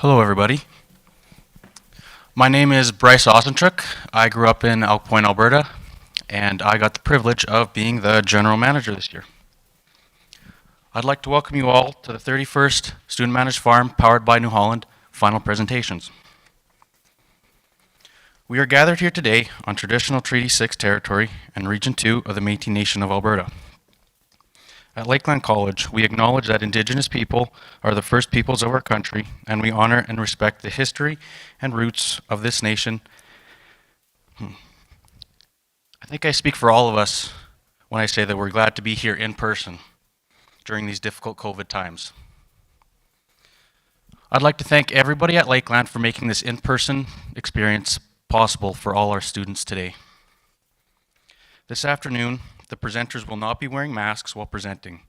Hello, everybody. My name is Bryce Osenchuk. I grew up in Elk Point, Alberta, and I got the privilege of being the general manager this year. I'd like to welcome you all to the 31st Student Managed Farm powered by New Holland final presentations. We are gathered here today on traditional Treaty 6 territory and Region 2 of the Métis Nation of Alberta. At Lakeland College, we acknowledge that Indigenous people are the first peoples of our country, and we honor and respect the history and roots of this nation. I think I speak for all of us when I say that we're glad to be here in person during these difficult COVID times. I'd like to thank everybody at Lakeland for making this in-person experience possible for all our students today. This afternoon, the presenters will not be wearing masks while presenting,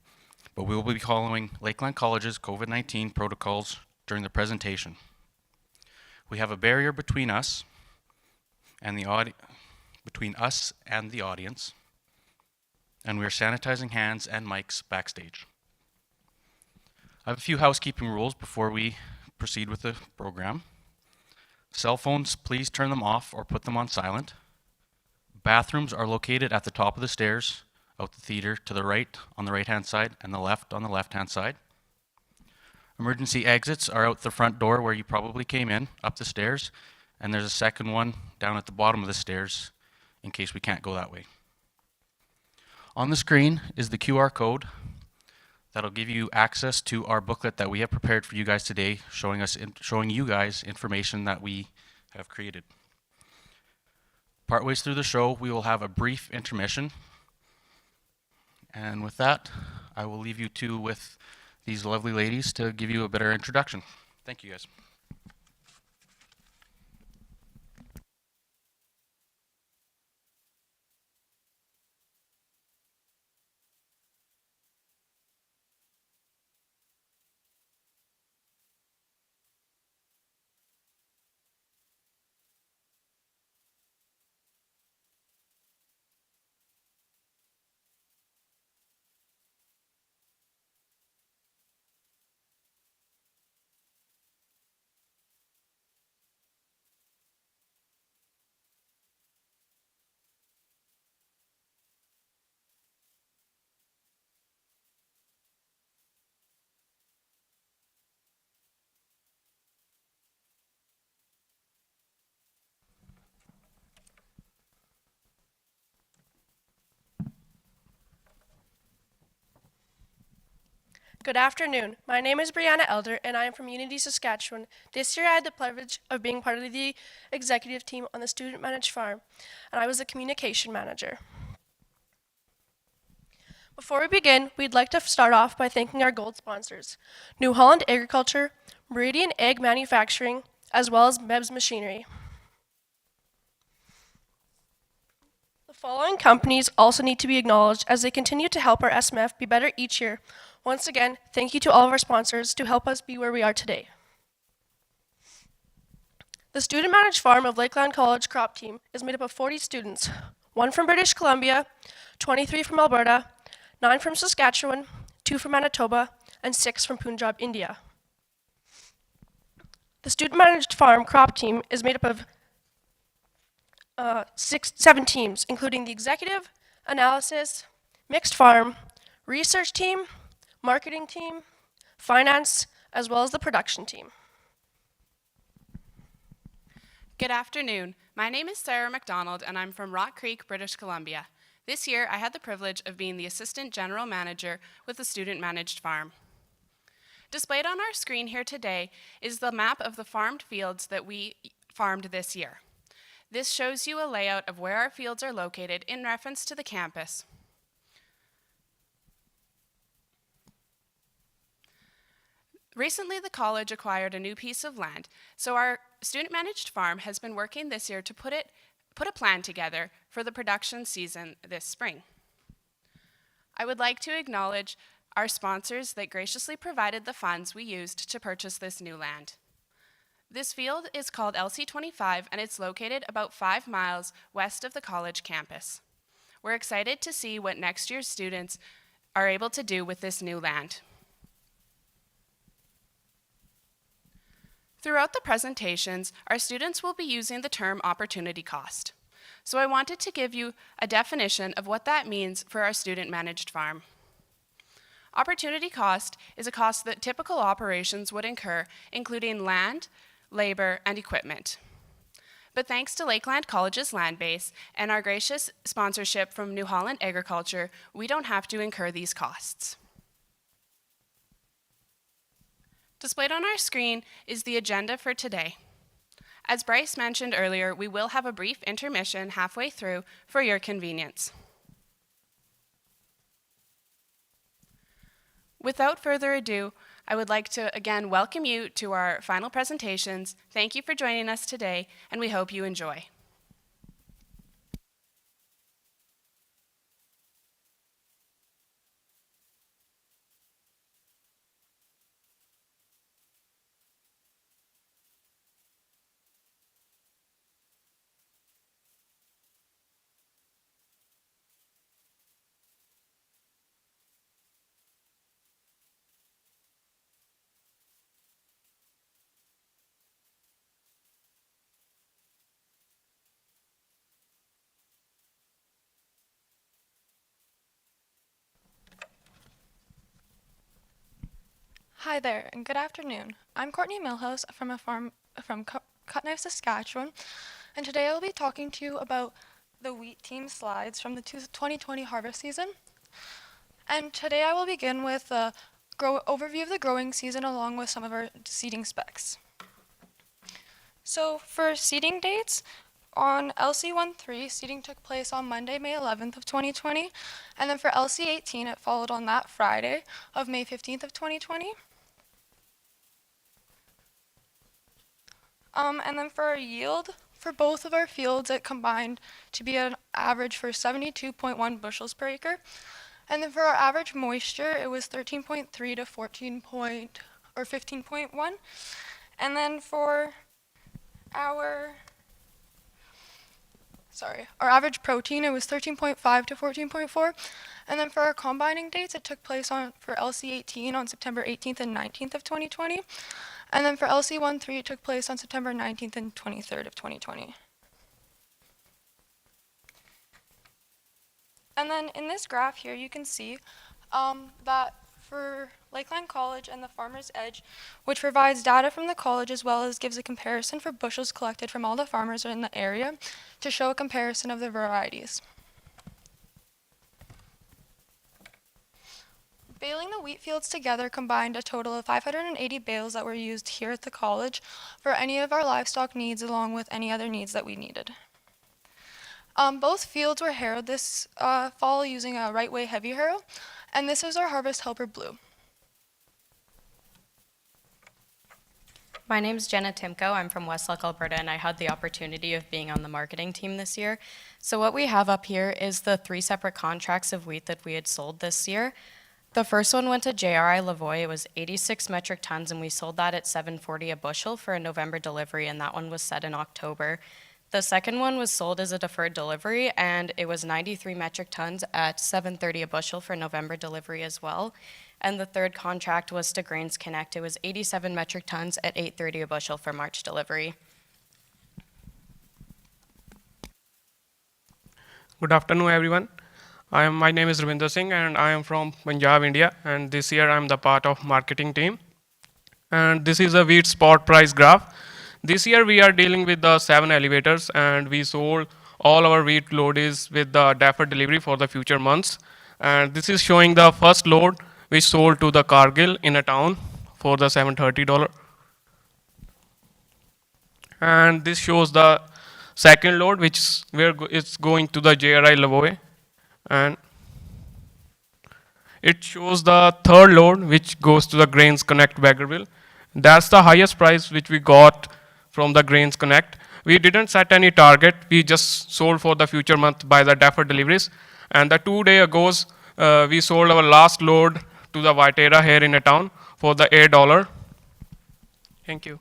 but we will be following Lakeland College's COVID-19 protocols during the presentation. We have a barrier between us and the audience, and we are sanitizing hands and mics backstage. I have a few housekeeping rules before we proceed with the program. Cell phones, please turn them off or put them on silent. Bathrooms are located at the top of the stairs out the theater to the right on the right-hand side and the left on the left-hand side. Emergency exits are out the front door where you probably came in, up the stairs, and there's a second one down at the bottom of the stairs in case we can't go that way. On the screen is the QR code that'll give you access to our booklet that we have prepared for you guys today, showing you guys information that we have created. Partways through the show, we will have a brief intermission. And with that, I will leave you two with these lovely ladies to give you a better introduction. Thank you, guys. Good afternoon. My name is Brianna Elder, and I am from Unity, Saskatchewan. This year, I had the privilege of being part of the executive team on the Student Managed Farm, and I was the communication manager. Before we begin, we'd like to start off by thanking our gold sponsors, New Holland Agriculture, Meridian Egg Manufacturing, as well as MEBS Machinery. The following companies also need to be acknowledged as they continue to help our SMF be better each year. Once again, thank you to all of our sponsors to help us be where we are today. The Student Managed Farm of Lakeland College crop team is made up of 40 students, 1 from British Columbia, 23 from Alberta, 9 from Saskatchewan, 2 from Manitoba, and 6 from Punjab, India. The Student Managed Farm crop team is made up of 7 teams, including the executive, analysis, mixed farm, research team, marketing team, finance, as well as the production team. Good afternoon. My name is Sarah McDonald, and I'm from Rock Creek, British Columbia. This year, I had the privilege of being the Assistant General Manager with the Student Managed Farm. Displayed on our screen here today is the map of the farmed fields that we farmed this year. This shows you a layout of where our fields are located in reference to the campus. Recently, the college acquired a new piece of land, so our student-managed farm has been working this year to put a plan together for the production season this spring. I would like to acknowledge our sponsors that graciously provided the funds we used to purchase this new land. This field is called LC25, and it's located about 5 miles west of the college campus. We're excited to see what next year's students are able to do with this new land. Throughout the presentations, our students will be using the term opportunity cost. So I wanted to give you a definition of what that means for our student-managed farm. Opportunity cost is a cost that typical operations would incur, including land, labor, and equipment. But thanks to Lakeland College's land base and our gracious sponsorship from New Holland Agriculture, we don't have to incur these costs. Displayed on our screen is the agenda for today. As Bryce mentioned earlier, we will have a brief intermission halfway through for your convenience. Without further ado, I would like to again welcome you to our final presentations. Thank you for joining us today, and we hope you enjoy. Hi there, and good afternoon. I'm Courtney Milhouse from a farm from Cutknife, Saskatchewan, and today I'll be talking to you about the wheat team slides from the 2020 harvest season. And today I will begin with a overview of the growing season along with some of our seeding specs. So for seeding dates, on LC13, seeding took place on Monday, May 11th of 2020, and then for LC18, it followed on that Friday of May 15th of 2020. And then for our yield, for both of our fields, it combined to be an average for 72.1 bushels per acre. And then for our average moisture, it was 13.3 to 15.1. And then for our average protein, it was 13.5 to 14.4. And then for our combining dates, it took place for LC18 on September 18th and 19th of 2020. And then for LC13, it took place on September 19th and 23rd of 2020. And then in this graph here, you can see that for Lakeland College and the Farmer's Edge, which provides data from the college as well as gives a comparison for bushels collected from all the farmers in the area to show a comparison of the varieties. Baling the wheat fields together combined a total of 580 bales that were used here at the college for any of our livestock needs along with any other needs that we needed. Both fields were harrowed this fall using a right-way heavy harrow, and this is our Harvest Helper Blue. My name is Jenna Timko. I'm from Westlake, Alberta, and I had the opportunity of being on the marketing team this year. So what we have up here is the 3 separate contracts of wheat that we had sold this year. The first one went to JRI Lavoie. It was 86 metric tons, and we sold that at $7.40 a bushel for a November delivery, and that one was set in October. The second one was sold as a deferred delivery, and it was 93 metric tons at $7.30 a bushel for November delivery as well. And the third contract was to Grains Connect. It was 87 metric tons at $8.30 a bushel for March delivery. Good afternoon, everyone. My name is Ravinder Singh, and I am from Punjab, India. And this year, I am the part of marketing team. And this is a wheat spot price graph. This year, we are dealing with the 7 elevators, and we sold all our wheat loads with the deferred delivery for the future months. And this is showing the first load, which sold to the Cargill in a town for the $730. And this shows the second load, which is going to the JRI Lavoie. And it shows the third load, which goes to the Grains Connect Baggerville. That's the highest price which we got from the Grains Connect. We didn't set any target. We just sold for the future month by the deferred deliveries. And the 2 days ago, we sold our last load to the Viterra here in a town for the $8. Thank you.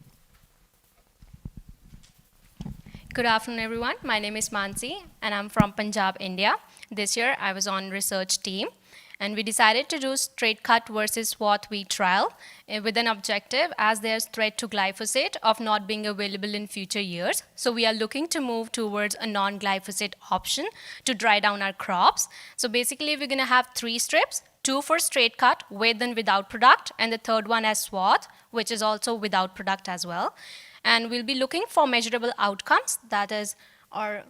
Good afternoon, everyone. My name is Mansi, and I'm from Punjab, India. This year, I was on research team, And we decided to do straight cut versus swath wheat trial with an objective as there's threat to glyphosate of not being available in future years. So we are looking to move towards a non-glyphosate option to dry down our crops. So basically we're going to have 3 strips, 2 for straight cut with and without product, and the third one as swath, which is also without product as well. And we'll be looking for measurable outcomes, that is our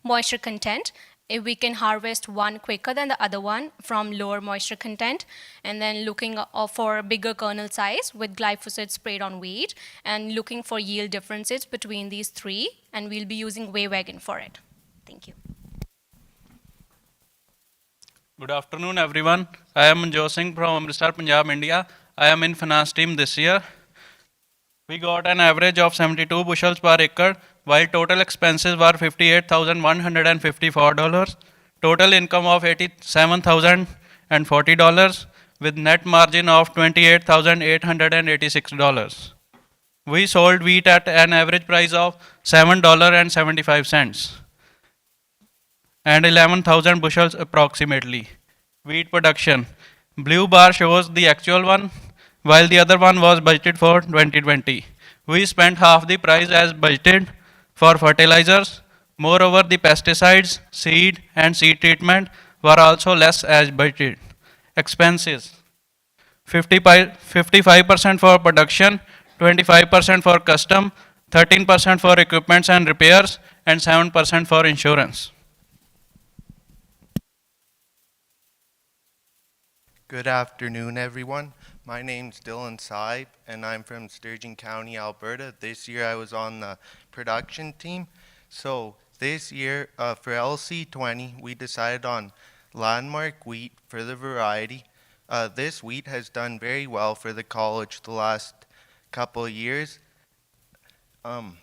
moisture content. If we can harvest one quicker than the other one from lower moisture content, and then looking for bigger kernel size with glyphosate sprayed on wheat, and looking for yield differences between these 3, and we'll be using Waywagon for it. Thank you. Good afternoon, everyone. I am Manjot Singh from Amritsar, Punjab, India. I am in finance team this year. We got an average of 72 bushels per acre, while total expenses were $58,154. Total income of $87,040, with net margin of $28,886. We sold wheat at an average price of $7.75 and 11,000 bushels approximately. Wheat production. Blue bar shows the actual one, while the other one was budgeted for 2020. We spent half the price as budgeted for fertilizers. Moreover, the pesticides, seed and seed treatment were also less as budgeted. Expenses. 55% for production, 25% for custom, 13% for equipments and repairs, and 7% for insurance. Good afternoon, everyone. My name's Dylan Saib, and I'm from Sturgeon County, Alberta. This year I was on the production team. So this year for LC20, we decided on landmark wheat for the variety. This wheat has done very well for the college the last couple of years. About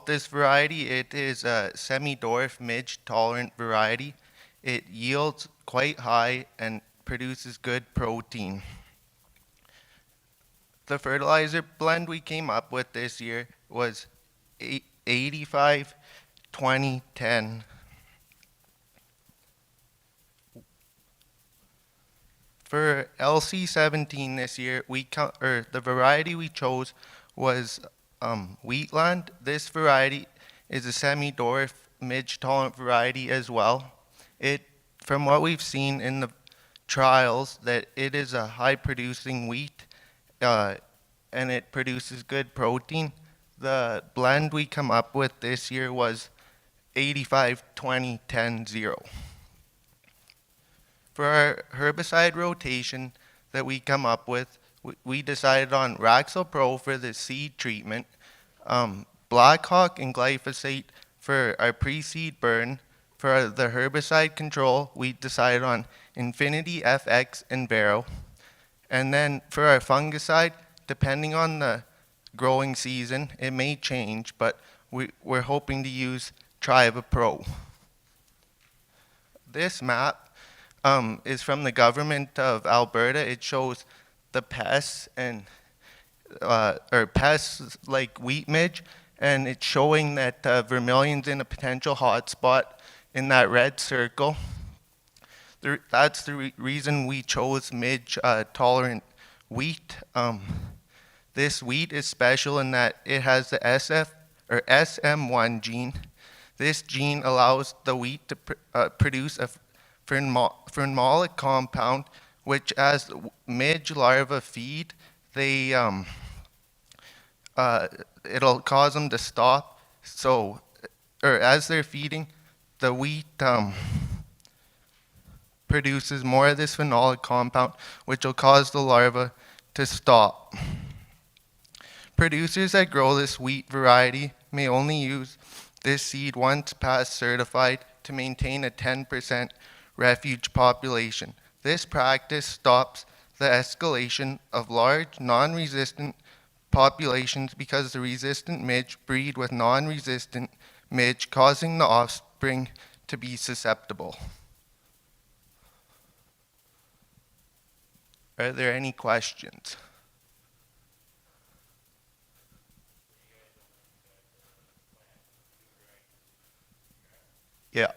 this variety, it is a semi-dwarf midge tolerant variety. It yields quite high and produces good protein. The fertilizer blend we came up with this year was 85, 20, 10. For LC17 this year, the variety we chose was Wheatland. This variety is a semi-dwarf midge tolerant variety as well. From what we've seen in the trials, that it is a high producing wheat and it produces good protein. The blend we come up with this year was 85, 20, 10, 0. For our herbicide rotation that we come up with, we decided on Raxel Pro for the seed treatment, Blackhawk and glyphosate for our pre-seed burn. For the herbicide control, we decided on Infinity FX and Vero. And then for our fungicide, depending on the growing season, it may change, but we're hoping to use Triva Pro. This map is from the government of Alberta. It shows the pests and pests like wheat midge, and it's showing that vermilion's in a potential hotspot in that red circle. That's the reason we chose midge tolerant wheat. This wheat is special in that it has the SM1 gene. This gene allows the wheat to produce a phenolic compound, which as midge larvae feed, it'll cause them to stop. As they're feeding, the wheat produces more of this phenolic compound, which will cause the larva to stop. Producers that grow this wheat variety may only use this seed once past certified to maintain a 10% refuge population. This practice stops the escalation of large non-resistant populations because the resistant midge breed with non-resistant midge, causing the offspring to be susceptible. Are there any questions? Yeah.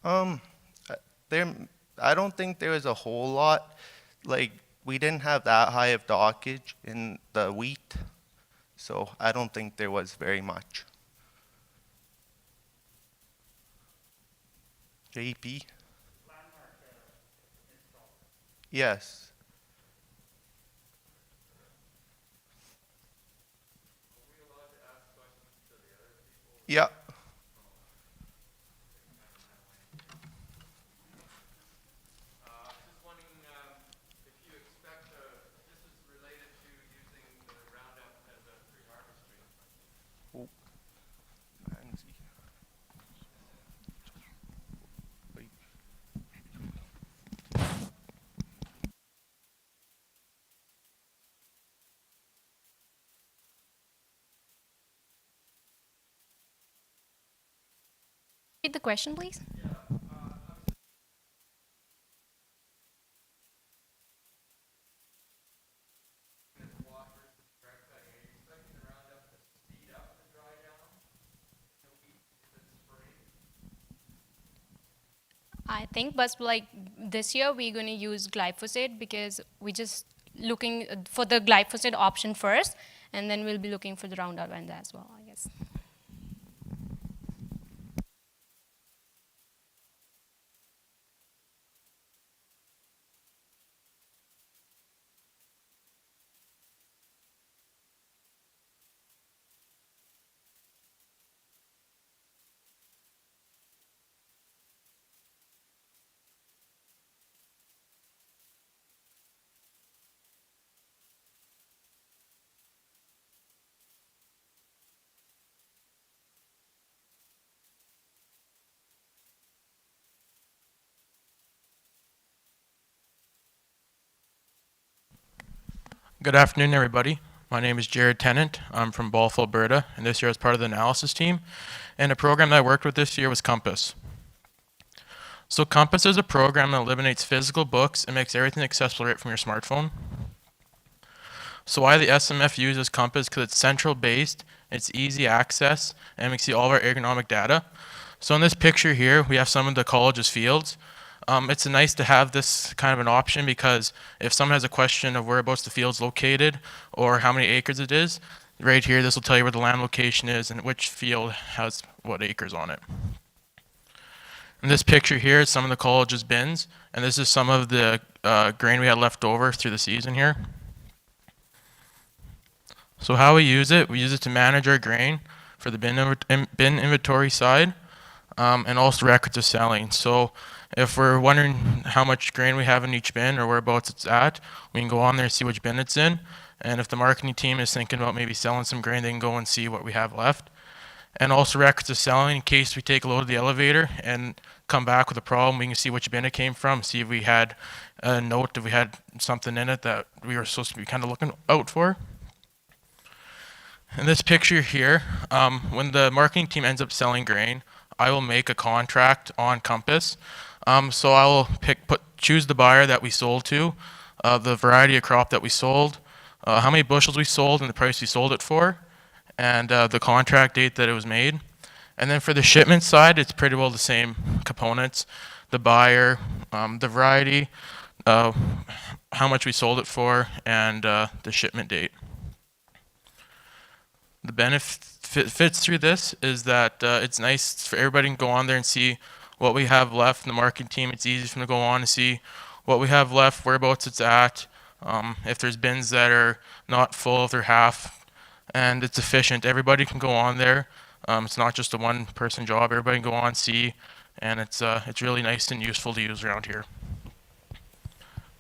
Um, there, I don't think there was a whole lot. Like, we didn't have that high of dockage in the wheat, so I don't think there was very much. JP? Yes. Yeah. Oh, Pansy. Wait. Repeat the question, please. I think, but like this year, we're going to use glyphosate because we just looking for the glyphosate option first, and then we'll be looking for the Roundup and as well, I guess. Good afternoon, everybody. My name is Jared Tennant. I'm from Balf, Alberta, and this year I was part of the analysis team. And a program that I worked with this year was Compass. So Compass is a program that eliminates physical books and makes everything accessible right from your smartphone. So why the SMF uses Compass? Because it's central based, it's easy access, and we can see all of our agronomic data. So in this picture here, we have some of the college's fields. It's nice to have this kind of an option because if someone has a question of whereabouts the field's located or how many acres it is, right here this will tell you where the land location is and which field has what acres on it. In this picture here is some of the college's bins, and this is some of the grain we had left over through the season here. So how we use it to manage our grain for the bin inventory side, and also records of selling. So if we're wondering how much grain we have in each bin or whereabouts it's at, we can go on there and see which bin it's in. And if the marketing team is thinking about maybe selling some grain, they can go and see what we have left. And also records of selling in case we take a load of the elevator and come back with a problem, we can see which bin it came from, see if we had a note, if we had something in it that we were supposed to be kind of looking out for. In this picture here, when the marketing team ends up selling grain, I will make a contract on Compass. So I will choose the buyer that we sold to, the variety of crop that we sold, how many bushels we sold and the price we sold it for, and the contract date that it was made. And then for the shipment side, it's pretty well the same components, the buyer, the variety, how much we sold it for, and the shipment date. The benefits through this is that it's nice for everybody to go on there and see what we have left in the marketing team. It's easy for them to go on and see what we have left, whereabouts it's at, if there's bins that are not full, if they're half, and it's efficient. Everybody can go on there. It's not just a one-person job. Everybody can go on, see, and it's really nice and useful to use around here.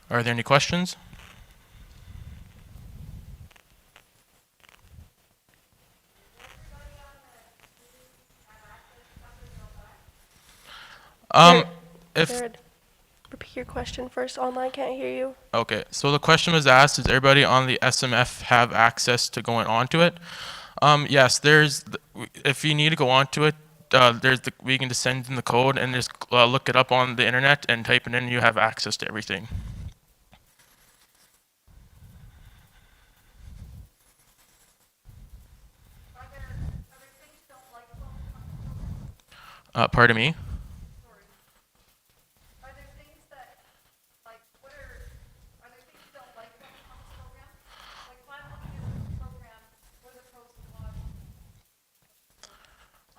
Are there any questions? If Jared, repeat your question first. Online can't hear you. Okay, so the question was asked: does everybody on the SMF have access to going onto it? Yes, if you need to go onto it, we can just send in the code and just look it up on the internet and type it in. And you have access to everything. Pardon me.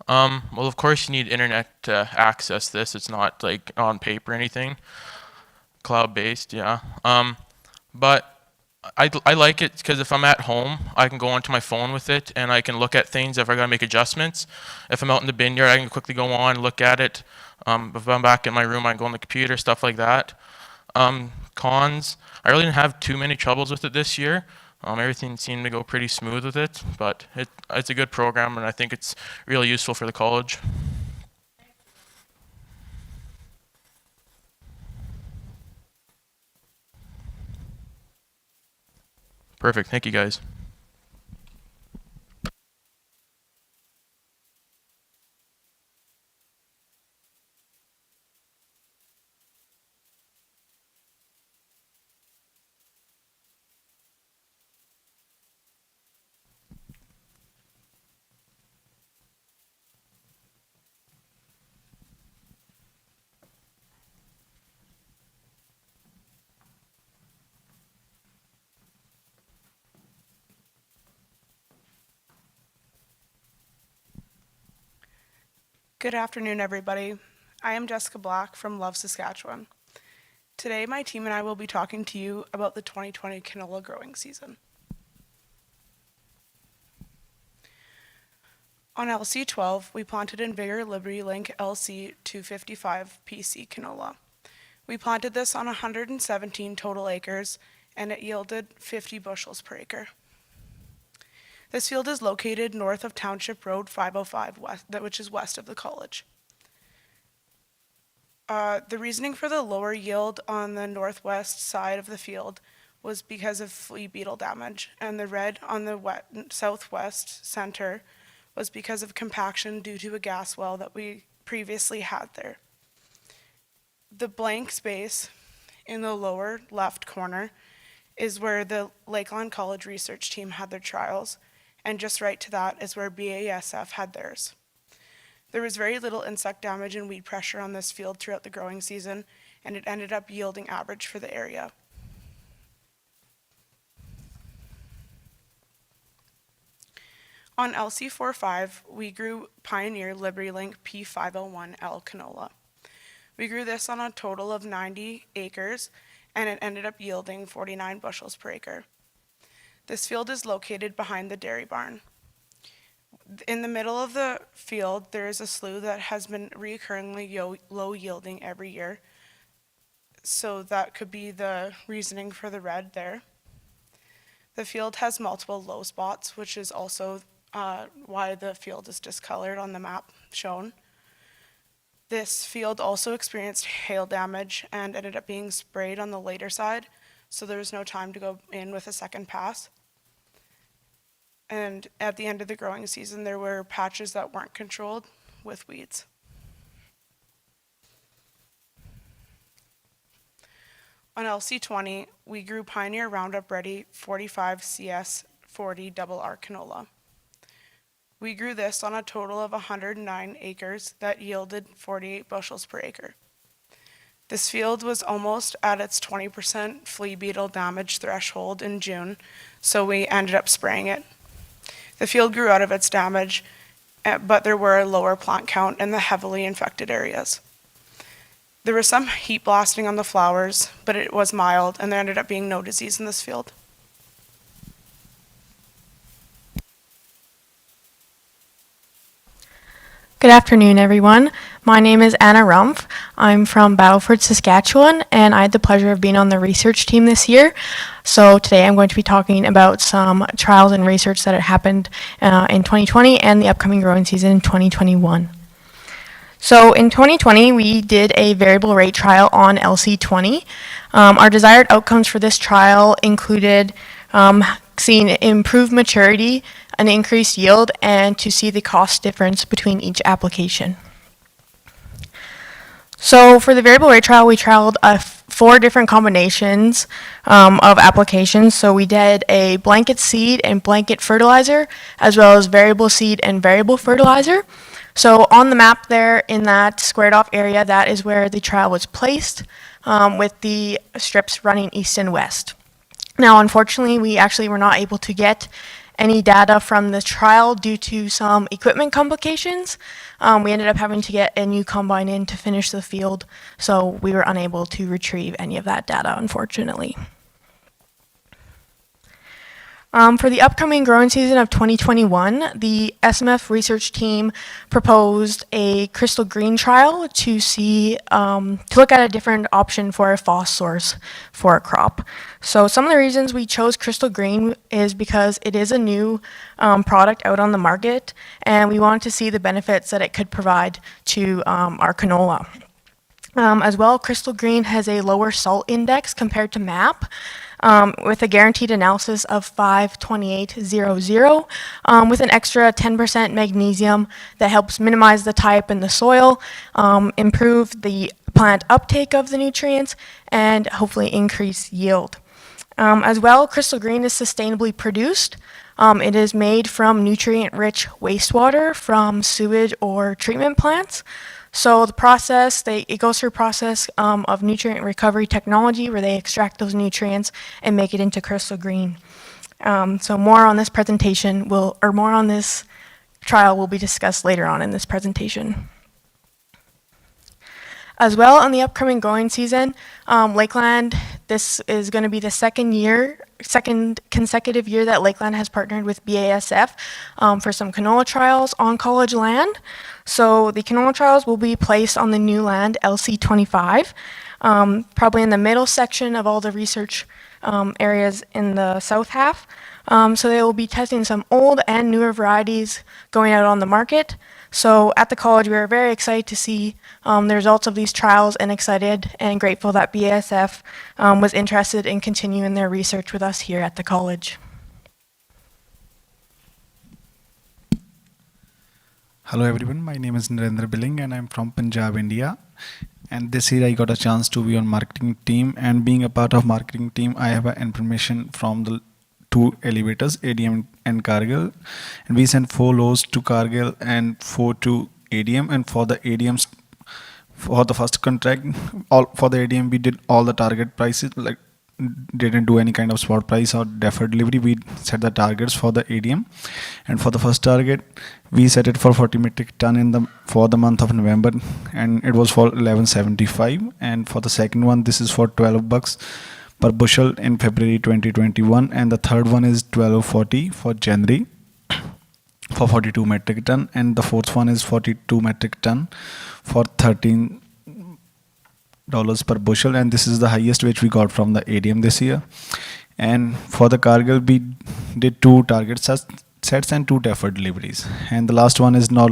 Well, of course, you need internet to access this. It's not like on paper or anything. Cloud-based, yeah. But I like it because if I'm at home, I can go onto my phone with it and I can look at things if I gotta make adjustments. If I'm out in the vineyard, I can quickly go on, look at it. If I'm back in my room, I can go on the computer, stuff like that. Cons, I really didn't have too many troubles with it this year. Everything seemed to go pretty smooth with it, but it's a good program and I think it's really useful for the college. Perfect, thank you guys. Good afternoon, everybody. I am Jessica Black from Love, Saskatchewan. Today, my team and I will be talking to you about the 2020 canola growing season. On LC12, we planted in Vigor Liberty Link LC 255 PC canola. We planted this on 117 total acres, and it yielded 50 bushels per acre. This field is located north of Township Road 505, which is west of the college. The reasoning for the lower yield on the northwest side of the field was because of flea beetle damage, and the red on the southwest center was because of compaction due to a gas well that we previously had there. The blank space in the lower left corner is where the Lakeland College research team had their trials, and just right to that is where BASF had theirs. There was very little insect damage and weed pressure on this field throughout the growing season, and it ended up yielding average for the area. On LC45, we grew Pioneer Liberty Link P501L canola. We grew this on a total of 90 acres, and it ended up yielding 49 bushels per acre. This field is located behind the dairy barn. In the middle of the field, there is a slough that has been reoccurringly low yielding every year. So that could be the reasoning for the red there. The field has multiple low spots, which is also why the field is discolored on the map shown. This field also experienced hail damage and ended up being sprayed on the later side, so there was no time to go in with a second pass. And at the end of the growing season, there were patches that weren't controlled with weeds. On LC20, we grew Pioneer Roundup Ready 45 CS 40 Double R canola. We grew this on a total of 109 acres that yielded 48 bushels per acre. This field was almost at its 20% flea beetle damage threshold in June, so we ended up spraying it. The field grew out of its damage, but there were a lower plant count in the heavily infected areas. There was some heat blasting on the flowers, but it was mild, and there ended up being no disease in this field. Good afternoon, everyone. My name is Anna Rumpf. I'm from Battleford, Saskatchewan, and I had the pleasure of being on the research team this year. So today I'm going to be talking about some trials and research that had happened in 2020 and the upcoming growing season in 2021. So in 2020, we did a variable rate trial on LC20. Our desired outcomes for this trial included seeing improved maturity, an increased yield, and to see the cost difference between each application. So for the variable rate trial, we trialed 4 different combinations of applications. So we did a blanket seed and blanket fertilizer, as well as variable seed and variable fertilizer. So on the map there in that squared off area, that is where the trial was placed, with the strips running east and west. Now, unfortunately, we actually were not able to get any data from the trial due to some equipment complications. We ended up having to get a new combine in to finish the field, so we were unable to retrieve any of that data, unfortunately. For the upcoming growing season of 2021, the SMF research team proposed a crystal green trial to look at a different option for a phos source for a crop. So some of the reasons we chose crystal green is because it is a new product out on the market, and we wanted to see the benefits that it could provide to our canola. As well, crystal green has a lower salt index compared to MAP, with a guaranteed analysis of 52800, with an extra 10% magnesium that helps minimize the type in the soil, improve the plant uptake of the nutrients, and hopefully increase yield. As well, crystal green is sustainably produced. It is made from nutrient-rich wastewater from sewage or treatment plants. So the process, it goes through a process of nutrient recovery technology where they extract those nutrients and make it into crystal green. So more on this presentation more on this trial will be discussed later on in this presentation. As well, on the upcoming growing season, Lakeland, this is going to be the second consecutive year that Lakeland has partnered with BASF for some canola trials on college land. So the canola trials will be placed on the new land, LC25, probably in the middle section of all the research areas in the south half. So they will be testing some old and newer varieties going out on the market. So at the college, we are very excited to see the results of these trials and excited and grateful that BASF was interested in continuing their research with us here at the college. Hello everyone, my name is Narendra Billing and I'm from Punjab, India. And this year I got a chance to be on marketing team, and being a part of marketing team, I have information from the two elevators, ADM and Cargill. And we sent 4 loads to Cargill and 4 to ADM. And for the ADMs, for the first contract, for the ADM we did all the target prices, like didn't do any kind of spot price or deferred delivery. We set the targets for the ADM, and for the first target we set it for 40 metric ton for the month of November, and it was for 1175. And for the second one, this is for $12 per bushel in February 2021, and the third one is 1240 for January for 42 metric ton, and the fourth one is 42 metric ton for $13 per bushel, and this is the highest which we got from the ADM this year. And for the Cargill, we did 2 target sets and 2 deferred deliveries, and the last one is not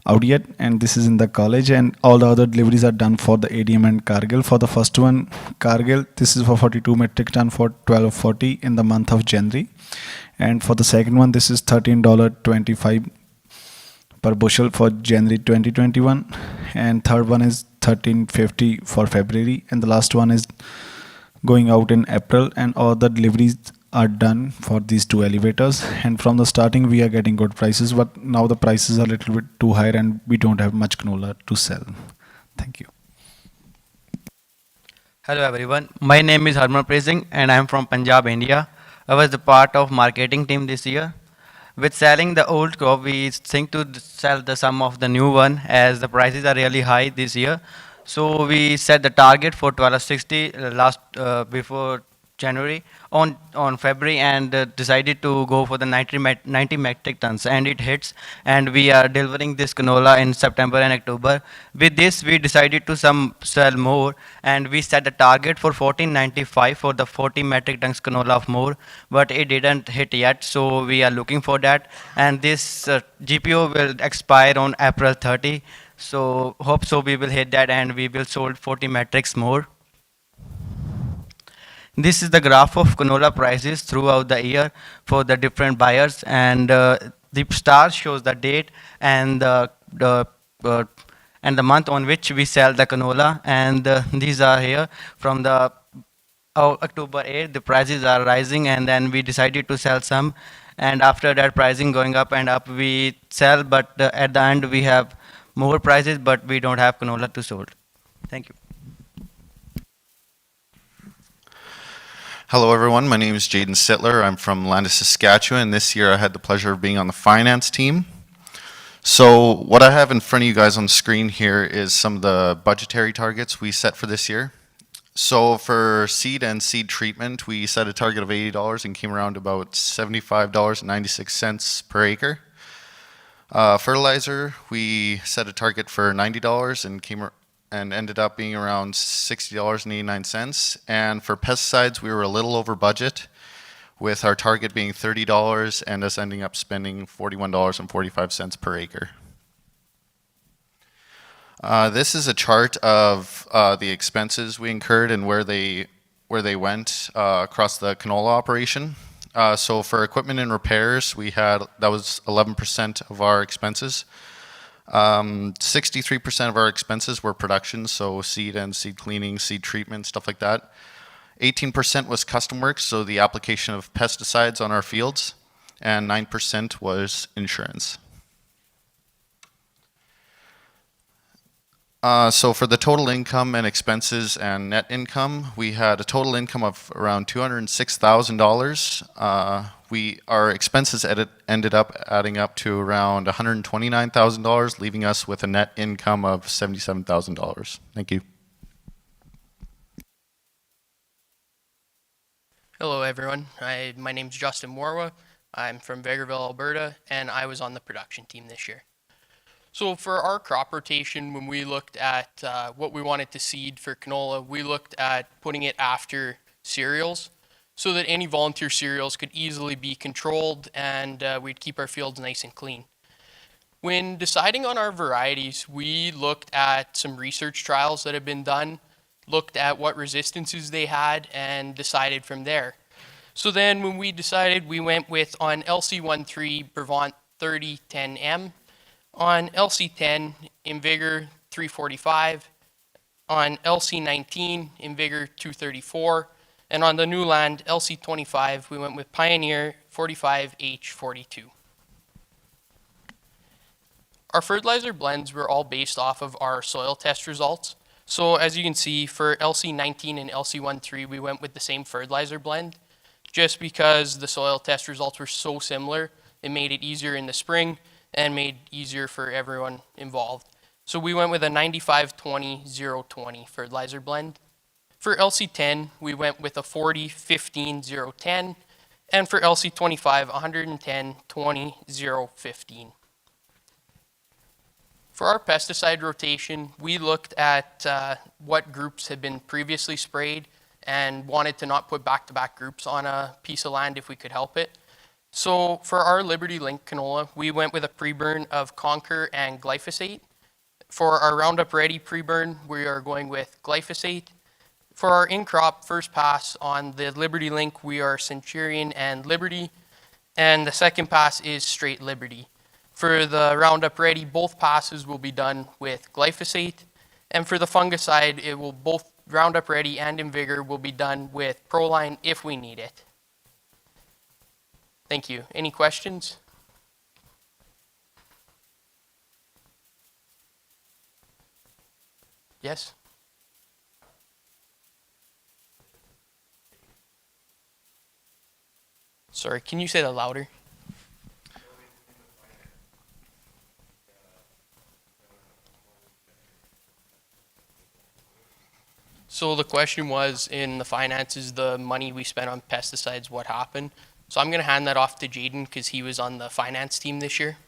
out yet, and this is in the college, and all the other deliveries are done for the ADM and Cargill. For the first one, Cargill, this is for 42 metric ton for 1240 in the month of January, and for the second one, this is $13.25 per bushel for January 2021, and third one is $13.50 for February, and the last one is going out in April. And all the deliveries are done for these 2 elevators, and from the starting we are getting good prices, but now the prices are a little bit too high and we don't have much canola to sell. Thank you. Hello everyone, my name is Harmanpreet Singh and I am from Punjab, India. I was the part of marketing team this year. With selling the old crop, we think to sell some of the new one, as the prices are really high this year. So we set the target for 1260 before January on February, and decided to go for the 90 metric tons, and it hits, and we are delivering this canola in September and October. With this, we decided to sell more, and we set a target for 1495 for the 40 metric tons canola of more, but it didn't hit yet, so we are looking for that, and this GPO will expire on April 30, so hope so we will hit that and we will sold 40 metrics more. This is the graph of canola prices throughout the year for the different buyers, and the star shows the date and the month on which we sell the canola, and these are here from the October 8th. The prices are rising, and then we decided to sell some, and after that pricing going up and up, we sell, but at the end we have more prices, but we don't have canola to sold. Thank you. Hello, everyone. My name is Jaden Sittler. I'm from Landis, Saskatchewan. This year I had the pleasure of being on the finance team. So what I have in front of you guys on the screen here is some of the budgetary targets we set for this year. So for seed and seed treatment, we set a target of $80 and came around about $75.96 per acre. Fertilizer, we set a target for $90 and ended up being around $60.89. And for pesticides, we were a little over budget, with our target being $30 and us ending up spending $41.45 per acre. This is a chart of the expenses we incurred and where they went across the canola operation. So for equipment and repairs, that was 11% of our expenses. 63% of our expenses were production, so seed and seed cleaning, seed treatment, stuff like that. 18% was custom work, so the application of pesticides on our fields, and 9% was insurance. So for the total income and expenses and net income, we had a total income of around $206,000. Our expenses ended up adding up to around $129,000, leaving us with a net income of $77,000. Thank you. Hello, everyone. My name's Justin Morwa. I'm from Vegreville, Alberta, and I was on the production team this year. So for our crop rotation, when we looked at what we wanted to seed for canola, we looked at putting it after cereals so that any volunteer cereals could easily be controlled and we'd keep our fields nice and clean. When deciding on our varieties, we looked at some research trials that have been done, looked at what resistances they had, and decided from there. So then when we decided, we went with on LC13 Brevant 3010M, on LC10 Invigor 345, on LC19 Invigor 234, and on the new land LC25 we went with Pioneer 45H42. Our fertilizer blends were all based off of our soil test results. So as you can see, for LC19 and LC13 we went with the same fertilizer blend. Just because the soil test results were so similar, it made it easier in the spring and made easier for everyone involved. So we went with a 95-20-0-20 fertilizer blend. For LC10, we went with a 40-15-0-10, and for LC25, 110-20-0-15. For our pesticide rotation, we looked at what groups had been previously sprayed and wanted to not put back-to-back groups on a piece of land if we could help it. So for our Liberty Link canola, we went with a pre-burn of Conquer and glyphosate. For our Roundup Ready pre-burn, we are going with glyphosate. For our in-crop first pass on the Liberty Link, we are Centurion and Liberty. And the second pass is straight Liberty. For the Roundup Ready, both passes will be done with glyphosate. And for the fungicide, it will both Roundup Ready and Invigor will be done with Proline if we need it. Thank you. Any questions? Yes? Sorry, can you say that louder? So the question was, in the finances, the money we spent on pesticides, what happened? So I'm going to hand that off to Jaden because he was on the finance team this year.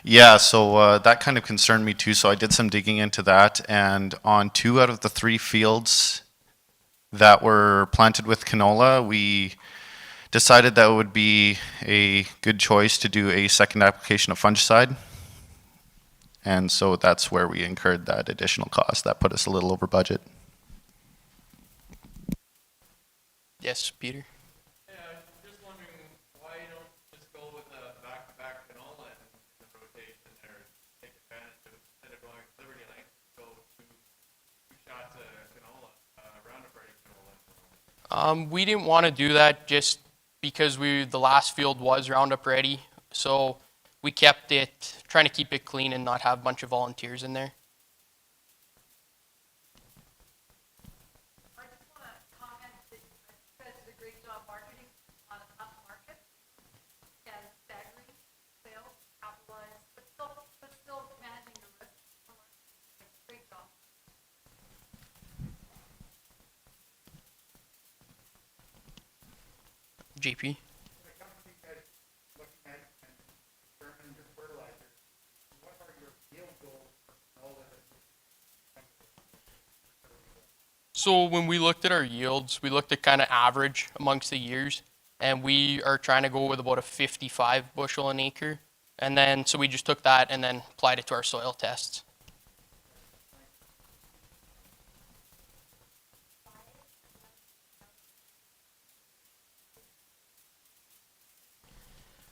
Yeah, so that kind of concerned me too, so I did some digging into that, and on 2 out of the 3 fields that were planted with canola, we decided that it would be a good choice to do a second application of fungicide. And so that's where we incurred that additional cost. That put us a little over budget. Yes, Peter? Yeah, I'm just wondering why you don't just go with a back-to-back canola in the rotation or take advantage of, instead of going Liberty Link, go 2 shots of canola, Roundup Ready canola. We didn't want to do that just because the last field was Roundup Ready. So we kept it, trying to keep it clean and not have a bunch of volunteers in there. I just want to comment because JP. So when we looked at our yields, we looked at kind of average amongst the years, and we are trying to go with about a 55 bushel an acre. And then, so we just took that and then applied it to our soil tests.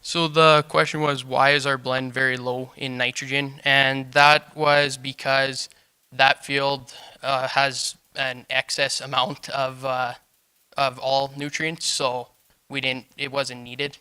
So the question was, why is our blend very low in nitrogen? And that was because that field has an excess amount of all nutrients, so it wasn't needed.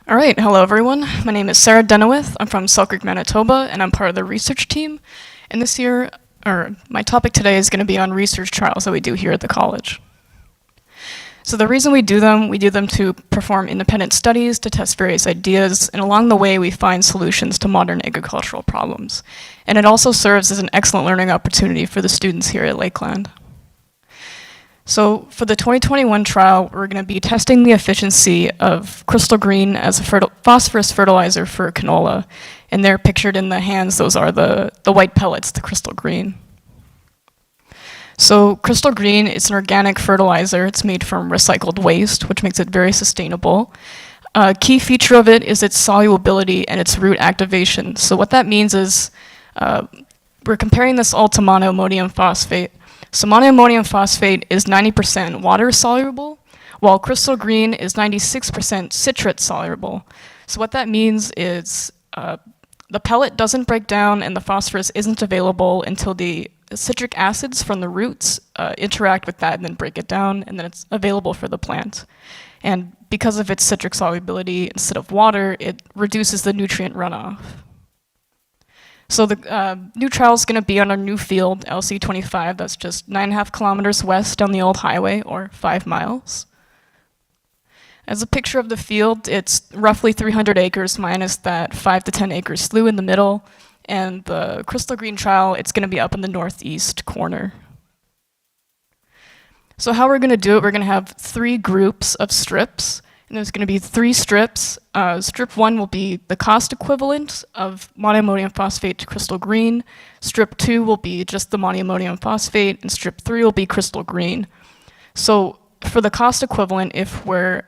All right, hello everyone. My name is Sarah Denowith. I'm from Selkirk, Manitoba, and I'm part of the research team. And this year, my topic today is going to be on research trials that we do here at the college. So the reason we do them to perform independent studies, to test various ideas, and along the way we find solutions to modern agricultural problems. And it also serves as an excellent learning opportunity for the students here at Lakeland. So for the 2021 trial, we're going to be testing the efficiency of crystal green as a phosphorus fertilizer for canola. And they're pictured in the hands. Those are the white pellets, the crystal green. So crystal green is an organic fertilizer. It's made from recycled waste, which makes it very sustainable. A key feature of it is its solubility and its root activation. So what that means is we're comparing this all to monoammonium phosphate. So monoammonium phosphate is 90% water soluble, while crystal green is 96% citrate soluble. So what that means is the pellet doesn't break down and the phosphorus isn't available until the citric acids from the roots interact with that and then break it down, and then it's available for the plant. And because of its citric solubility instead of water, it reduces the nutrient runoff. So the new trial is going to be on our new field, LC25. That's just 9.5 kilometers west down the old highway, or 5 miles. As a picture of the field, it's roughly 300 acres minus that 5 to 10 acres slough in the middle. And the crystal green trial, it's going to be up in the northeast corner. So how we're going to do it, we're going to have 3 groups of strips. And there's going to be 3 strips. Strip 1 will be the cost equivalent of monoammonium phosphate to crystal green. Strip 2 will be just the monoammonium phosphate, and strip 3 will be crystal green. So for the cost equivalent, if we're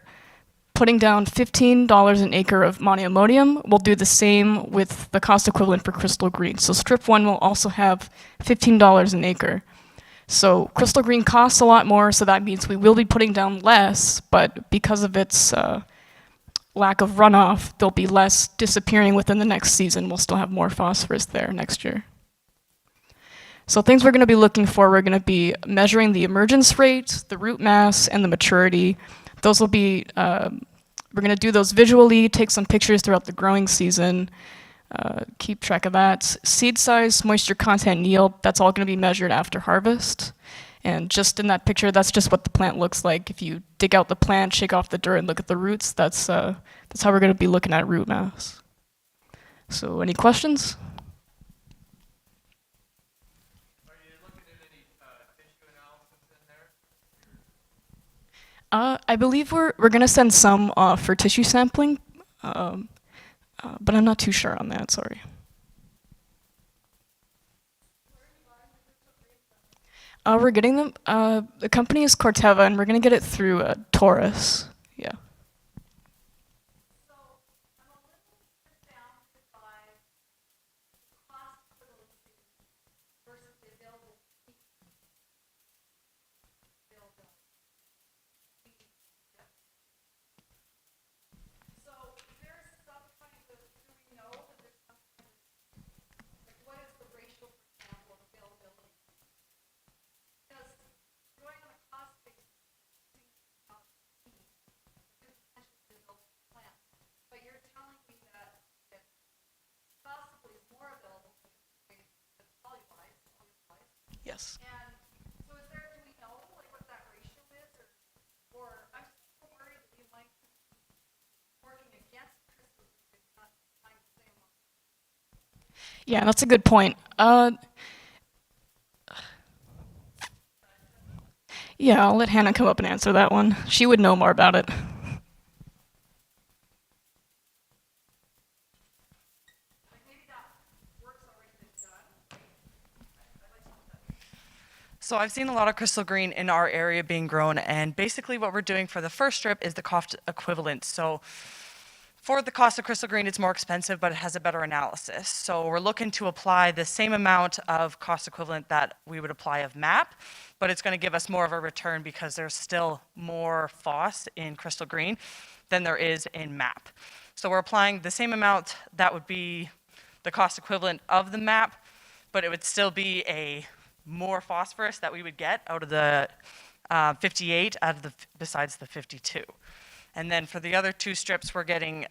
putting down $15 an acre of monoammonium, we'll do the same with the cost equivalent for crystal green. So strip 1 will also have $15 an acre. So crystal green costs a lot more, so that means we will be putting down less, but because of its lack of runoff, there'll be less disappearing within the next season. We'll still have more phosphorus there next year. So things we're going to be looking for, we're going to be measuring the emergence rate, the root mass, and the maturity. Those will be, we're going to do those visually, take some pictures throughout the growing season, keep track of that. Seed size, moisture content, and yield, that's all going to be measured after harvest. And just in that picture, that's just what the plant looks like. If you dig out the plant, shake off the dirt, and look at the roots, that's how we're going to be looking at root mass. So any questions? Are you looking at any tissue analysis in there? I believe we're going to send some for tissue sampling. But I'm not too sure on that, sorry. We're getting them. The company is Corteva, and we're gonna get it through Taurus. Yeah. Yes. Yeah, that's a good point. Yeah, I'll let Hannah come up and answer that one. She would know more about it. So I've seen a lot of crystal green in our area being grown, and basically what we're doing for the first strip is the cost equivalent. So for the cost of crystal green, it's more expensive, but it has a better analysis. So we're looking to apply the same amount of cost equivalent that we would apply of MAP, but it's going to give us more of a return because there's still more FOSS in crystal green than there is in MAP. So we're applying the same amount that would be the cost equivalent of the MAP, but it would still be a more phosphorus that we would get out of the 58 out of the besides the 52. And then for the other two strips, we're doing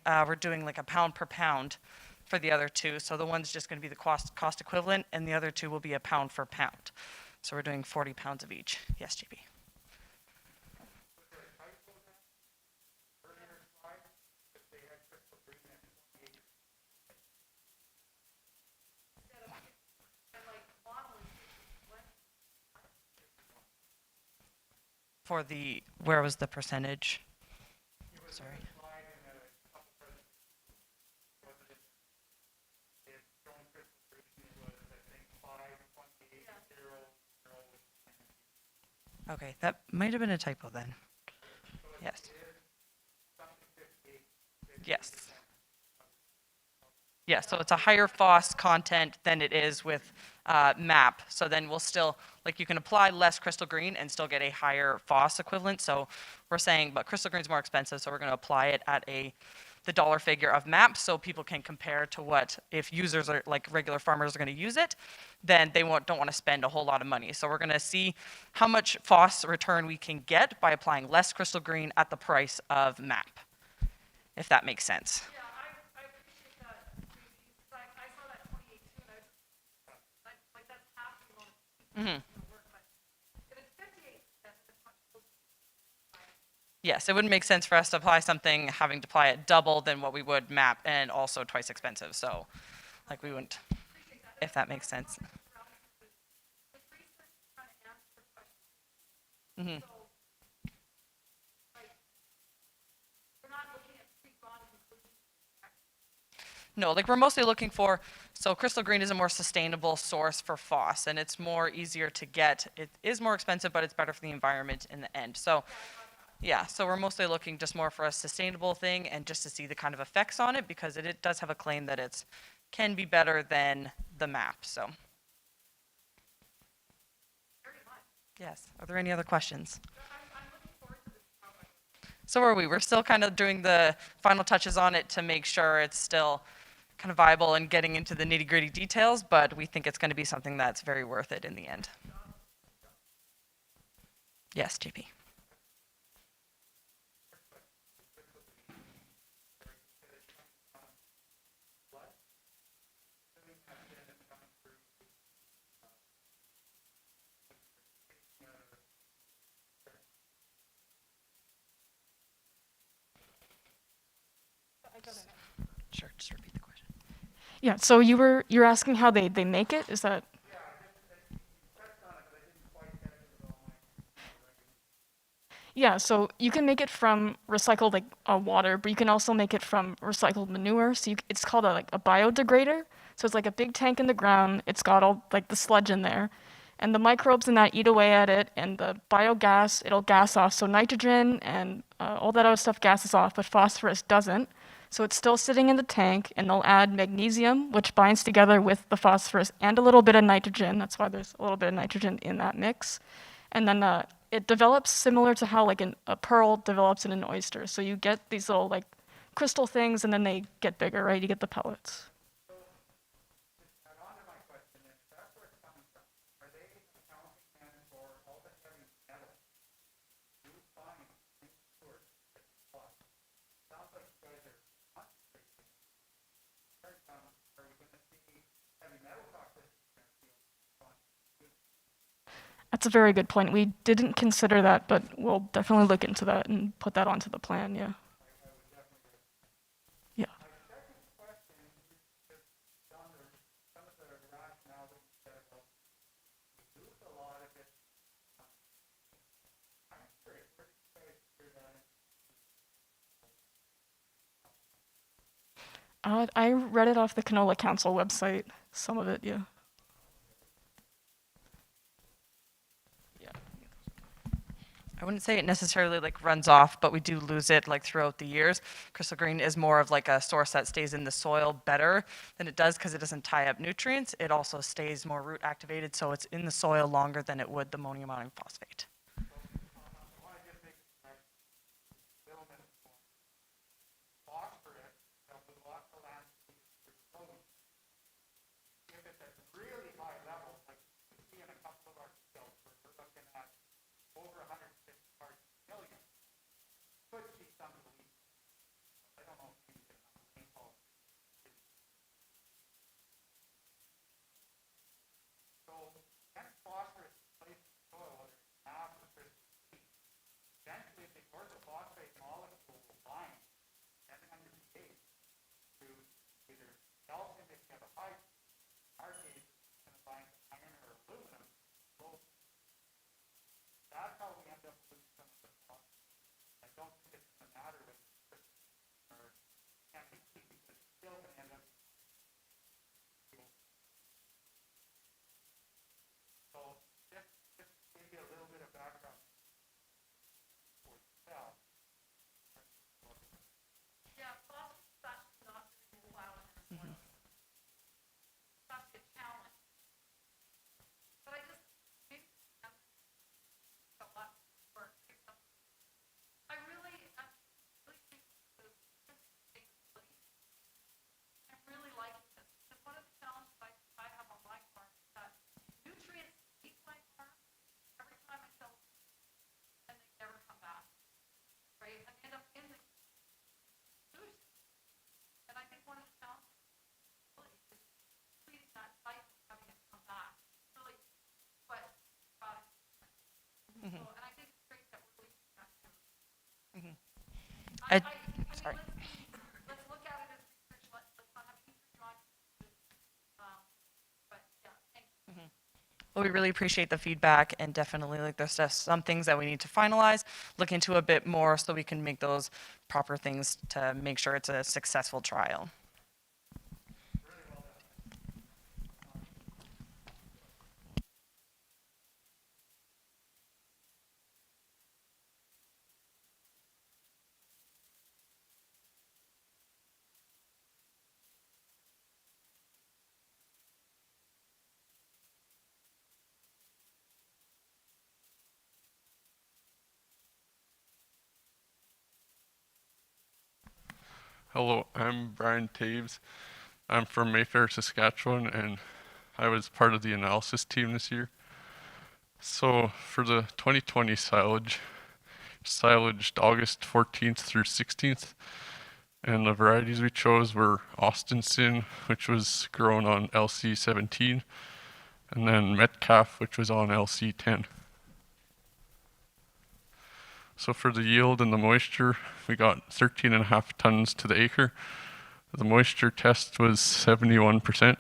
like a pound per pound for the other two. So the one's just going to be the cost equivalent, and the other two will be a pound for pound. So we're doing 40 pounds of each. Yes, JP. For the, where was the percentage? Sorry. Okay, that might have been a typo then. Yes. Yes. Yeah, so it's a higher FOSS content than it is with MAP. So then we'll still, like you can apply less crystal green and still get a higher FOSS equivalent. So we're saying, but crystal green is more expensive, so we're going to apply it at the dollar figure of MAP so people can compare to what, if users are like regular farmers are going to use it, then they don't want to spend a whole lot of money. So we're going to see how much FOSS return we can get by applying less crystal green at the price of MAP, if that makes sense. Mm-hmm. Yes, it wouldn't make sense for us to apply something having to apply it double than what we would MAP and also twice expensive. So, like we wouldn't, if that makes sense. Mm-hmm. No, like we're mostly looking for, so crystal green is a more sustainable source for FOSS, and it's more easier to get. It is more expensive, but it's better for the environment in the end. So yeah, so we're mostly looking just more for a sustainable thing and just to see the kind of effects on it, because it does have a claim that it can be better than the MAP. So yes, are there any other questions? So are we. We're still kind of doing the final touches on it to make sure it's still kind of viable and getting into the nitty-gritty details, but we think it's going to be something that's very worth it in the end. Yes, JP. Sure, just repeat the question. Yeah, so you're asking how they make it? Is that? Yeah, so you can make it from recycled water, but you can also make it from recycled manure. So it's called a biodegrader. So it's like a big tank in the ground. It's got all like the sludge in there, And the microbes in that eat away at it, and the biogas, it'll gas off. So nitrogen and all that other stuff gases off, but phosphorus doesn't. So it's still sitting in the tank, and they'll add magnesium, which binds together with the phosphorus and a little bit of nitrogen. That's why there's a little bit of nitrogen in that mix. And then it develops similar to how like a pearl develops in an oyster. So you get these little like crystal things, and then they get bigger, right? You get the pellets. That's a very good point. We didn't consider that, but we'll definitely look into that and put that onto the plan, yeah. Yeah. I read it off the Canola Council website, some of it, yeah. I wouldn't say it necessarily like runs off, but we do lose it like throughout the years. Crystal green is more of like a source that stays in the soil better than it does because it doesn't tie up nutrients. It also stays more root activated, so it's in the soil longer than it would the ammonium phosphate. Sorry. Well, we really appreciate the feedback, and definitely like there's just some things that we need to finalize, look into a bit more so we can make those proper things to make sure it's a successful trial. Hello, I'm Brian Taves. I'm from Mayfair, Saskatchewan, and I was part of the analysis team this year. So for the 2020 silaged August 14th through 16th, and the varieties we chose were Austinson, which was grown on LC 17, and then Metcalf, which was on LC 10. So for the yield and the moisture, we got 13.5 tons to the acre. The moisture test was 71%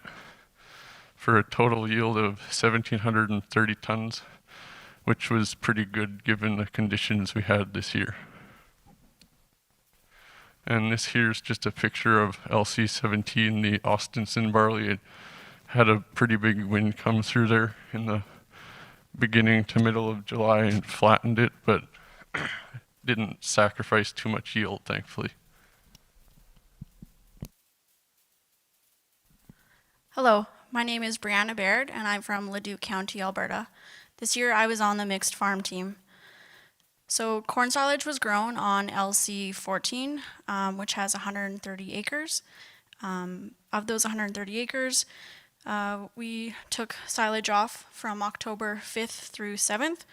for a total yield of 1,730 tons, which was pretty good given the conditions we had this year. And this here's just a picture of LC 17, the Austinson barley. It had a pretty big wind come through there in the beginning to middle of July and flattened it, but didn't sacrifice too much yield, thankfully. Hello, my name is Brianna Baird, and I'm from Leduc County, Alberta. This year I was on the mixed farm team. So corn silage was grown on LC 14, which has 130 acres. Of those 130 acres, we took silage off from October 5th through 7th,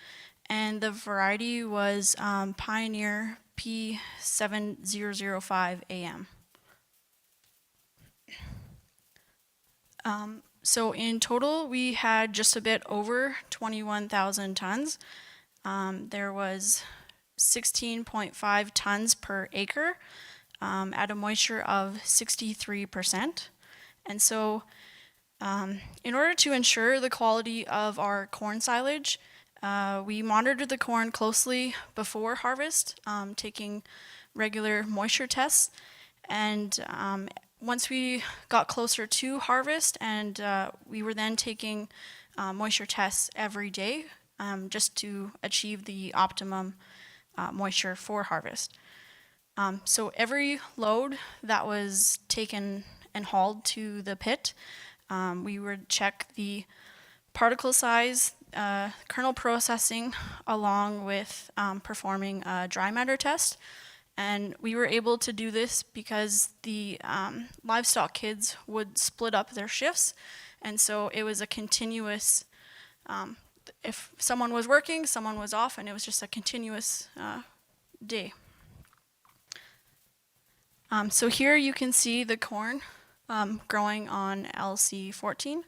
and the variety was Pioneer P7005 AM. So in total, we had just a bit over 21,000 tons. There was 16.5 tons per acre at a moisture of 63%. And so in order to ensure the quality of our corn silage, we monitored the corn closely before harvest, taking regular moisture tests. And once we got closer to harvest, and we were then taking moisture tests every day just to achieve the optimum moisture for harvest. So every load that was taken and hauled to the pit, we would check the particle size, kernel processing, along with performing a dry matter test. And we were able to do this because the livestock kids would split up their shifts. And so it was a continuous, if someone was working, someone was off, and it was just a continuous day. So here you can see the corn growing on LC 14.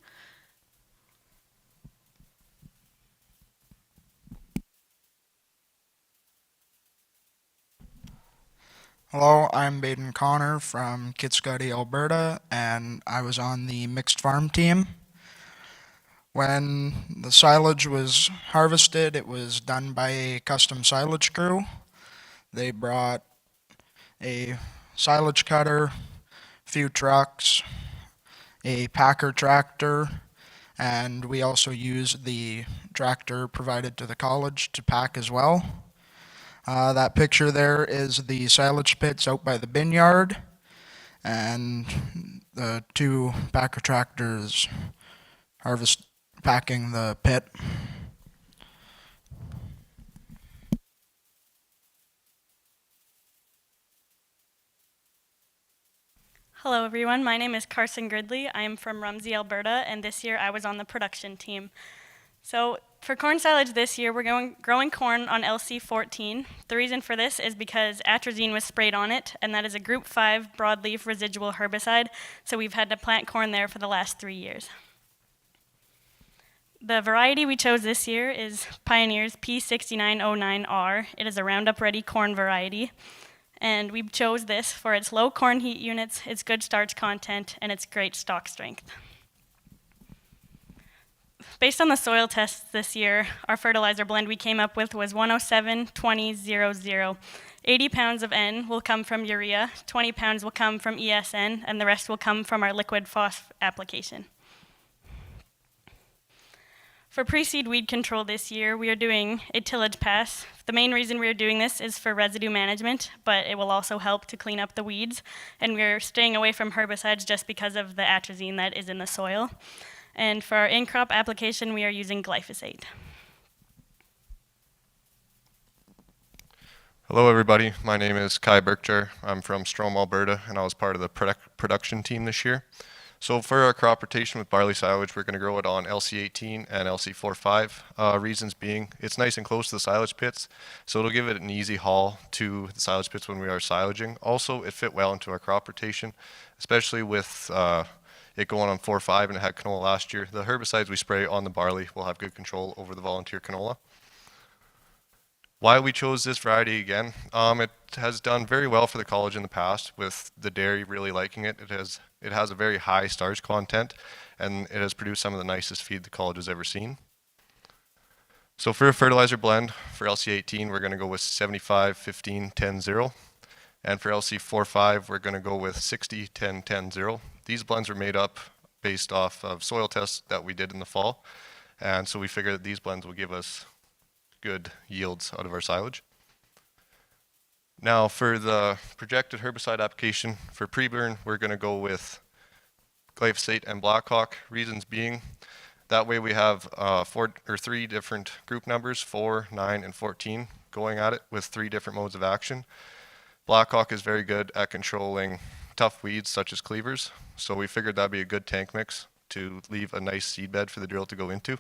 Hello, I'm Baden Connor from Kitscuddy, Alberta, and I was on the mixed farm team. When the silage was harvested, it was done by a custom silage crew. They brought a silage cutter, a few trucks, a packer tractor, and we also used the tractor provided to the college to pack as well. That picture there is the silage pits out by the bin yard, and the two packer tractors packing the pit. Hello everyone, my name is Carson Gridley. I am from Rumsey, Alberta, and this year I was on the production team. So for corn silage this year, we're growing corn on LC 14. The reason for this is because atrazine was sprayed on it, and that is a Group 5 broadleaf residual herbicide, so we've had to plant corn there for the last 3 years. The variety we chose this year is Pioneer's P6909R. It is a Roundup Ready corn variety, and we chose this for its low corn heat units, its good starch content, and its great stalk strength. Based on the soil tests this year, our fertilizer blend we came up with was 107-20-00. 80 pounds of N will come from urea, 20 pounds will come from ESN, and the rest will come from our liquid phosphate application. For pre-seed weed control this year, we are doing a tillage pass. The main reason we are doing this is for residue management, but it will also help to clean up the weeds, and we're staying away from herbicides just because of the atrazine that is in the soil. And for our in-crop application, we are using glyphosate. Hello everybody, my name is Kai Berkjar. I'm from Strome, Alberta, and I was part of the production team this year. So for our crop rotation with barley silage, we're going to grow it on LC18 and LC45. Reasons being, it's nice and close to the silage pits, so it'll give it an easy haul to the silage pits when we are silaging. Also, it fit well into our crop rotation, especially with it going on 4-5 and it had canola last year. The herbicides we spray on the barley will have good control over the volunteer canola. Why we chose this variety again, it has done very well for the college in the past with the dairy really liking it. It has a very high starch content, and it has produced some of the nicest feed the college has ever seen. So for a fertilizer blend, for LC18, we're going to go with 75, 15, 10, 0. And for LC45, we're going to go with 60, 10, 10, 0. These blends were made up based off of soil tests that we did in the fall. And so we figured that these blends will give us good yields out of our silage. Now for the projected herbicide application for pre-burn, we're going to go with glyphosate and Blackhawk. Reasons being, that way we have 3 different group numbers, 4, 9, and 14, going at it with 3 different modes of action. Blackhawk is very good at controlling tough weeds such as cleavers, so we figured that'd be a good tank mix to leave a nice seed bed for the drill to go into.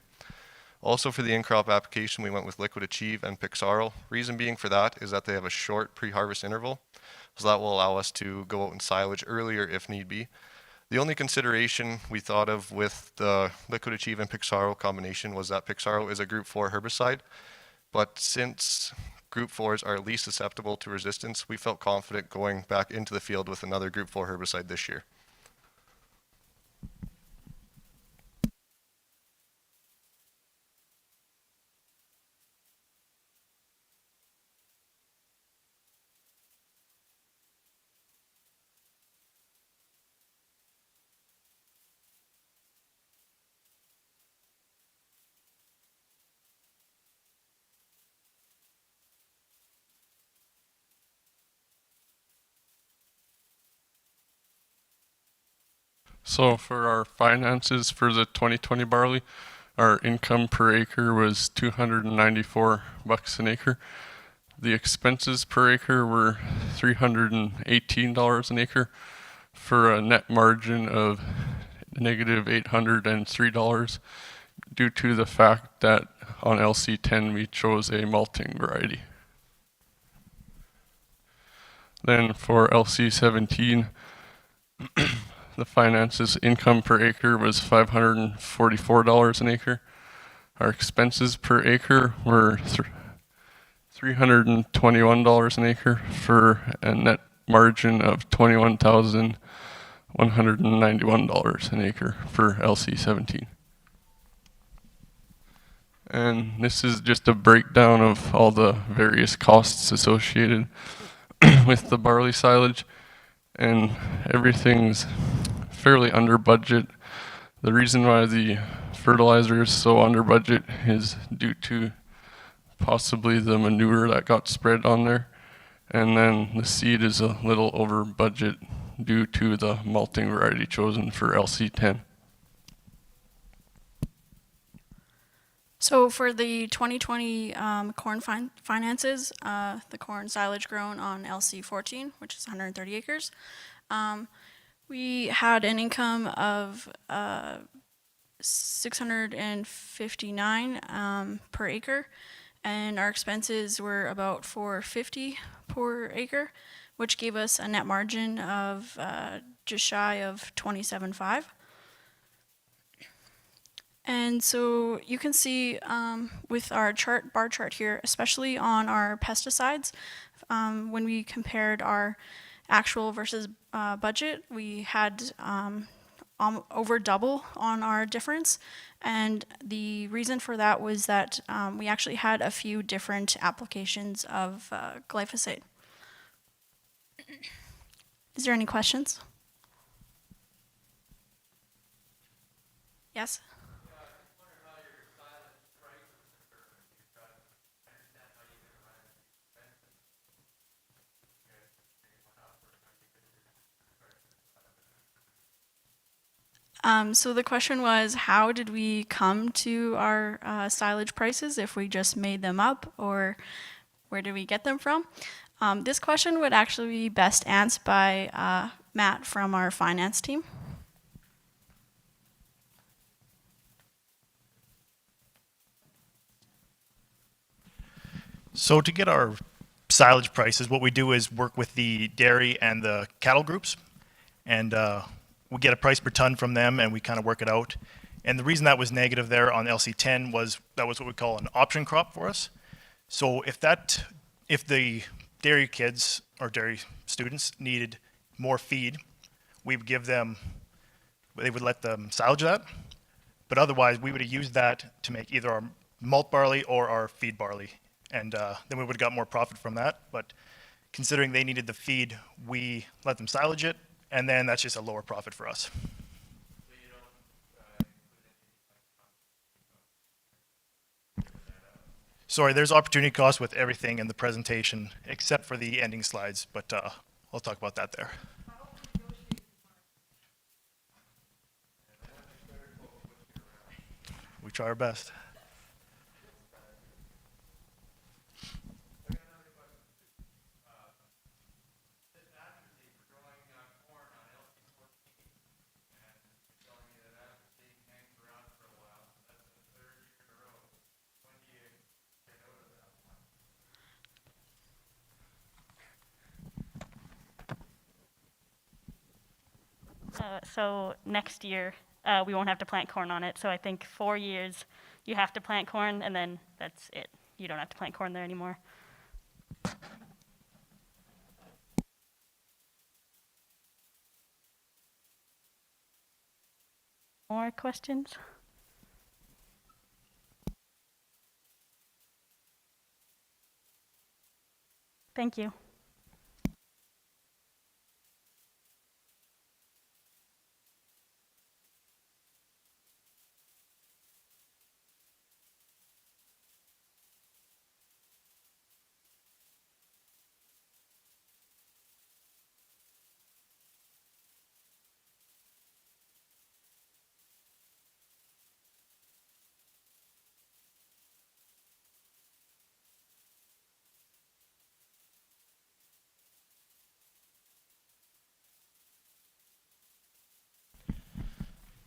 Also for the in-crop application, we went with Liquid Achieve and Pixarl. Reason being for that is that they have a short pre-harvest interval, so that will allow us to go out and silage earlier if need be. The only consideration we thought of with the Liquid Achieve and Pixarl combination was that Pixarl is a Group 4 herbicide, but since Group 4s are least susceptible to resistance, we felt confident going back into the field with another Group 4 herbicide this year. So for our finances for the 2020 barley, our income per acre was $294 an acre. The expenses per acre were $318 an acre for a net margin of negative $803 due to the fact that on LC10 we chose a malting variety. Then for LC17, the finances income per acre was $544 an acre. Our expenses per acre were $321 an acre for a net margin of $21,191 an acre for LC17. And this is just a breakdown of all the various costs associated with the barley silage, and everything's fairly under budget. The reason why the fertilizer is so under budget is due to possibly the manure that got spread on there, and then the seed is a little over budget due to the malting variety chosen for LC10. So for the 2020 corn finances, the corn silage grown on LC14, which is 130 acres, we had an income of $659 per acre, and our expenses were about $450 per acre, which gave us a net margin of just shy of $27,500. And so you can see with our bar chart here, especially on our pesticides, when we compared our actual versus budget, we had over double on our difference. And the reason for that was that we actually had a few different applications of glyphosate. Is there any questions? Yes? So the question was, how did we come to our silage prices, if we just made them up, or where did we get them from? This question would actually be best answered by Matt from our finance team. So to get our silage prices, what we do is work with the dairy and the cattle groups, and we get a price per ton from them, and we kind of work it out. And the reason that was negative there on LC10 was that was what we call an option crop for us. So if the dairy kids or dairy students needed more feed, we would give them, they would let them silage that. But otherwise, we would have used that to make either our malt barley or our feed barley. And then we would have got more profit from that. But considering they needed the feed, we let them silage it, and then that's just a lower profit for us. Sorry, there's opportunity cost with everything in the presentation except for the ending slides, but I'll talk about that there. We try our best. So next year, we won't have to plant corn on it. So I think 4 years you have to plant corn, and then that's it. You don't have to plant corn there anymore. More questions? Thank you.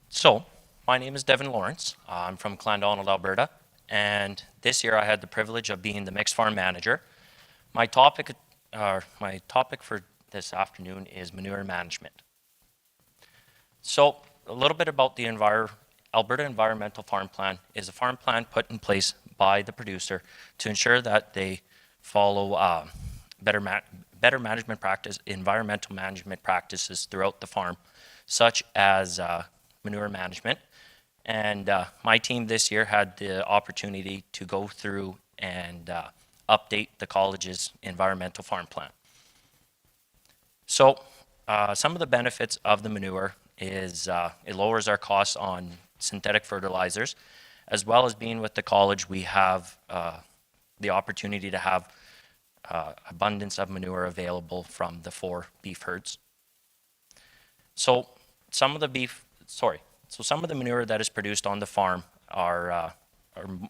So, my name is Devin Lawrence. I'm from Clandonald, Alberta, and this year I had the privilege of being the mixed farm manager. My topic for this afternoon is manure management. So, a little bit about the Alberta Environmental Farm Plan is a farm plan put in place by the producer to ensure that they follow better management practice, environmental management practices throughout the farm, such as manure management. And my team this year had the opportunity to go through and update the college's environmental farm plan. So some of the benefits of the manure is it lowers our costs on synthetic fertilizers. As well as being with the college, we have the opportunity to have abundance of manure available from the 4 beef herds. So some of the manure that is produced on the farm are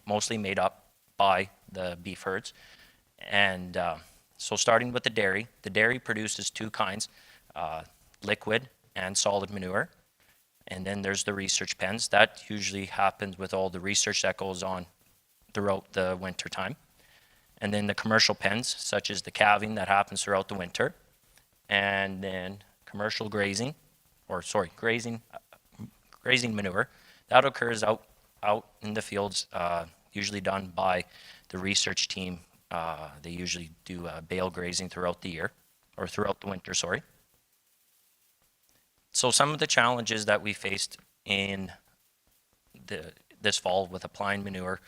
mostly made up by the beef herds. And so starting with the dairy produces 2 kinds, liquid and solid manure. And then there's the research pens. That usually happens with all the research that goes on throughout the winter time. And then the commercial pens, such as the calving that happens throughout the winter. And then commercial grazing manure, that occurs out in the fields, usually done by the research team. They usually do bale grazing throughout the year, or throughout the winter, sorry. So some of the challenges that we faced in this fall with applying manure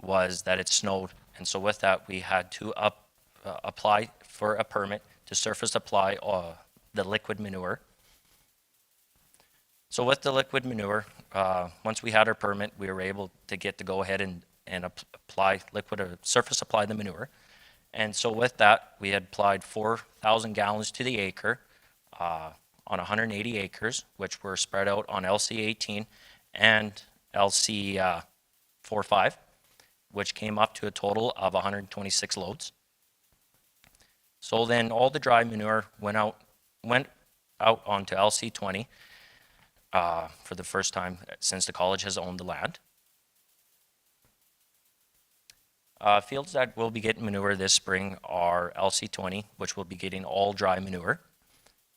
was that it snowed. And so with that, we had to apply for a permit to surface apply the liquid manure. So with the liquid manure, once we had our permit, we were able to get to go ahead and apply surface apply the manure. And so with that, we had applied 4,000 gallons to the acre on 180 acres, which were spread out on LC 18 and LC 45, which came up to a total of 126 loads. So then all the dry manure went out onto LC 20 for the first time since the college has owned the land. Fields that will be getting manure this spring are LC 20, which will be getting all dry manure.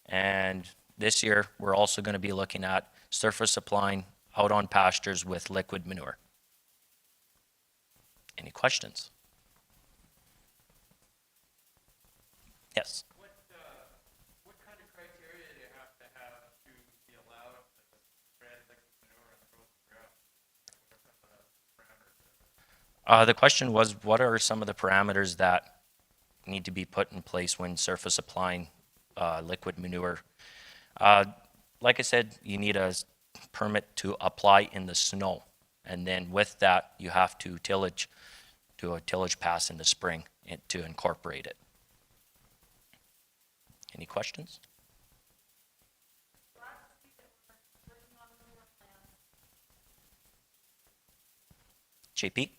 And this year, we're also going to be looking at surface supplying out on pastures with liquid manure. Any questions? Yes. What kind of criteria do you have to be allowed to spread liquid manure and throw the ground? What are some of the parameters? The question was, what are some of the parameters that need to be put in place when surface applying liquid manure? Like I said, you need a permit to apply in the snow. And then with that, you have to tillage do a tillage pass in the spring to incorporate it. Any questions? JP?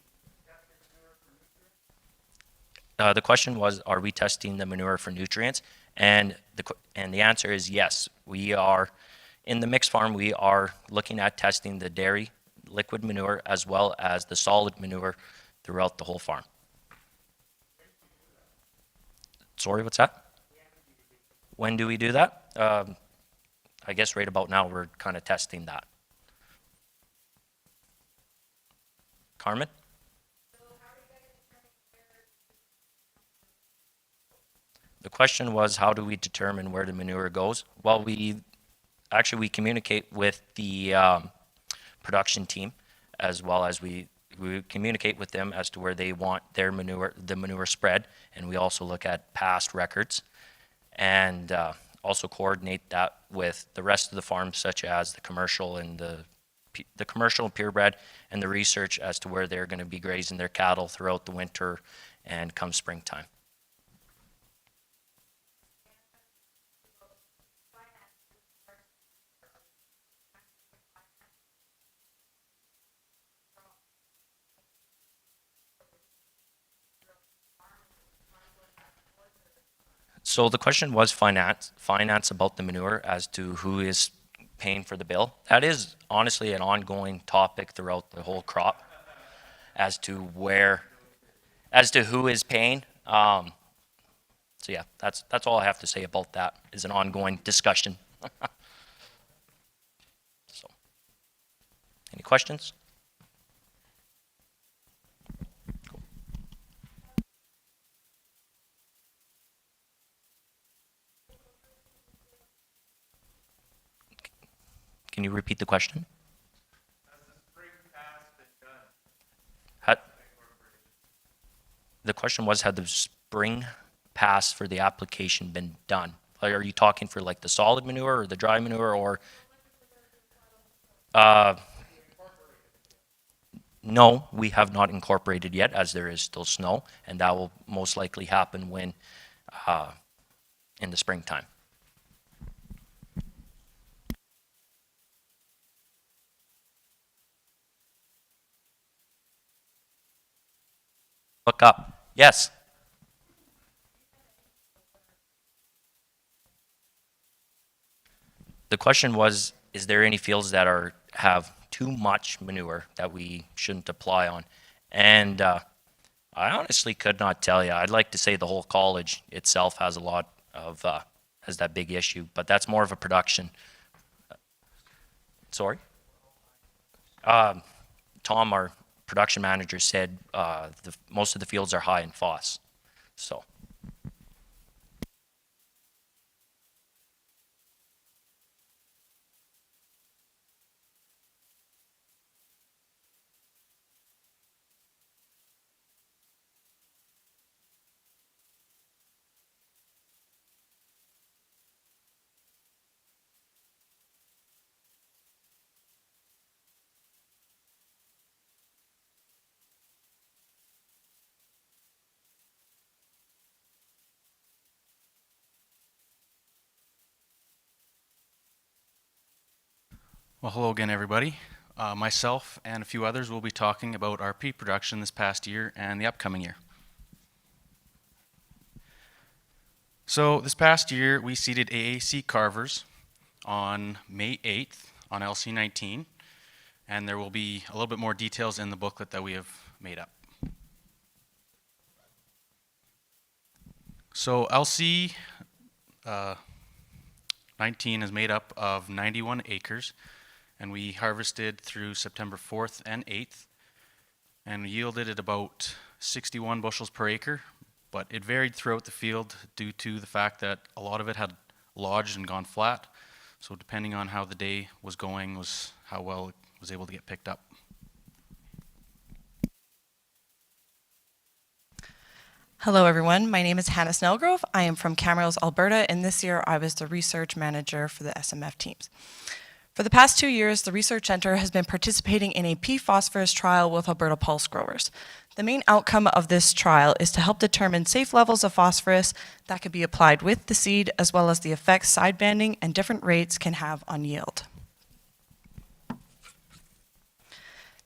The question was, are we testing the manure for nutrients? And the answer is yes. We are, in the mixed farm, we are looking at testing the dairy liquid manure as well as the solid manure throughout the whole farm. Sorry, what's that? When do we do that? I guess right about now we're kind of testing that. Carmen? The question was, how do we determine where the manure goes? Well, we communicate with the production team, as well as we communicate with them as to where they want their manure, the manure spread, and we also look at past records, and also coordinate that with the rest of the farms, such as the commercial and the commercial purebred, and the research as to where they're going to be grazing their cattle throughout the winter and come springtime. So the question was finance about the manure as to who is paying for the bill. That is honestly an ongoing topic throughout the whole crop as to who is paying. So yeah, that's all I have to say about that. Is an ongoing discussion. So, any questions? Can you repeat the question? The question was, had the spring pass for the application been done? Like, are you talking for like the solid manure or the dry manure, or? No, we have not incorporated yet, as there is still snow, and that will most likely happen when in the springtime. Look up. Yes. The question was, is there any fields that have too much manure that we shouldn't apply on? And I honestly could not tell you. I'd like to say the whole college itself has a lot of, has that big issue, but that's more of a production. Sorry? Tom, our production manager, said most of the fields are high in phos. So. Well, hello again, everybody. Myself and a few others will be talking about our pea production this past year and the upcoming year. So this past year, we seeded AAC carvers on May 8th on LC19, and there will be a little bit more details in the booklet that we have made up. So LC 19 is made up of 91 acres, and we harvested through September 4th and 8th, and we yielded at about 61 bushels per acre, but it varied throughout the field due to the fact that a lot of it had lodged and gone flat, so depending on how the day was going was how well it was able to get picked up. Hello everyone, my name is Hannah Snellgrove. I am from Camrose, Alberta, and this year I was the research manager for the SMF teams. For the past 2 years, the Research Centre has been participating in a pea phosphorus trial with Alberta pulse growers. The main outcome of this trial is to help determine safe levels of phosphorus that could be applied with the seed, as well as the effects side banding and different rates can have on yield.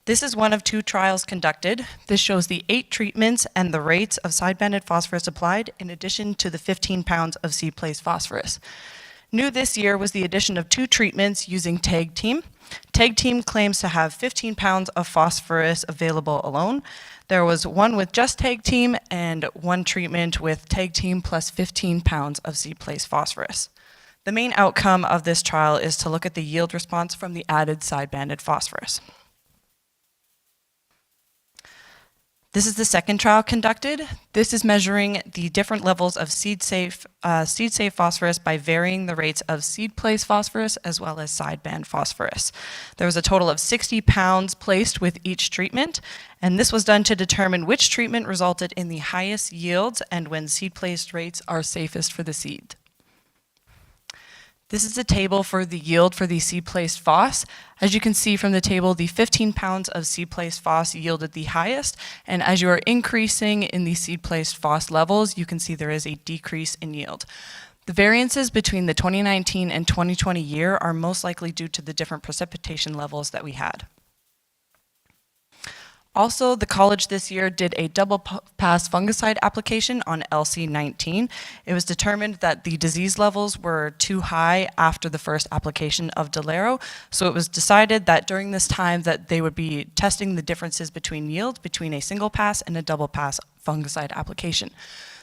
This is one of 2 trials conducted. This shows the 8 treatments and the rates of side-banded phosphorus applied, in addition to the 15 pounds of seed-placed phosphorus. New this year was the addition of 2 treatments using Tag Team. Tag Team claims to have 15 pounds of phosphorus available alone. There was one with just Tag Team and one treatment with Tag Team plus 15 pounds of seed-placed phosphorus. The main outcome of this trial is to look at the yield response from the added side-banded phosphorus. This is the second trial conducted. This is measuring the different levels of seed-safe phosphorus by varying the rates of seed-placed phosphorus as well as side-band phosphorus. There was a total of 60 pounds placed with each treatment, and this was done to determine which treatment resulted in the highest yields and when seed-placed rates are safest for the seed. This is a table for the yield for the seed-placed phos. As you can see from the table, the 15 pounds of seed-placed phos yielded the highest, and as you are increasing in the seed-placed phos levels, you can see there is a decrease in yield. The variances between the 2019 and 2020 year are most likely due to the different precipitation levels that we had. Also, the college this year did a double pass fungicide application on LC19. It was determined that the disease levels were too high after the first application of Delero, so it was decided that during this time that they would be testing the differences between yield between a single pass and a double pass fungicide application.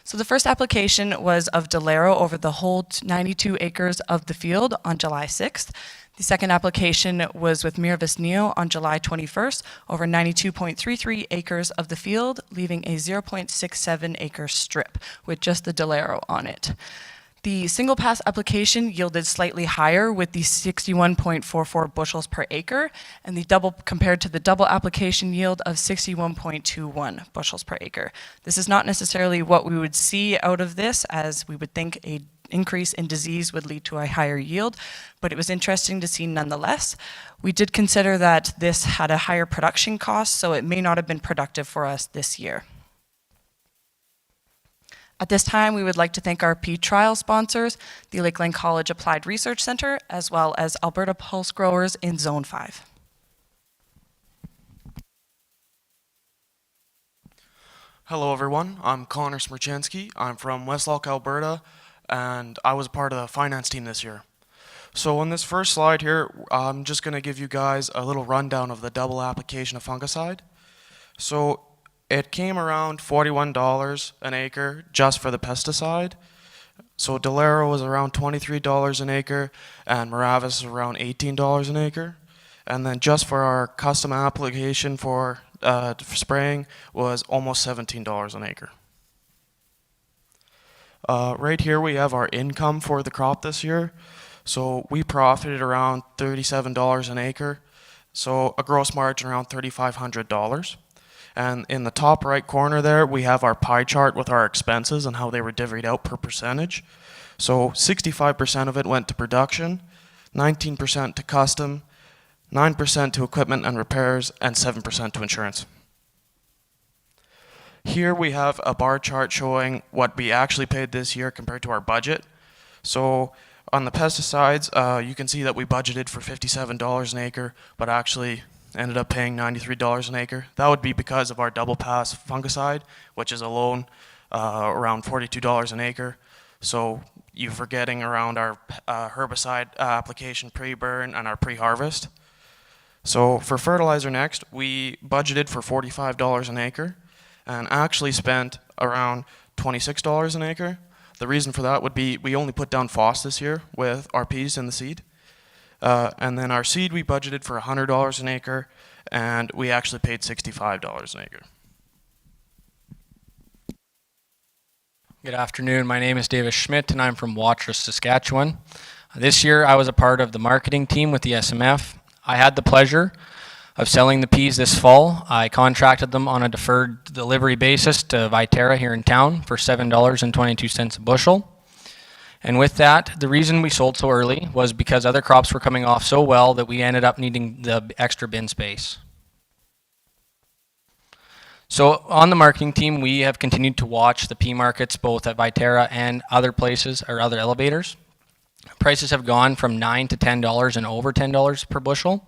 So the first application was of Delero over the whole 92 acres of the field on July 6th. The second application was with Miravis Neo on July 21st over 92.33 acres of the field, leaving a 0.67 acre strip with just the Delero on it. The single pass application yielded slightly higher with the 61.44 bushels per acre, and the double compared to the double application yield of 61.21 bushels per acre. This is not necessarily what we would see out of this, as we would think a increase in disease would lead to a higher yield, but it was interesting to see nonetheless. We did consider that this had a higher production cost, so it may not have been productive for us this year. At this time, we would like to thank our pea trial sponsors, the Lakeland College Applied Research Center, as well as Alberta Pulse Growers in Zone 5. Hello everyone, I'm Connor Smirchansky. I'm from Westlock, Alberta, and I was part of the finance team this year. So on this first slide here, I'm just going to give you guys a little rundown of the double application of fungicide. So it came around $41 an acre just for the pesticide. So Delero was around $23 an acre, and Miravis around $18 an acre. And then just for our custom application for spraying was almost $17 an acre. Right here we have our income for the crop this year. So we profited around $37 an acre, so a gross margin around $3,500. And in the top right corner there, we have our pie chart with our expenses and how they were divvied out per percentage. So 65% of it went to production, 19% to custom, 9% to equipment and repairs, and 7% to insurance. Here we have a bar chart showing what we actually paid this year compared to our budget. So on the pesticides, you can see that we budgeted for $57 an acre, but actually ended up paying $93 an acre. That would be because of our double pass fungicide, which is alone around $42 an acre. So you're forgetting around our herbicide application pre-burn and our pre-harvest. So for fertilizer next, we budgeted for $45 an acre and actually spent around $26 an acre. The reason for that would be we only put down phos this year with our peas in the seed. And then our seed we budgeted for $100 an acre, and we actually paid $65 an acre. Good afternoon, my name is Davis Schmidt and I'm from Watrous, Saskatchewan. This year I was a part of the marketing team with the SMF. I had the pleasure of selling the peas this fall. I contracted them on a deferred delivery basis to Viterra here in town for $7.22 a bushel. And with that, the reason we sold so early was because other crops were coming off so well that we ended up needing the extra bin space. So on the marketing team, we have continued to watch the pea markets both at Viterra and other places or other elevators. Prices have gone from $9 to $10 and over $10 per bushel.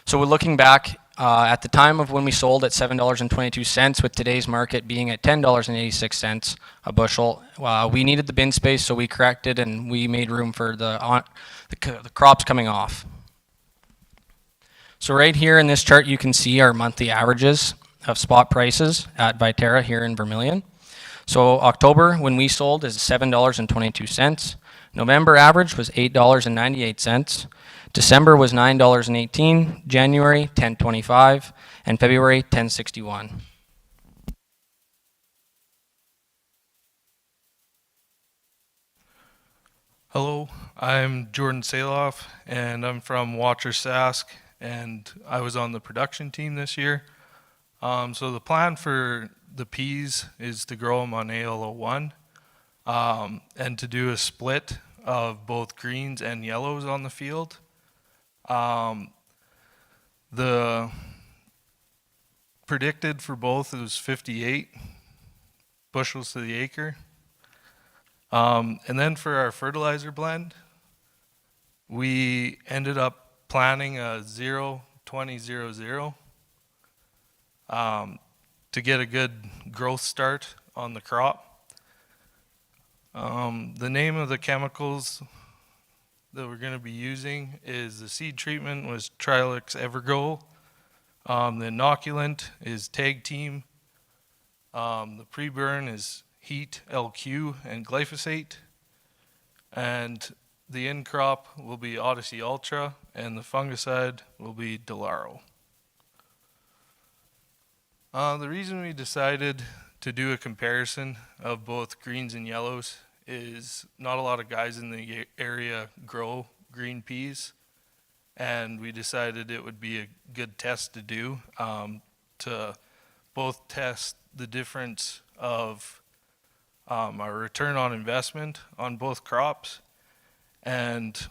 So we're looking back at the time of when we sold at $7.22, with today's market being at $10.86 a bushel. We needed the bin space, so we corrected and we made room for the crops coming off. So right here in this chart, you can see our monthly averages of spot prices at Viterra here in Vermilion. So October, when we sold, is $7.22. November average was $8.98. December was $9.18. January, $10.25. And February, $10.61. Hello, I'm Jordan Saloff, and I'm from Watcher Sask, and I was on the production team this year. So the plan for the peas is to grow them on AL01, and to do a split of both greens and yellows on the field. The predicted for both was 58 bushels to the acre. And then for our fertilizer blend, we ended up planning a 0-20-0-0 to get a good growth start on the crop. The name of the chemicals that we're going to be using is, the seed treatment was Trilix Evergo. The inoculant is Tag Team. The pre-burn is Heat, LQ, and glyphosate. And the end crop will be Odyssey Ultra, and the fungicide will be Delaro. The reason we decided to do a comparison of both greens and yellows is not a lot of guys in the area grow green peas, and we decided it would be a good test to do, to both test the difference of our return on investment on both crops. And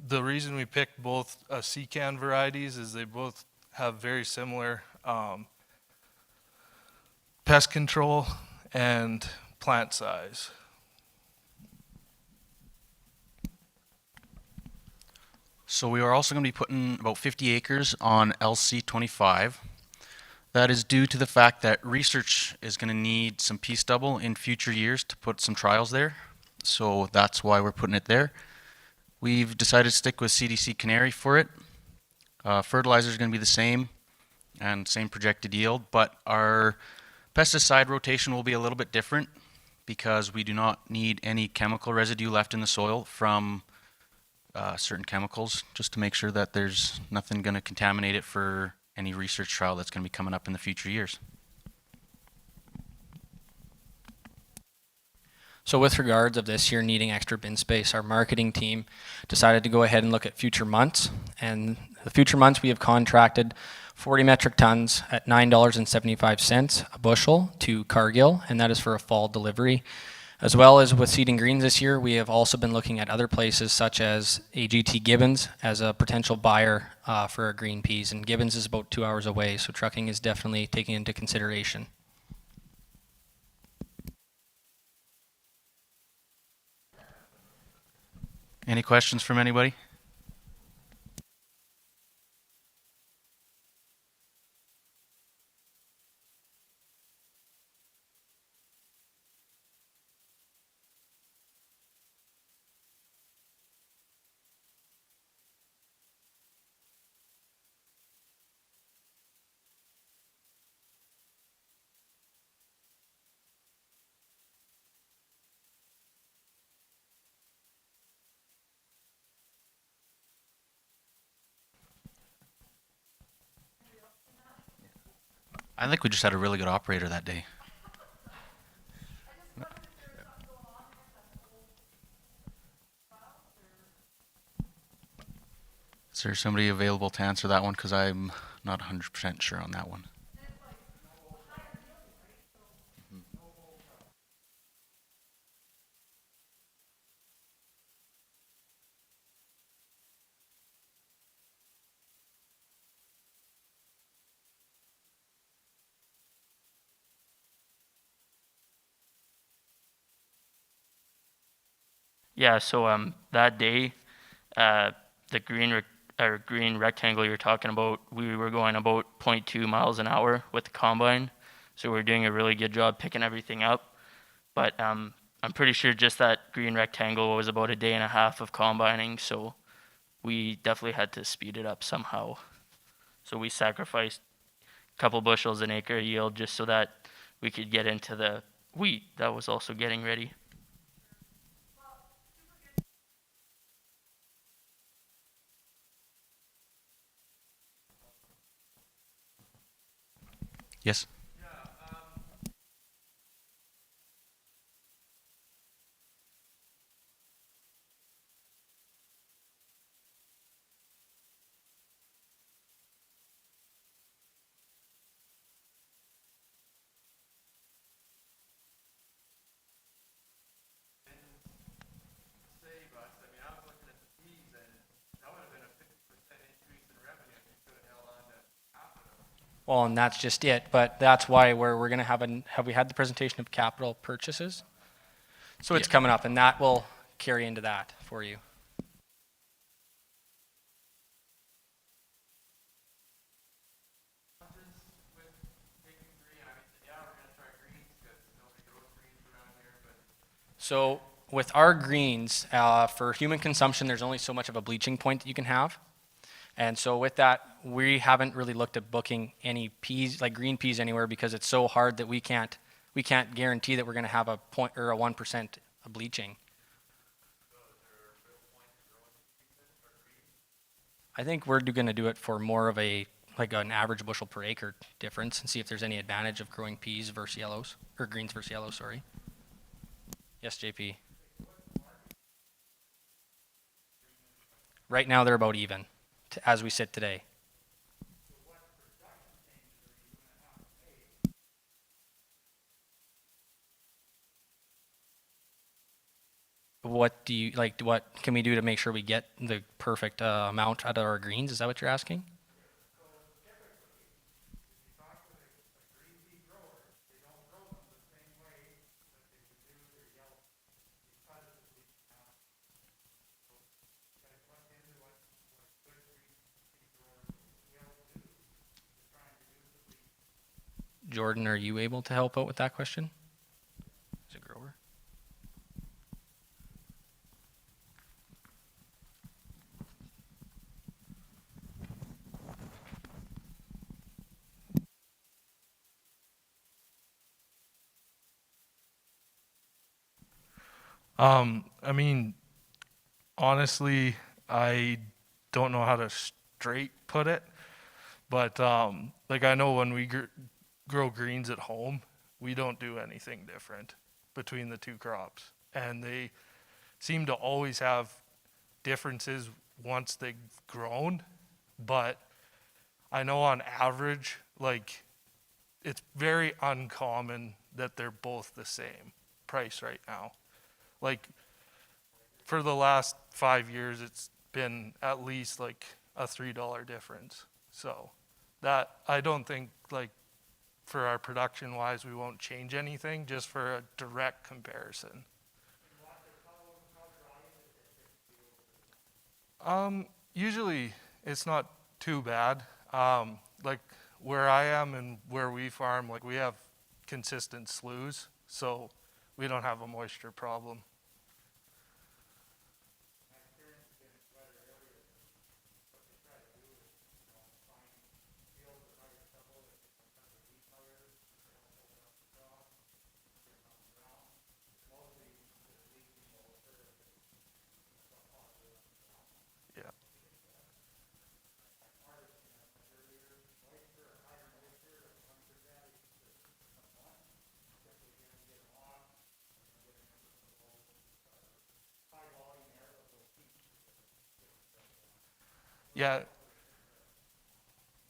the reason we picked both Secan varieties is they both have very similar pest control and plant size. So we are also going to be putting about 50 acres on LC25. That is due to the fact that research is going to need some pea stubble in future years to put some trials there. So that's why we're putting it there. We've decided to stick with CDC Canary for it. Fertilizer is going to be the same and same projected yield, but our pesticide rotation will be a little bit different because we do not need any chemical residue left in the soil from certain chemicals, just to make sure that there's nothing going to contaminate it for any research trial that's going to be coming up in the future years. So with regards of this year needing extra bin space, our marketing team decided to go ahead and look at future months. And the future months, we have contracted 40 metric tons at $9.75 a bushel to Cargill, and that is for a fall delivery. As well as with seeding greens this year, we have also been looking at other places such as AGT Gibbons as a potential buyer for our green peas. And Gibbons is about 2 hours away, so trucking is definitely taken into consideration. Any questions from anybody? I think we just had a really good operator that day. Is there somebody available to answer that one? Because I'm not 100% sure on that one. Yeah, so that day, the green rectangle you're talking about, we were going about 0.2 miles an hour with the combine, so we're doing a really good job picking everything up. But I'm pretty sure just that green rectangle was about a day and a half of combining, so we definitely had to speed it up somehow. So we sacrificed a couple bushels an acre yield just so that we could get into the wheat that was also getting ready. Yes. Well, and that's just it, but that's why we're going to have we had the presentation of capital purchases? So it's coming up, and that will carry into that for you. So with our greens, for human consumption, there's only so much of a bleaching point that you can have. And so with that, we haven't really looked at booking any peas, like green peas anywhere, because it's so hard that we can't guarantee that we're going to have a 1% bleaching. I think we're going to do it for more of like an average bushel per acre difference and see if there's any advantage of growing peas versus yellows, or greens versus yellows, sorry. Yes, JP. Right now they're about even, as we sit today. What do you like? What can we do to make sure we get the perfect amount out of our greens? Is that what you're asking? Jordan, are you able to help out with that question? As a grower? I mean, honestly, I don't know how to straight put it, but like I know when we grow greens at home, we don't do anything different between the two crops, and they seem to always have differences once they've grown, but I know on average, like, it's very uncommon that they're both the same price right now. Like, for the last 5 years, it's been at least like a $3 difference. So that, I don't think, like, for our production wise, we won't change anything just for a direct comparison. Usually it's not too bad. Like where I am and where we farm, like we have consistent sloughs, so we don't have a moisture problem. Yeah. Yeah.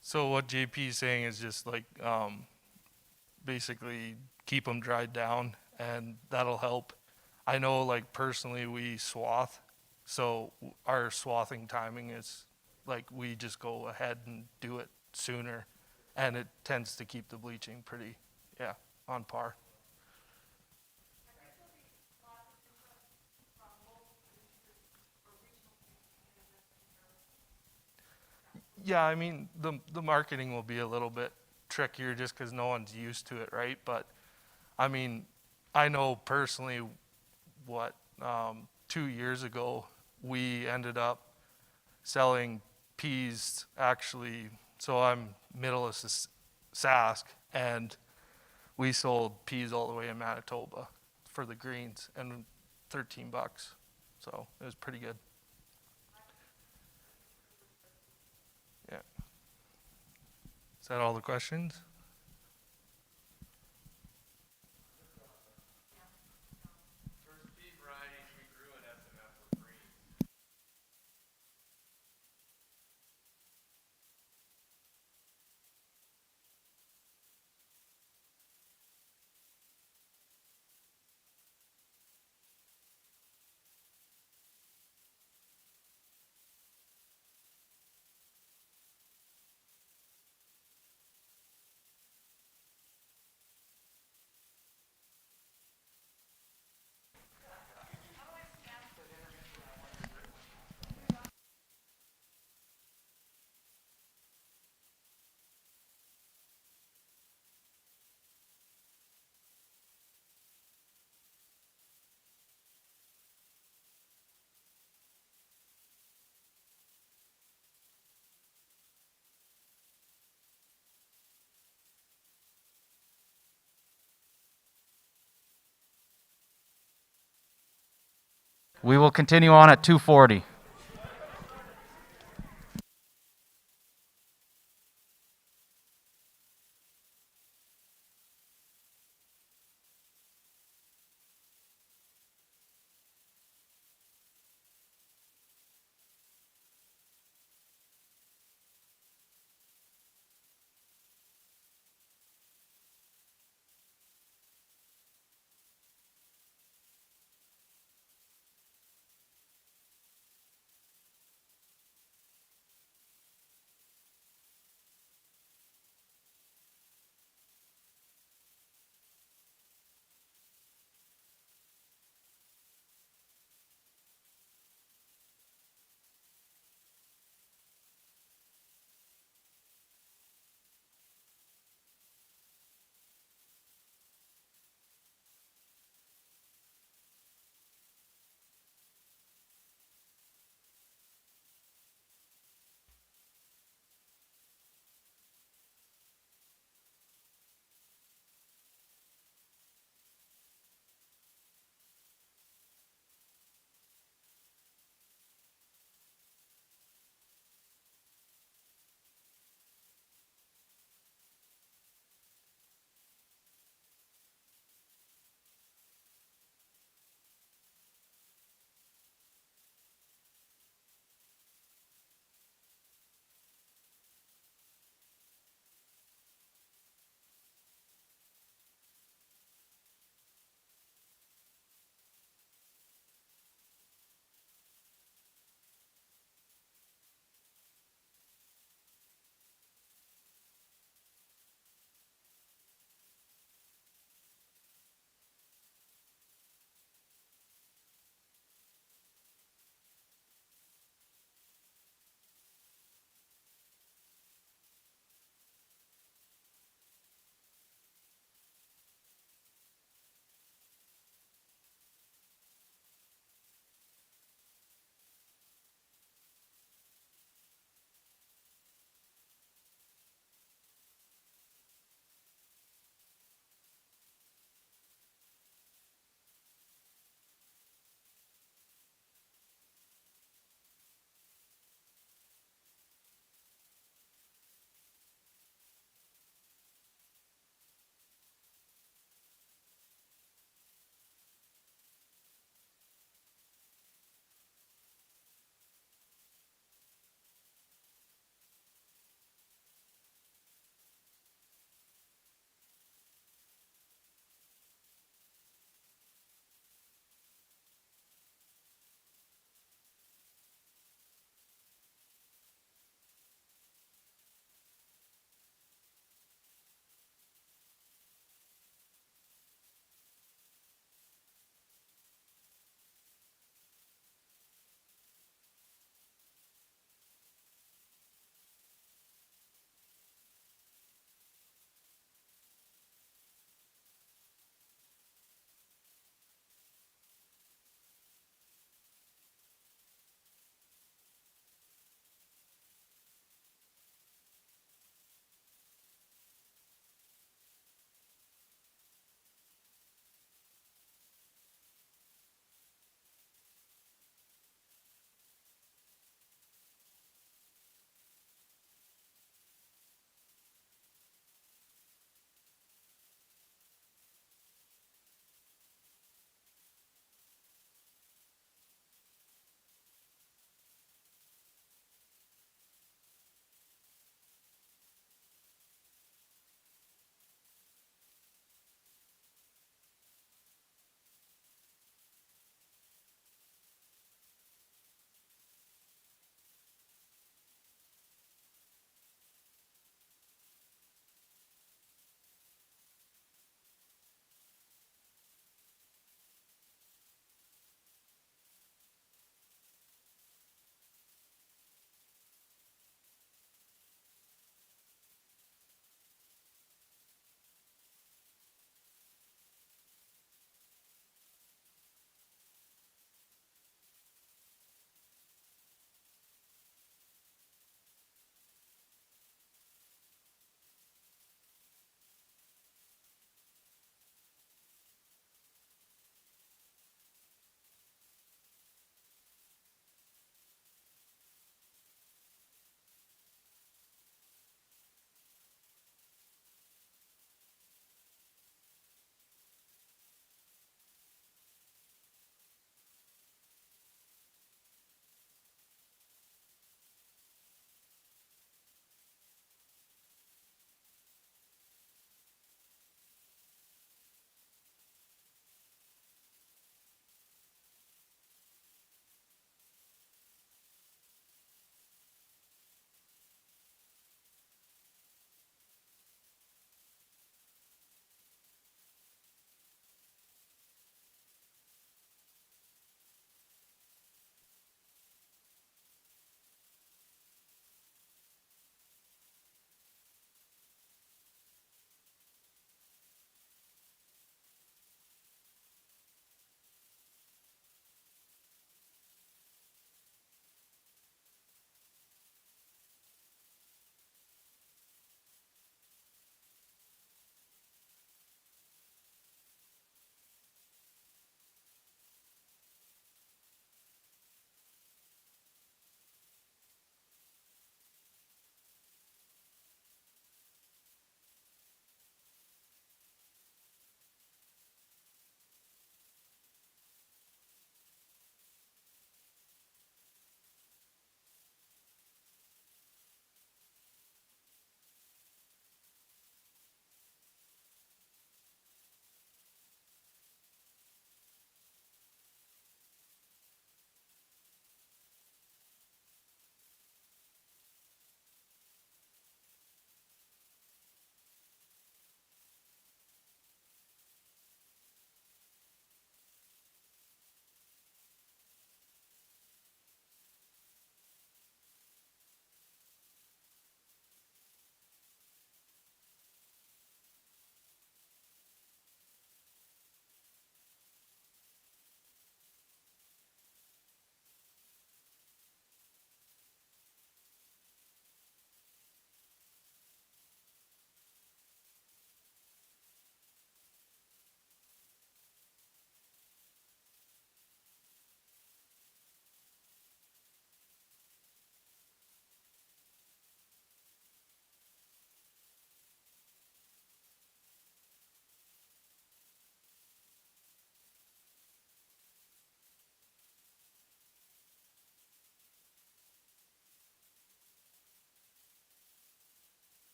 So what JP is saying is just like basically keep them dried down, and that'll help. I know, like personally, we swath, so our swathing timing is like we just go ahead and do it sooner, and it tends to keep the bleaching pretty, on par. Yeah, I mean, the marketing will be a little bit trickier just because no one's used to it, right? But I mean, I know personally what 2 years ago we ended up selling peas actually. So I'm middle of Sask, and we sold peas all the way in Manitoba for the greens and $13. So it was pretty good. Yeah. Is that all the questions? We will continue on at 2:40.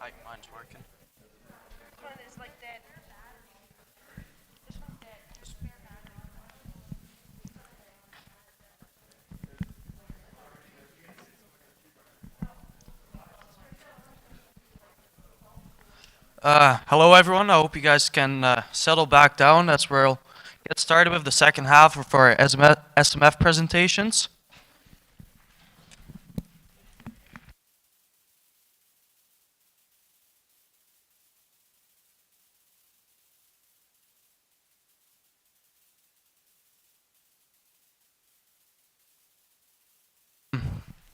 Hi, mine's working. Hello everyone, I hope you guys can settle back down. That's where we'll get started with the second half of our SMF presentations.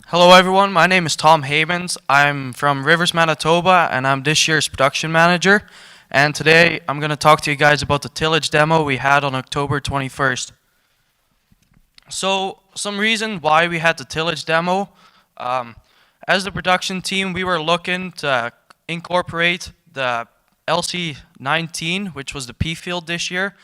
Hello everyone, my name is Tom Havens. I'm from Rivers, Manitoba, and I'm this year's production manager. And today I'm going to talk to you guys about the tillage demo we had on October 21st. So, some reason why we had the tillage demo. As the production team, we were looking to incorporate the LC19, which was the pea field this year,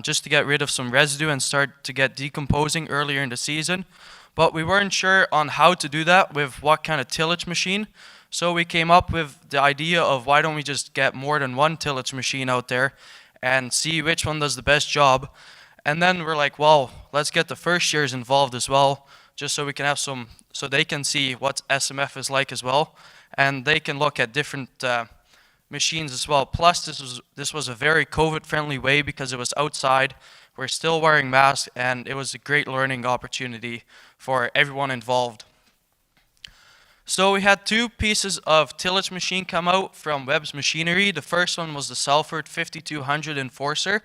just to get rid of some residue and start to get decomposing earlier in the season. But we weren't sure on how to do that with what kind of tillage machine. So we came up with the idea of why don't we just get more than one tillage machine out there and see which one does the best job. And then we're like, well, let's get the first years involved as well, just so we can have some, so they can see what SMF is like as well. And they can look at different machines as well. Plus, this was a very COVID-friendly way because it was outside. We're still wearing masks, and it was a great learning opportunity for everyone involved. So we had two pieces of tillage machine come out from Webb's Machinery. The first one was the Salford 5200 Enforcer.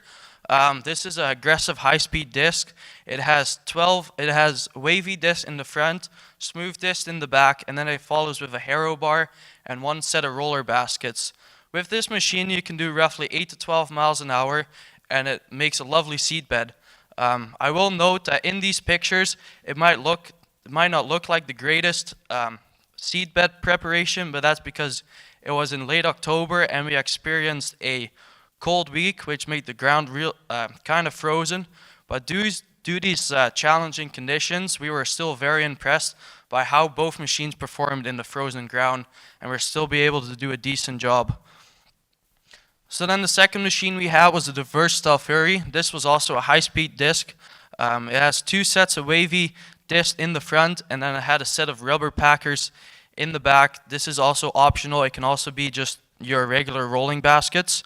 This is an aggressive high-speed disc. It has wavy disc in the front, smooth disc in the back, and then it follows with a harrow bar and one set of roller baskets. With this machine, you can do roughly 8 to 12 miles an hour, and it makes a lovely seed bed. I will note that in these pictures, it might not look like the greatest seed bed preparation, but that's because it was in late October and we experienced a cold week, which made the ground kind of frozen. But due to these challenging conditions, we were still very impressed by how both machines performed in the frozen ground, and we're still be able to do a decent job. So then the second machine we had was the Versatile Fury. This was also a high-speed disc. It has two sets of wavy discs in the front, and then it had a set of rubber packers in the back. This is also optional. It can also be just your regular rolling baskets.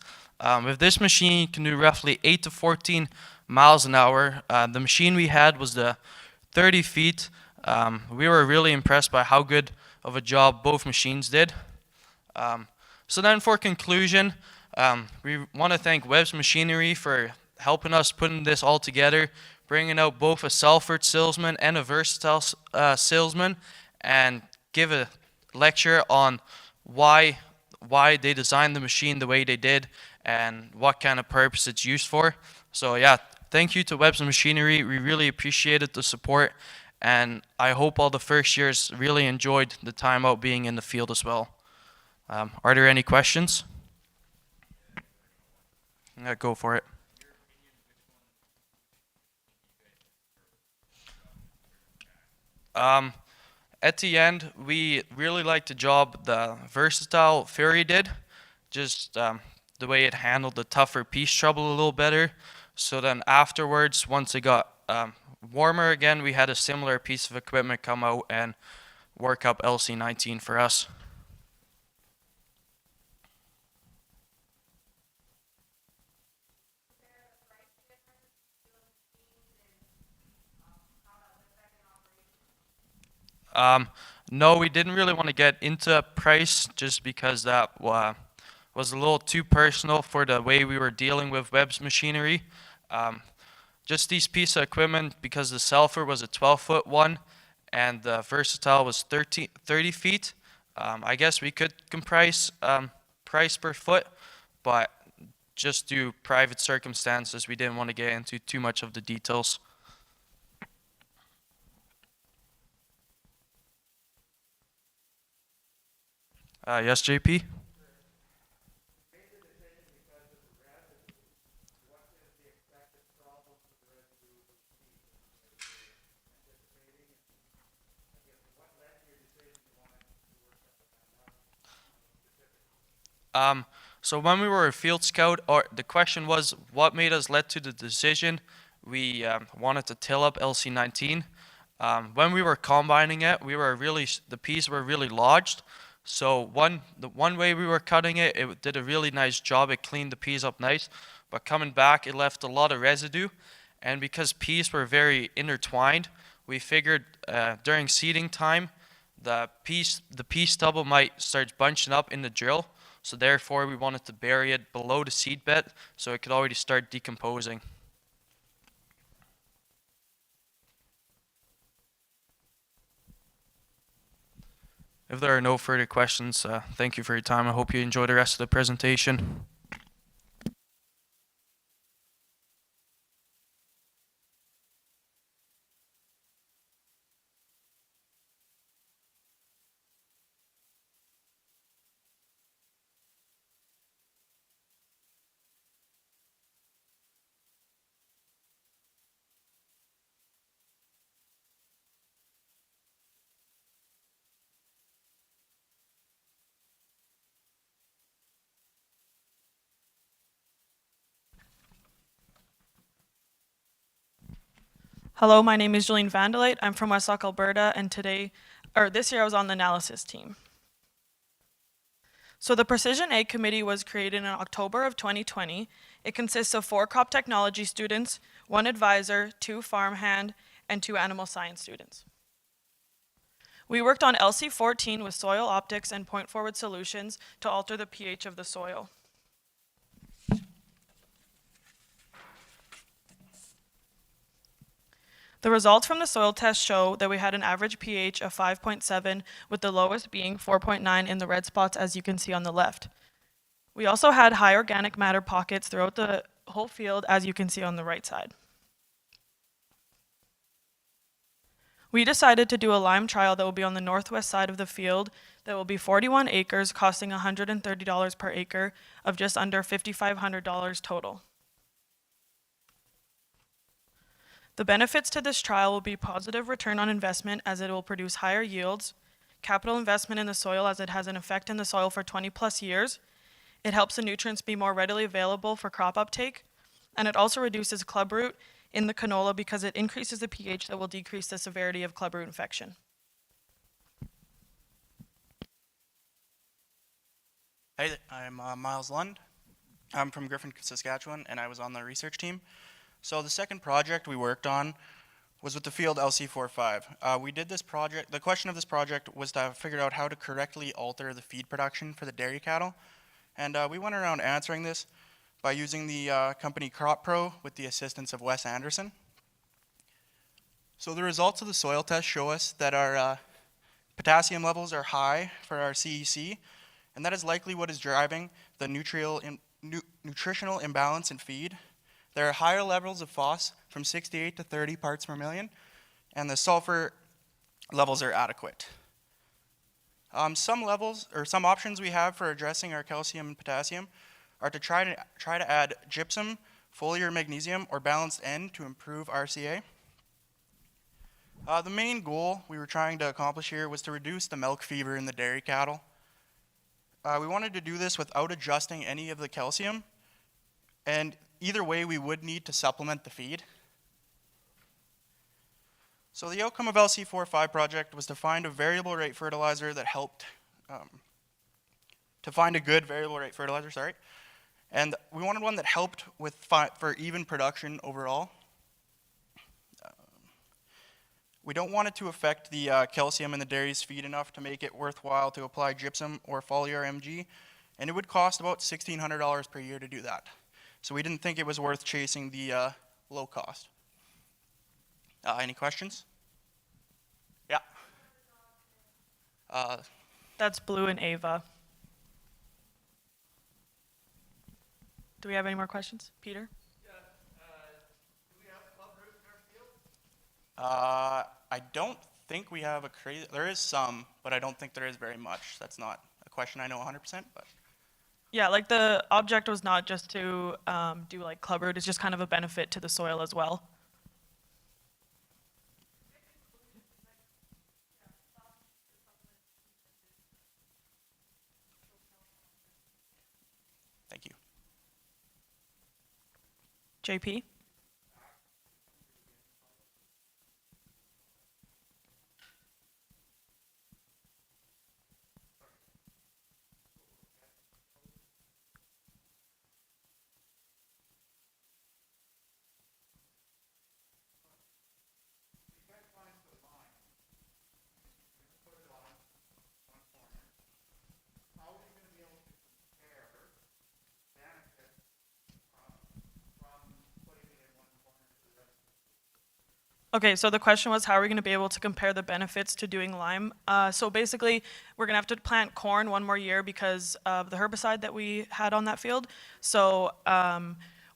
With this machine, you can do roughly 8 to 14 miles an hour. The machine we had was the 30 feet. We were really impressed by how good of a job both machines did. So then for conclusion, we want to thank Webb's Machinery for helping us putting this all together, bringing out both a Salford salesman and a Versatile salesman, and give a lecture on why they designed the machine the way they did and what kind of purpose it's used for. So yeah, thank you to Webb's Machinery. We really appreciated the support, and I hope all the first years really enjoyed the time out being in the field as well. Are there any questions? Yeah, go for it. At the end, we really liked the job the Versatile Fury did, just the way it handled the tougher piece trouble a little better. So then afterwards, once it got warmer again, we had a similar piece of equipment come out and work up LC19 for us. No, we didn't really want to get into price just because that was a little too personal for the way we were dealing with Webb's Machinery. Just these pieces of equipment, because the Salford was a 12-foot one and the Versatile was 30 feet. I guess we could comprise price per foot, but just due private circumstances, we didn't want to get into too much of the details. Yes, JP? So when we were a field scout, the question was what made us led to the decision we wanted to till up LC19. When we were combining it, the peas were really lodged. So the one way we were cutting it, it did a really nice job. It cleaned the peas up nice, but coming back, it left a lot of residue. And because peas were very intertwined, we figured during seeding time, the pea stubble might start bunching up in the drill. So therefore, we wanted to bury it below the seed bed so it could already start decomposing. If there are no further questions, thank you for your time. I hope you enjoy the rest of the presentation. Hello, my name is Jolene Vandalite. I'm from West Sauk, Alberta, and this year I was on the analysis team. So the Precision Ag Committee was created in October of 2020. It consists of 4 crop technology students, 1 advisor, 2 farmhand, and 2 animal science students. We worked on LC14 with soil optics and point forward solutions to alter the pH of the soil. The results from the soil test show that we had an average pH of 5.7, with the lowest being 4.9 in the red spots, as you can see on the left. We also had high organic matter pockets throughout the whole field, as you can see on the right side. We decided to do a lime trial that will be on the northwest side of the field that will be 41 acres, costing $130 per acre, of just under $5,500 total. The benefits to this trial will be positive return on investment, as it will produce higher yields, capital investment in the soil, as it has an effect in the soil for 20+ years. It helps the nutrients be more readily available for crop uptake, and it also reduces clubroot in the canola because it increases the pH that will decrease the severity of clubroot infection. Hey, I'm Miles Lund. I'm from Griffin, Saskatchewan, and I was on the research team. So the second project we worked on was with the field LC45. We did this project, the question of this project was to figure out how to correctly alter the feed production for the dairy cattle. And we went around answering this by using the company Crop Pro with the assistance of Wes Anderson. So the results of the soil test show us that our potassium levels are high for our CEC, and that is likely what is driving the nutritional imbalance in feed. There are higher levels of phos from 68 to 30 parts per million, and the sulfur levels are adequate. Some options we have for addressing our calcium and potassium are to try to add gypsum, foliar magnesium, or balanced N to improve RCA. The main goal we were trying to accomplish here was to reduce the milk fever in the dairy cattle. We wanted to do this without adjusting any of the calcium, and either way, we would need to supplement the feed. So the outcome of LC45 project was to find a variable rate fertilizer that helped, to find a good variable rate fertilizer, sorry. And we wanted one that helped for even production overall. We don't want it to affect the calcium in the dairy's feed enough to make it worthwhile to apply gypsum or foliar MG, and it would cost about $1,600 per year to do that. So we didn't think it was worth chasing the low cost. Any questions? Yeah. That's Blue and Ava. Do we have any more questions? Peter? I don't think we have there is some, but I don't think there is very much. That's not a question I know 100%, but. Yeah, like the object was not just to do like clubroot, it's just kind of a benefit to the soil as well. JP? Okay, so the question was, how are we going to be able to compare the benefits to doing lime? So basically, we're going to have to plant corn one more year because of the herbicide that we had on that field. So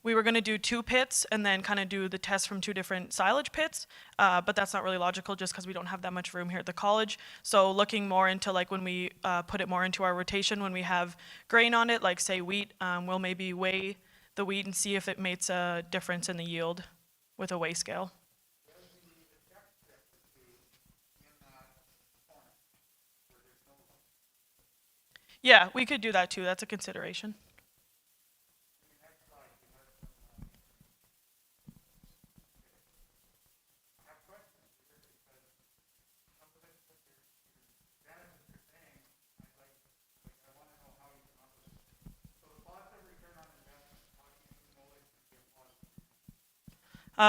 we were going to do 2 pits and then kind of do the test from 2 different silage pits, but that's not really logical just because we don't have that much room here at the college. So looking more into like when we put it more into our rotation, when we have grain on it, like say wheat, we'll maybe weigh the wheat and see if it makes a difference in the yield with a weigh scale. Yeah, we could do that too. That's a consideration.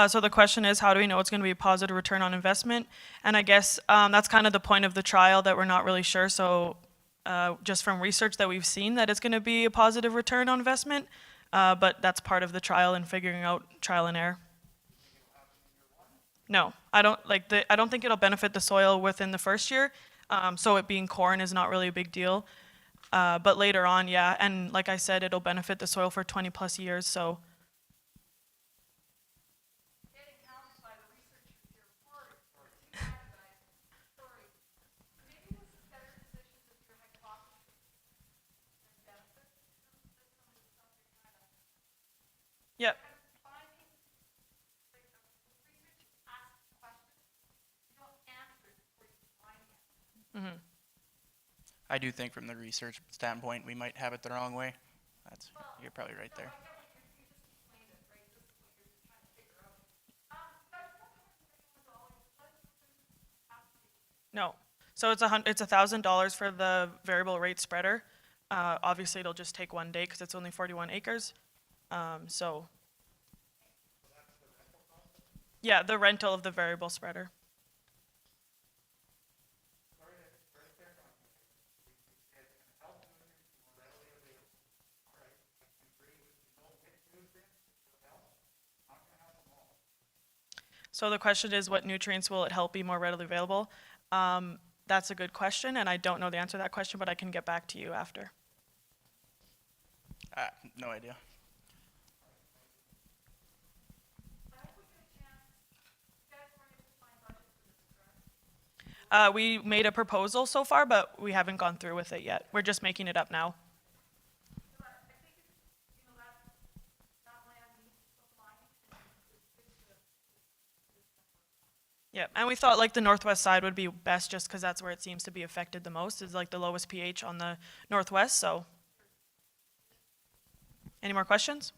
So the question is, how do we know it's going to be a positive return on investment? And I guess that's kind of the point of the trial, that we're not really sure. So just from research that we've seen, that it's going to be a positive return on investment, but that's part of the trial and figuring out trial and error. No, I don't think it'll benefit the soil within the first year. So it being corn is not really a big deal. But later on, yeah, and like I said, it'll benefit the soil for 20 plus years. So. Yep. Mm-hmm. I do think from the research standpoint, we might have it the wrong way. You're probably right there. No. So it's $1,000 for the variable rate spreader. Obviously, it'll just take 1 day because it's only 41 acres. So. Yeah, the rental of the variable spreader. So the question is, what nutrients will it help be more readily available? That's a good question, and I don't know the answer to that question, but I can get back to you after. No idea. We made a proposal so far, but we haven't gone through with it yet. We're just making it up now. Yeah, and we thought like the northwest side would be best just because that's where it seems to be affected the most, is like the lowest pH on the northwest. So, any more questions?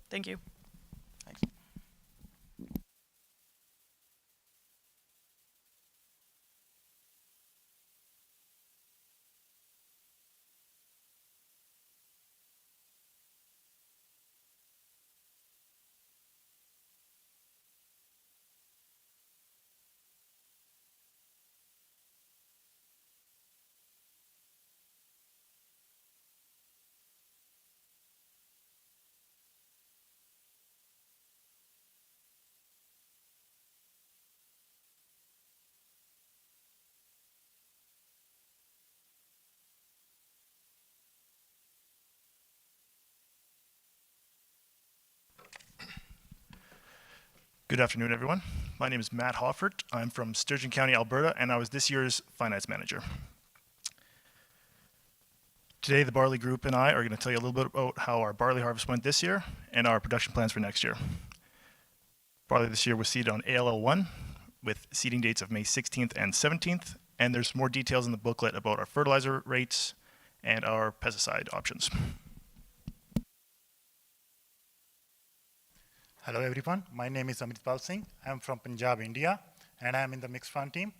Thank you. Thanks. Good afternoon, everyone. My name is Matt Hoffert. I'm from Sturgeon County, Alberta, and I was this year's finance manager. Today, the Barley Group and I are going to tell you a little bit about how our barley harvest went this year and our production plans for next year. Barley this year was seeded on ALL1 with seeding dates of May 16th and 17th, and there's more details in the booklet about our fertilizer rates and our pesticide options. Hello everyone, my name is Amritpal Singh. I am from Punjab, India, and I am in the mixed farm team.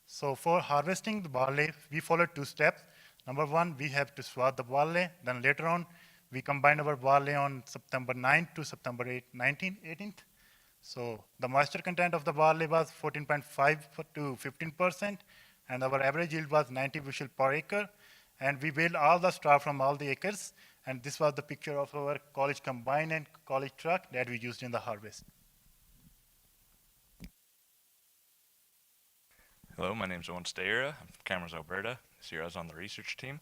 So for harvesting the barley, we follow two steps. Number one, we have to swath the barley. Then later on, we combine our barley on September 9th to September 18th. So the moisture content of the barley was 14.5 to 15%, and our average yield was 90 bushel per acre. And we baled all the straw from all the acres. And this was the picture of our college combine and college truck that we used in the harvest. Hello, my name is Owen Steyra. I'm from Camrose, Alberta. This year I was on the research team.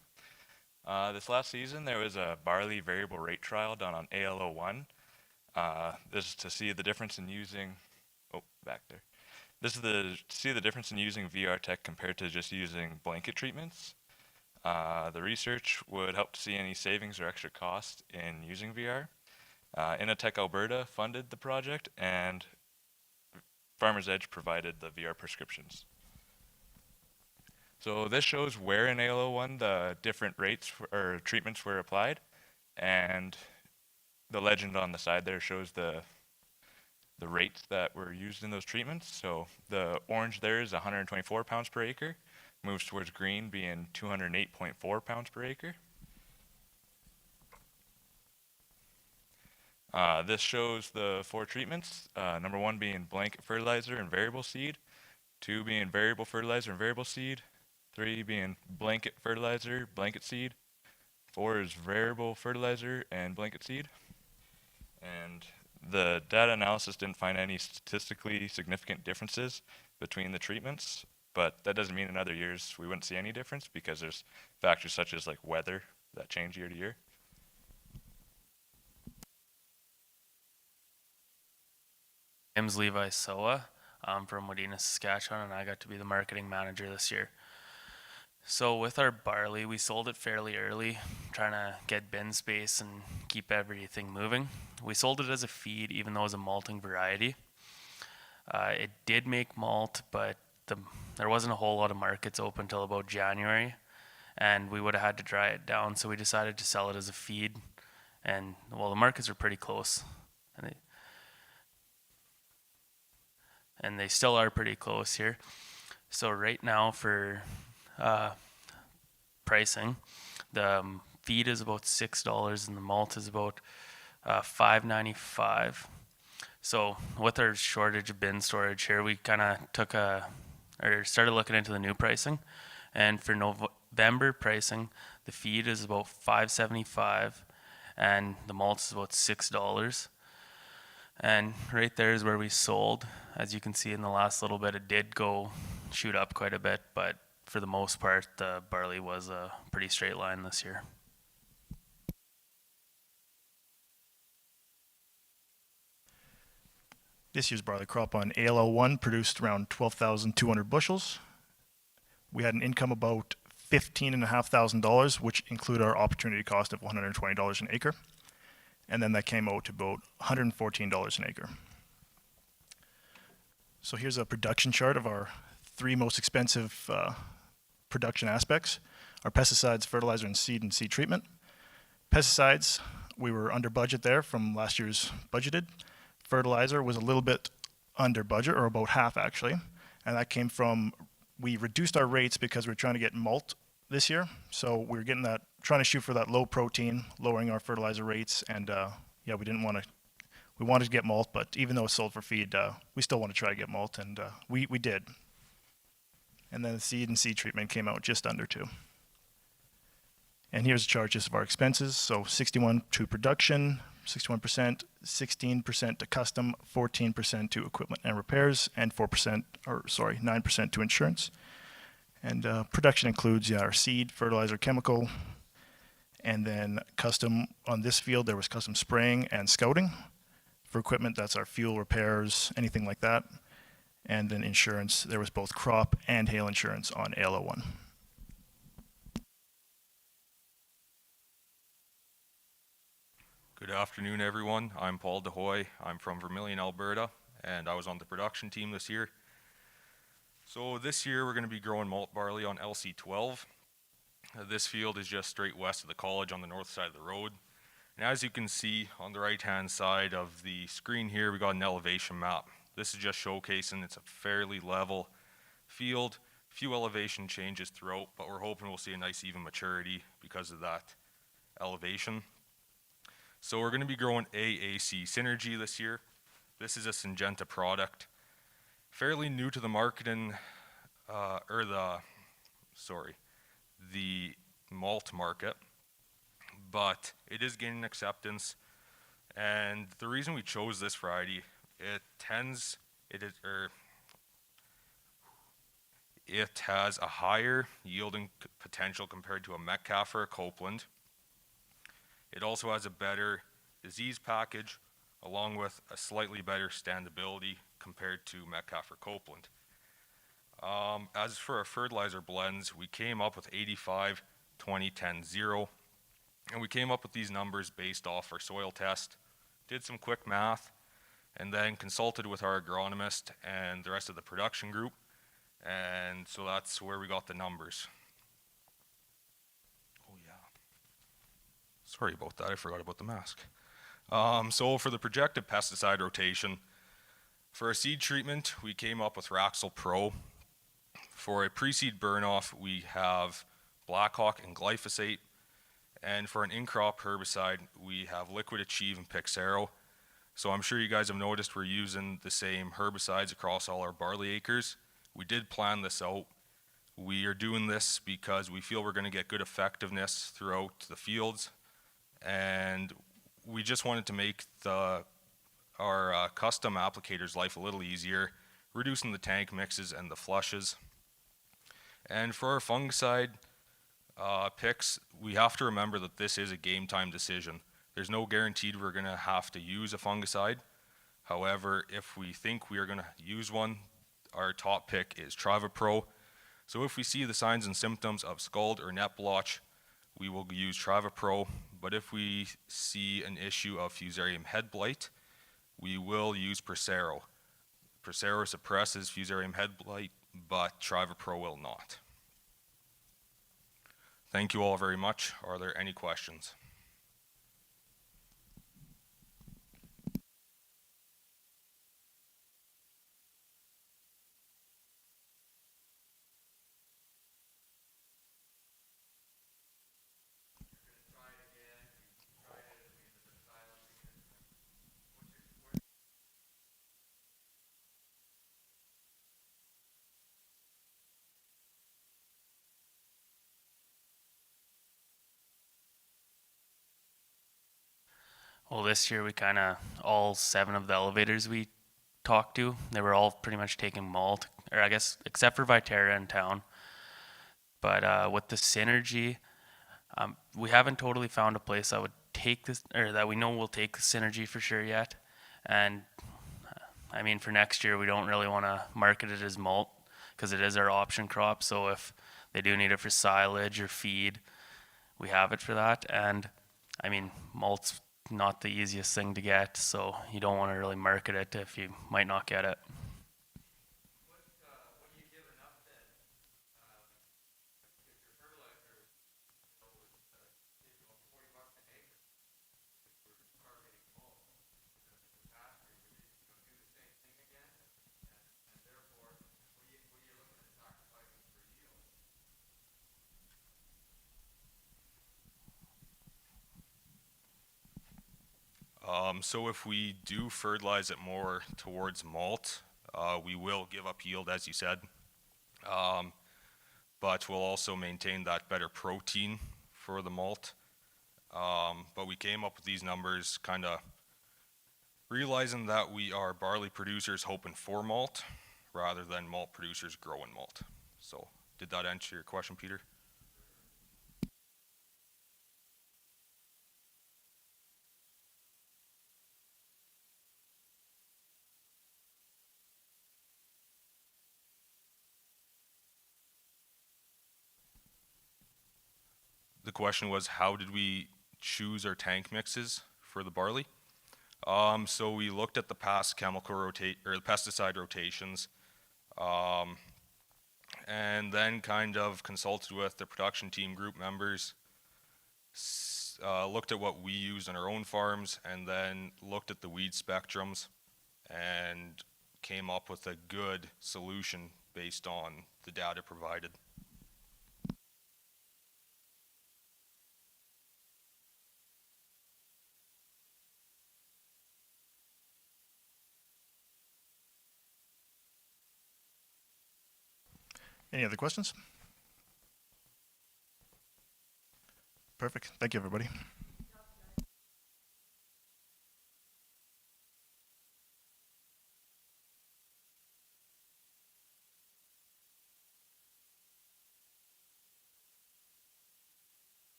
This last season there was a barley variable rate trial done on ALO1. This is to see the difference in using, This is to see the difference in using VR Tech compared to just using blanket treatments. The research would help to see any savings or extra cost in using VR. Inatech Alberta funded the project, and Farmers Edge provided the VR prescriptions. So this shows where in ALO1 the different rates or treatments were applied, and the legend on the side there shows the rates that were used in those treatments. So the orange there is 124 pounds per acre. Moves towards green being 208.4 pounds per acre. This shows the 4 treatments. Number 1 being blanket fertilizer and variable seed. 2 being variable fertilizer and variable seed. 3 being blanket fertilizer, blanket seed. 4 is variable fertilizer and blanket seed. And the data analysis didn't find any statistically significant differences between the treatments. But that doesn't mean in other years we wouldn't see any difference, because there's factors such as like weather that change year to year. My name's Levi Soa. I'm from Wadena, Saskatchewan, and I got to be the marketing manager this year. So with our barley, we sold it fairly early, trying to get bin space and keep everything moving. We sold it as a feed, even though it was a malting variety. It did make malt, but there wasn't a whole lot of markets open till about January, and we would have had to dry it down, so we decided to sell it as a feed. And well, the markets are pretty close, and they still are pretty close here. So right now for pricing, the feed is about $6 and the malt is about $5.95. So with our shortage of bin storage here, we kind of started looking into the new pricing. And for November pricing, the feed is about $5.75 and the malt is about $6. And right there is where we sold. As you can see in the last little bit, it did go shoot up quite a bit, but for the most part, the barley was a pretty straight line this year. This year's barley crop on ALO1 produced around 12,200 bushels. We had an income about $15,500, which included our opportunity cost of $120 an acre. And then that came out to about $114 an acre. So here's a production chart of our 3 most expensive production aspects: our pesticides, fertilizer, and seed treatment. Pesticides, we were under budget there from last year's budgeted. Fertilizer was a little bit under budget, or about half actually, and that came from, we reduced our rates because we were trying to get malt this year, so we were getting that, trying to shoot for that low protein, lowering our fertilizer rates, and yeah, we wanted to get malt, but even though it's sold for feed, we still want to try to get malt, and we did. And then the seed treatment came out just under 2. And here's a chart just of our expenses. So 61 to production, 61%, 16% to custom, 14% to equipment and repairs, and 9% to insurance. And production includes our seed, fertilizer, chemical, and then custom. On this field, there was custom spraying and scouting. For equipment, that's our fuel, repairs, anything like that. And then insurance, there was both crop and hail insurance on ALO1. Good afternoon, everyone. I'm Paul DeHoy. I'm from Vermilion, Alberta, and I was on the production team this year. So this year we're going to be growing malt barley on LC12. This field is just straight west of the college on the north side of the road. And as you can see on the right-hand side of the screen here, we got an elevation map. This is just showcasing it's a fairly level field, few elevation changes throughout, but we're hoping we'll see a nice even maturity because of that elevation. So we're going to be growing AAC Synergy this year. This is a Syngenta product, fairly new to the marketing, the malt market, but it is gaining acceptance. And the reason we chose this variety, it has a higher yielding potential compared to a Metcalfe or a Copeland. It also has a better disease package, along with a slightly better standability compared to Metcalfe or Copeland. As for our fertilizer blends, we came up with 85, 20, 10, 0. And we came up with these numbers based off our soil test, did some quick math, and then consulted with our agronomist and the rest of the production group. And so that's where we got the numbers. Oh yeah. Sorry about that, I forgot about the mask. So for the projected pesticide rotation, for a seed treatment, we came up with Raxel Pro. For a pre-seed burn-off, we have Blackhawk and glyphosate. And for an in-crop herbicide, we have Liquid Achieve and Pixaro. So I'm sure you guys have noticed we're using the same herbicides across all our barley acres. We did plan this out. We are doing this because we feel we're going to get good effectiveness throughout the fields. And we just wanted to make our custom applicators' life a little easier, reducing the tank mixes and the flushes. And for our fungicide picks, we have to remember that this is a game time decision. There's no guaranteed we're going to have to use a fungicide. However, if we think we are going to use one, our top pick is Travapro. So if we see the signs and symptoms of scald or net blotch, we will use Travapro. But if we see an issue of Fusarium head blight, we will use Prosaro. Prosaro suppresses Fusarium head blight, but Travapro will not. Thank you all very much. Are there any questions? Well, this year we kind of, all 7 of the elevators we talked to, they were all pretty much taking malt, or I guess except for Viterra in town. But with the Synergy, we haven't totally found a place that would take this, or that we know will take the Synergy for sure yet. And I mean, for next year, we don't really want to market it as malt because it is our option crop. So if they do need it for silage or feed, we have it for that. And I mean, malt's not the easiest thing to get, so you don't want to really market it if you might not get it. So if we do fertilize it more towards malt, we will give up yield, as you said, but we'll also maintain that better protein for the malt. But we came up with these numbers kind of realizing that we are barley producers hoping for malt rather than malt producers growing malt. So did that answer your question, Peter? The question was, how did we choose our tank mixes for the barley? So we looked at the past pesticide rotations, and then kind of consulted with the production team group members, looked at what we use on our own farms and then looked at the weed spectrums and came up with a good solution based on the data provided. Any other questions? Perfect. Thank you, everybody.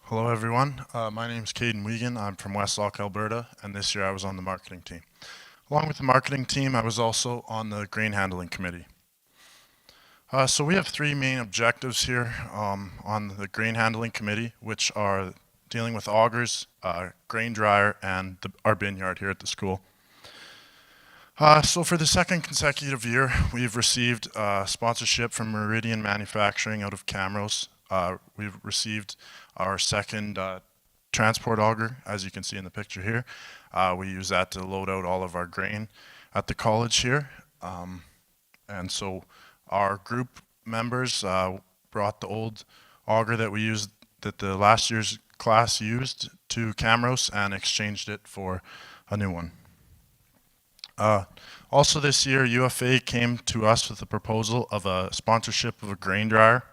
Hello everyone, my name is Caden Wiegand. I'm from West Loch, Alberta, and this year I was on the marketing team. Along with the marketing team, I was also on the grain handling committee. So we have three main objectives here on the grain handling committee, which are dealing with augers, grain dryer, and our bin yard here at the school. So for the second consecutive year, we've received sponsorship from Meridian Manufacturing out of Camrose. We've received our second transport auger, as you can see in the picture here. We use that to load out all of our grain at the college here. And so our group members brought the old auger that we used, that the last year's class used, to Camrose and exchanged it for a new one. Also this year, UFA came to us with a proposal of a sponsorship of a grain dryer.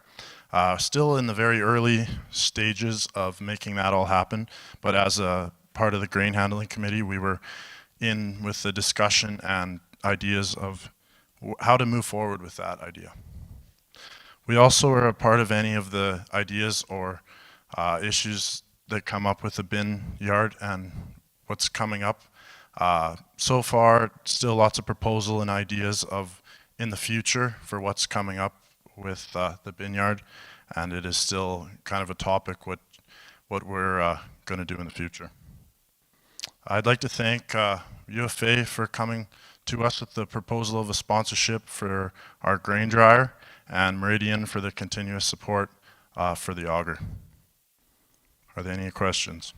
Still in the very early stages of making that all happen, but as a part of the grain handling committee, we were in with the discussion and ideas of how to move forward with that idea. We also are a part of any of the ideas or issues that come up with the bin yard and what's coming up. So far, still lots of proposal and ideas of in the future for what's coming up with the bin yard, and it is still kind of a topic what we're going to do in the future. I'd like to thank UFA for coming to us with the proposal of a sponsorship for our grain dryer, and Meridian for the continuous support for the auger. Are there any questions?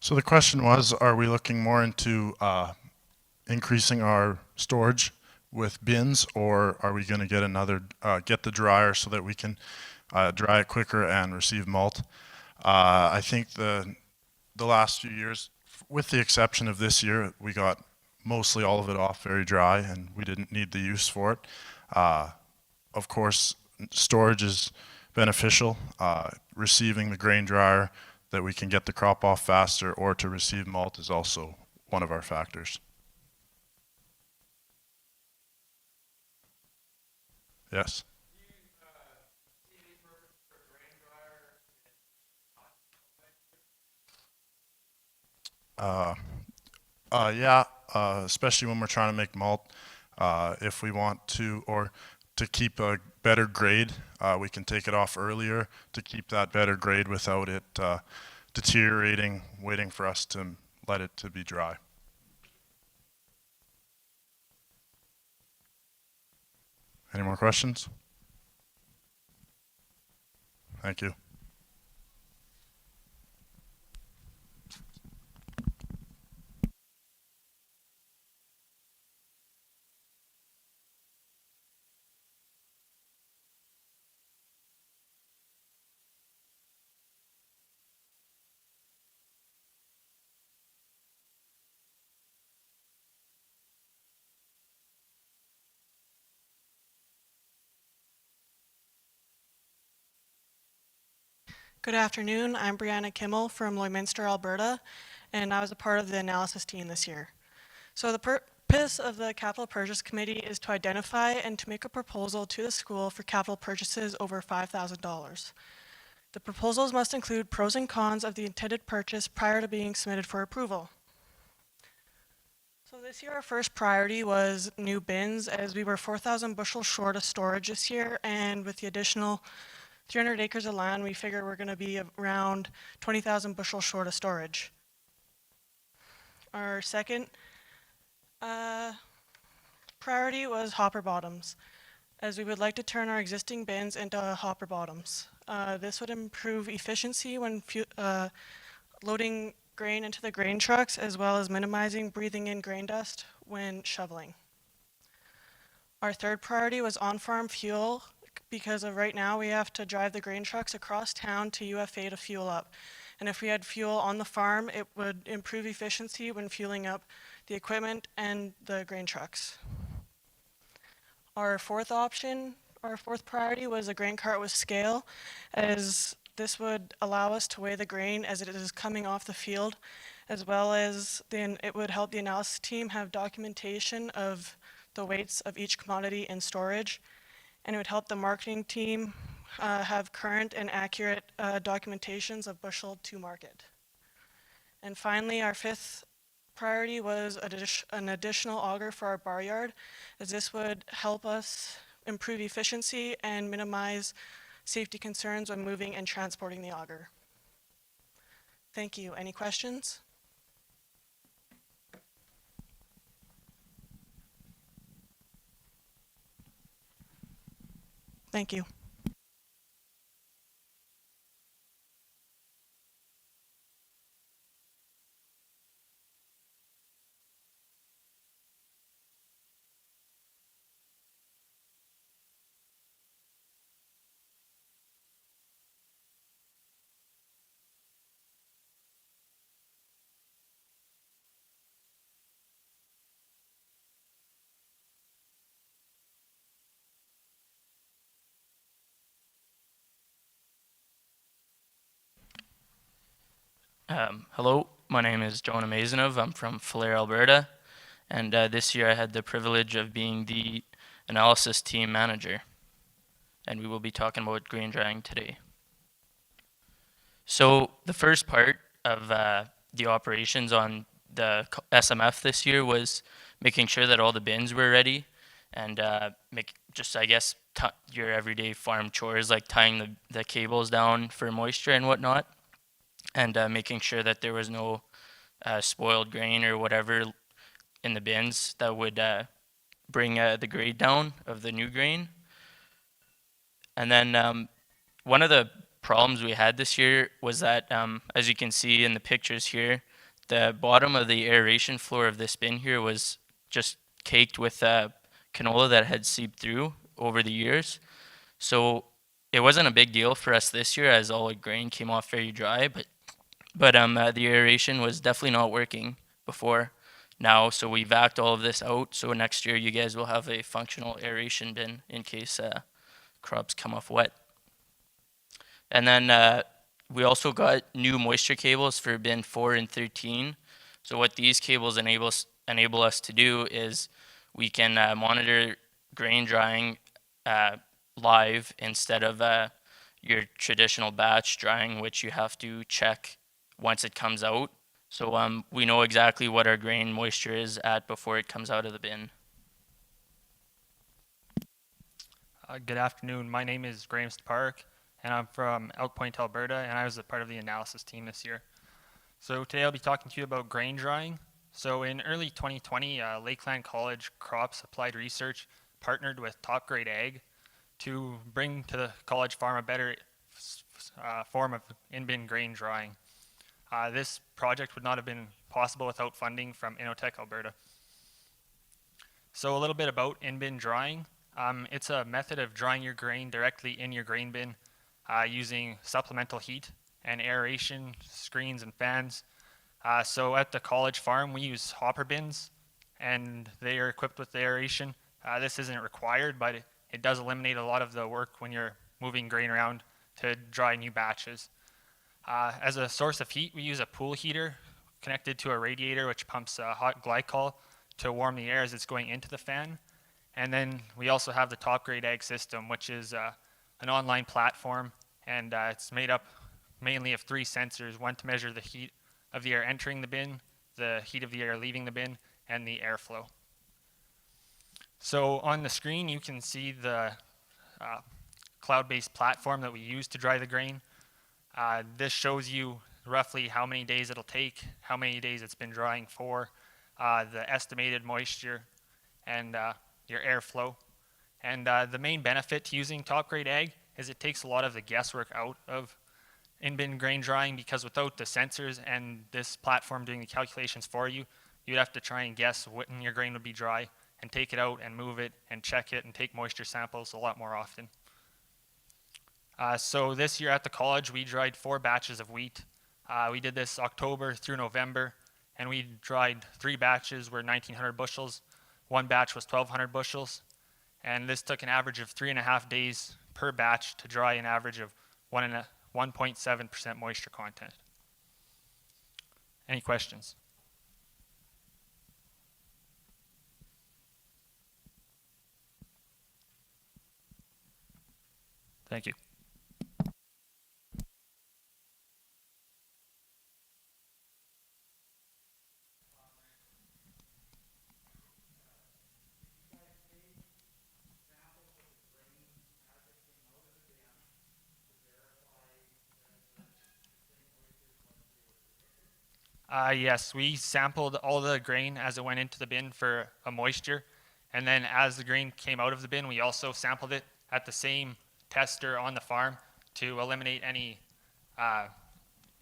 So the question was, are we looking more into increasing our storage with bins, or are we going to get another, get the dryer so that we can dry it quicker and receive malt? I think the last few years, with the exception of this year, we got mostly all of it off very dry and we didn't need the use for it. Of course, storage is beneficial. Receiving the grain dryer that we can get the crop off faster, or to receive malt, is also one of our factors. Yes. Yeah, especially when we're trying to make malt. If we want to, or to keep a better grade, we can take it off earlier to keep that better grade without it deteriorating, waiting for us to let it to be dry. Any more questions? Thank you. Good afternoon. I'm Brianna Kimmel from Lloydminster, Alberta, and I was a part of the analysis team this year. So the purpose of the Capital Purchase Committee is to identify and to make a proposal to the school for capital purchases over $5,000. The proposals must include pros and cons of the intended purchase prior to being submitted for approval. So this year our first priority was new bins, as we were 4,000 bushels short of storage this year, and with the additional 300 acres of land, we figure we're going to be around 20,000 bushels short of storage. Our second priority was hopper bottoms, as we would like to turn our existing bins into hopper bottoms. This would improve efficiency when loading grain into the grain trucks, as well as minimizing breathing in grain dust when shoveling. Our third priority was on-farm fuel, because of right now we have to drive the grain trucks across town to UFA to fuel up. And if we had fuel on the farm, it would improve efficiency when fueling up the equipment and the grain trucks. Our fourth priority was a grain cart with scale, as this would allow us to weigh the grain as it is coming off the field, as well as then it would help the analysis team have documentation of the weights of each commodity in storage, and it would help the marketing team have current and accurate documentations of bushel to market. And finally, our fifth priority was an additional auger for our barnyard, as this would help us improve efficiency and minimize safety concerns when moving and transporting the auger. Thank you. Any questions? Thank you. Hello, my name is Jonah Mazanov. I'm from Falher, Alberta, and this year I had the privilege of being the analysis team manager, and we will be talking about grain drying today. So the first part of the operations on the SMF this year was making sure that all the bins were ready, and your everyday farm chores like tying the cables down for moisture and whatnot, and making sure that there was no spoiled grain or whatever in the bins that would bring the grade down of the new grain. And then one of the problems we had this year was that, as you can see in the pictures here, the bottom of the aeration floor of this bin here was just caked with canola that had seeped through over the years. So it wasn't a big deal for us this year, as all the grain came off very dry, but the aeration was definitely not working before now, so we vacked all of this out, so next year you guys will have a functional aeration bin in case crops come off wet. And then we also got new moisture cables for bin 4 and 13. So what these cables enable us to do is we can monitor grain drying live instead of your traditional batch drying, which you have to check once it comes out. So we know exactly what our grain moisture is at before it comes out of the bin. Good afternoon. My name is Graham Park, and I'm from Elk Point, Alberta, and I was a part of the analysis team this year. So today I'll be talking to you about grain drying. So in early 2020, Lakeland College Crops Applied Research partnered with Top Grade Ag to bring to the college farm a better form of in-bin grain drying. This project would not have been possible without funding from Innotech Alberta. So a little bit about in-bin drying. It's a method of drying your grain directly in your grain bin using supplemental heat and aeration screens and fans. So at the college farm, we use hopper bins, and they are equipped with aeration. This isn't required, but it does eliminate a lot of the work when you're moving grain around to dry new batches. As a source of heat, we use a pool heater connected to a radiator which pumps hot glycol to warm the air as it's going into the fan. And then we also have the Top Grade Ag System, which is an online platform, and it's made up mainly of 3 sensors, one to measure the heat of the air entering the bin, the heat of the air leaving the bin, and the airflow. So on the screen, you can see the cloud-based platform that we use to dry the grain. This shows you roughly how many days it'll take, how many days it's been drying for, the estimated moisture, and your airflow. And the main benefit to using Top Grade Ag is it takes a lot of the guesswork out of in-bin grain drying, because without the sensors and this platform doing the calculations for you, you'd have to try and guess when your grain would be dry and take it out and move it and check it and take moisture samples a lot more often. So this year at the college, we dried 4 batches of wheat. We did this October through November, and we dried 3 batches were 1,900 bushels. 1 batch was 1,200 bushels. And this took an average of 3.5 days per batch to dry an average of 1.7% moisture content. Any questions? Thank you. Yes, we sampled all the grain as it went into the bin for a moisture, and then as the grain came out of the bin, we also sampled it at the same tester on the farm to eliminate any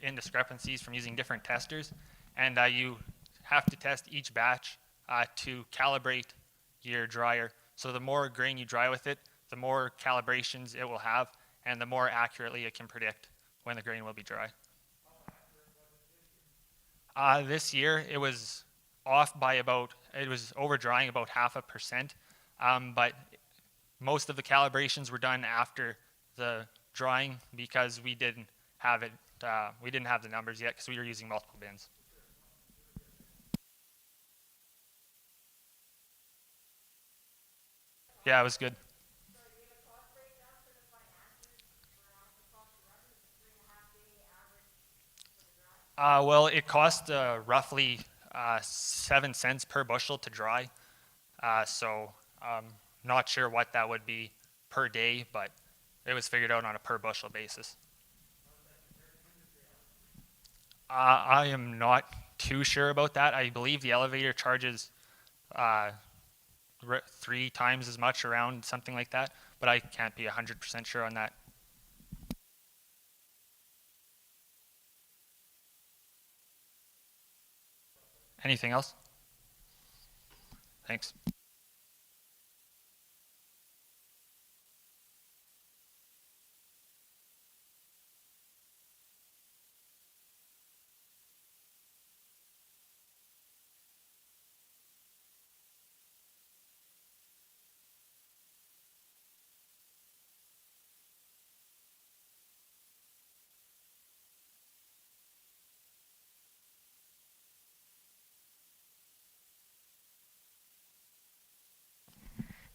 indiscrepancies from using different testers. And you have to test each batch to calibrate your dryer. So the more grain you dry with it, the more calibrations it will have, and the more accurately it can predict when the grain will be dry. This year, it was off by it was over drying about 0.5%, but most of the calibrations were done after the drying because we didn't have the numbers yet because we were using multiple bins. Yeah, it was good. Well, it cost roughly 7 cents per bushel to dry. So not sure what that would be per day, but it was figured out on a per bushel basis. I am not too sure about that. I believe the elevator charges 3 times as much, around something like that, but I can't be 100% sure on that. Anything else? Thanks.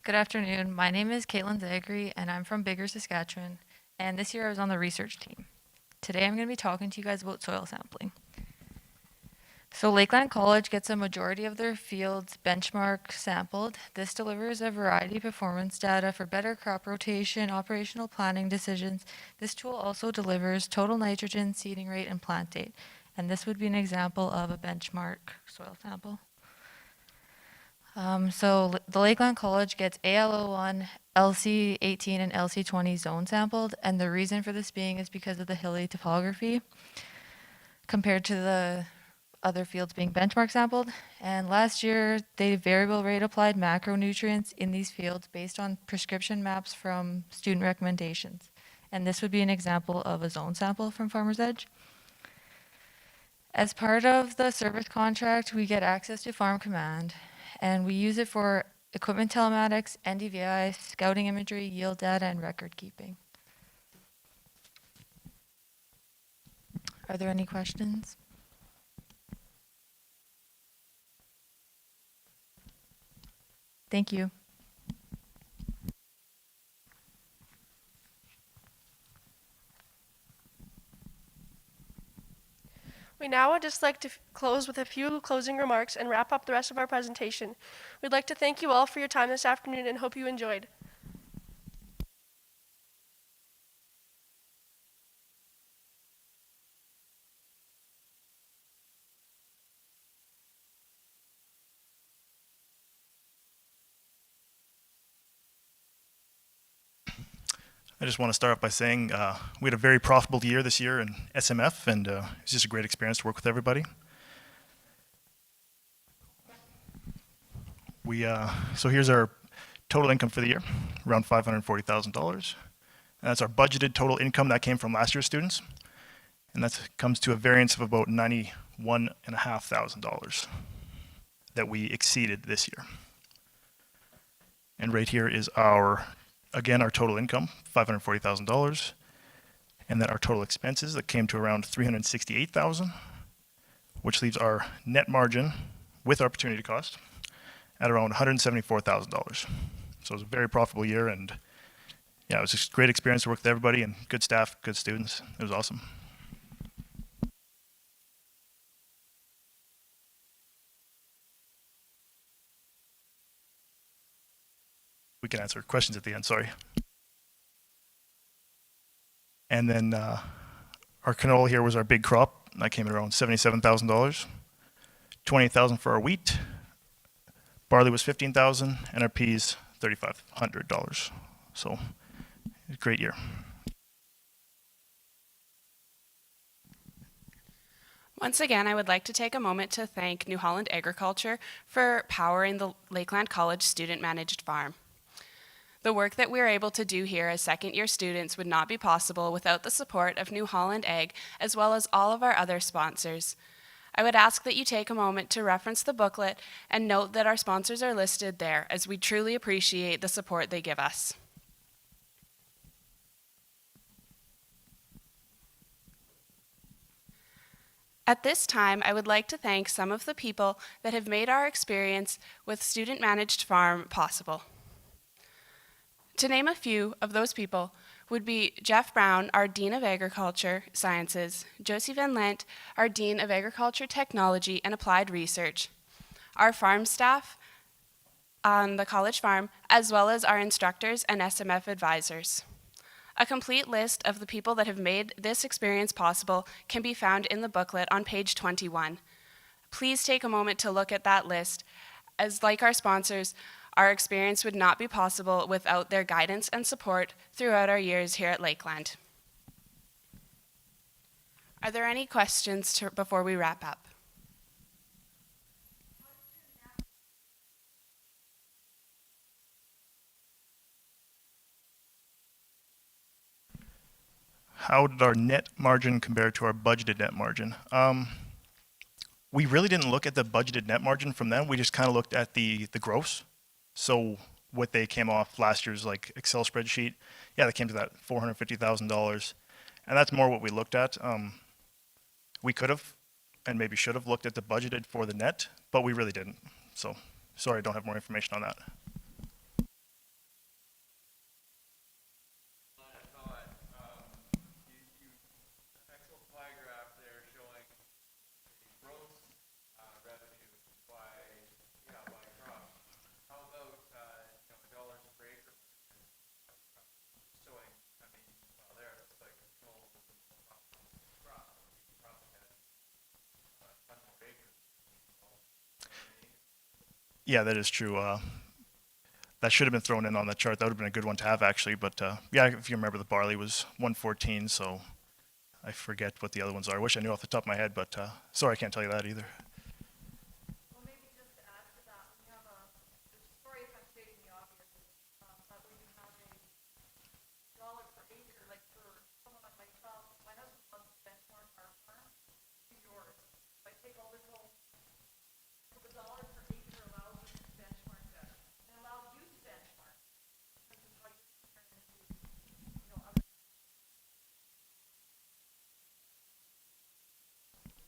Good afternoon. My name is Caitlin Zagri, and I'm from Bigger, Saskatchewan. And this year I was on the research team. Today I'm going to be talking to you guys about soil sampling. So Lakeland College gets a majority of their fields benchmark sampled. This delivers a variety of performance data for better crop rotation, operational planning decisions. This tool also delivers total nitrogen, seeding rate, and plant date. And this would be an example of a benchmark soil sample. So the Lakeland College gets AL01, LC18, and LC20 zone sampled, and the reason for this being is because of the hilly topography compared to the other fields being benchmark sampled. And last year, they variable rate applied macronutrients in these fields based on prescription maps from student recommendations. And this would be an example of a zone sample from Farmer's Edge. As part of the service contract, we get access to Farm Command, and we use it for equipment telematics, NDVI, scouting imagery, yield data, and record keeping. Are there any questions? Thank you. We now would just like to close with a few closing remarks and wrap up the rest of our presentation. We'd like to thank you all for your time this afternoon and hope you enjoyed. I just want to start off by saying we had a very profitable year this year in SMF, and it's just a great experience to work with everybody. So here's our total income for the year, around $540,000. And that's our budgeted total income that came from last year's students. And that comes to a variance of about $91,500 that we exceeded this year. And right here is our total income, $540,000. And then our total expenses that came to around $368,000, which leaves our net margin with opportunity cost at around $174,000. So it was a very profitable year, and yeah, it was just a great experience to work with everybody and good staff, good students. It was awesome. We can answer questions at the end, sorry. And then our canola here was our big crop. That came at around $77,000. $28,000 for our wheat. Barley was $15,000, and our peas $3,500. So, a great year. Once again, I would like to take a moment to thank New Holland Agriculture for powering the Lakeland College student-managed farm. The work that we are able to do here as second-year students would not be possible without the support of New Holland Ag, as well as all of our other sponsors. I would ask that you take a moment to reference the booklet and note that our sponsors are listed there, as we truly appreciate the support they give us. At this time, I would like to thank some of the people that have made our experience with Student Managed Farm possible. To name a few of those people would be Jeff Brown, our Dean of Agriculture Sciences, Josie Van Lent, our Dean of Agriculture Technology and Applied Research, our farm staff on the college farm, as well as our instructors and SMF advisors. A complete list of the people that have made this experience possible can be found in the booklet on page 21. Please take a moment to look at that list, as like our sponsors, our experience would not be possible without their guidance and support throughout our years here at Lakeland. Are there any questions before we wrap up? How did our net margin compare to our budgeted net margin? We really didn't look at the budgeted net margin from them. We just kind of looked at the gross. So what they came off last year's like Excel spreadsheet, yeah, they came to that $450,000, and that's more what we looked at. We could have, and maybe should have looked at the budgeted for the net, but we really didn't. So sorry, I don't have more information on that. Yeah, that is true. That should have been thrown in on the chart. That would have been a good one to have, actually. But yeah, if you remember, the barley was 114, so I forget what the other ones are. I wish I knew off the top of my head, but sorry, I can't tell you that either.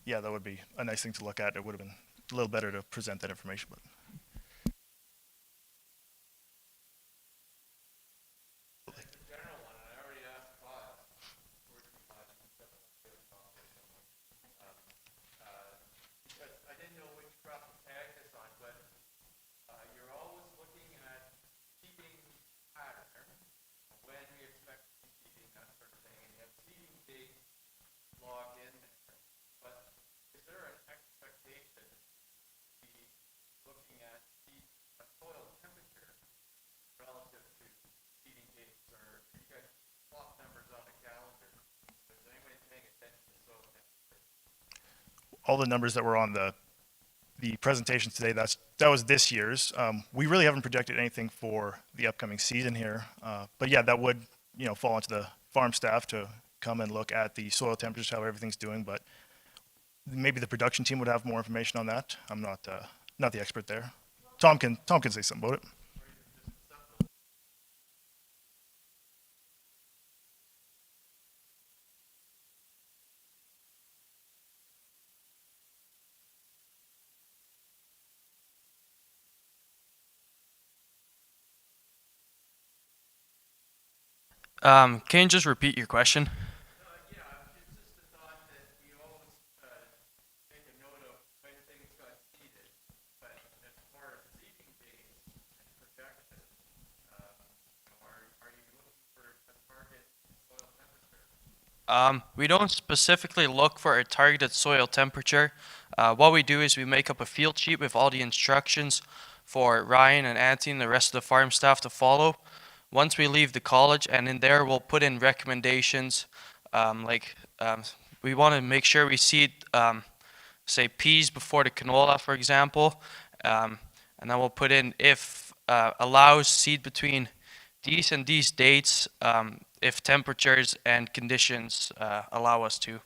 Yeah, that would be a nice thing to look at. It would have been a little better to present that information, but all the numbers that were on the presentation today, that was this year's. We really haven't projected anything for the upcoming season here. But yeah, that would, fall into the farm staff to come and look at the soil temperatures, how everything's doing. But maybe the production team would have more information on that. I'm not the expert there. Tom can say something about it. Can you just repeat your question? We don't specifically look for a targeted soil temperature. What we do is we make up a field sheet with all the instructions for Ryan and Anthony and the rest of the farm staff to follow. Once we leave the college, and in there we'll put in recommendations, we want to make sure we seed, say, peas before the canola, for example, and then we'll put in if allows seed between these and these dates, if temperatures and conditions allow us to.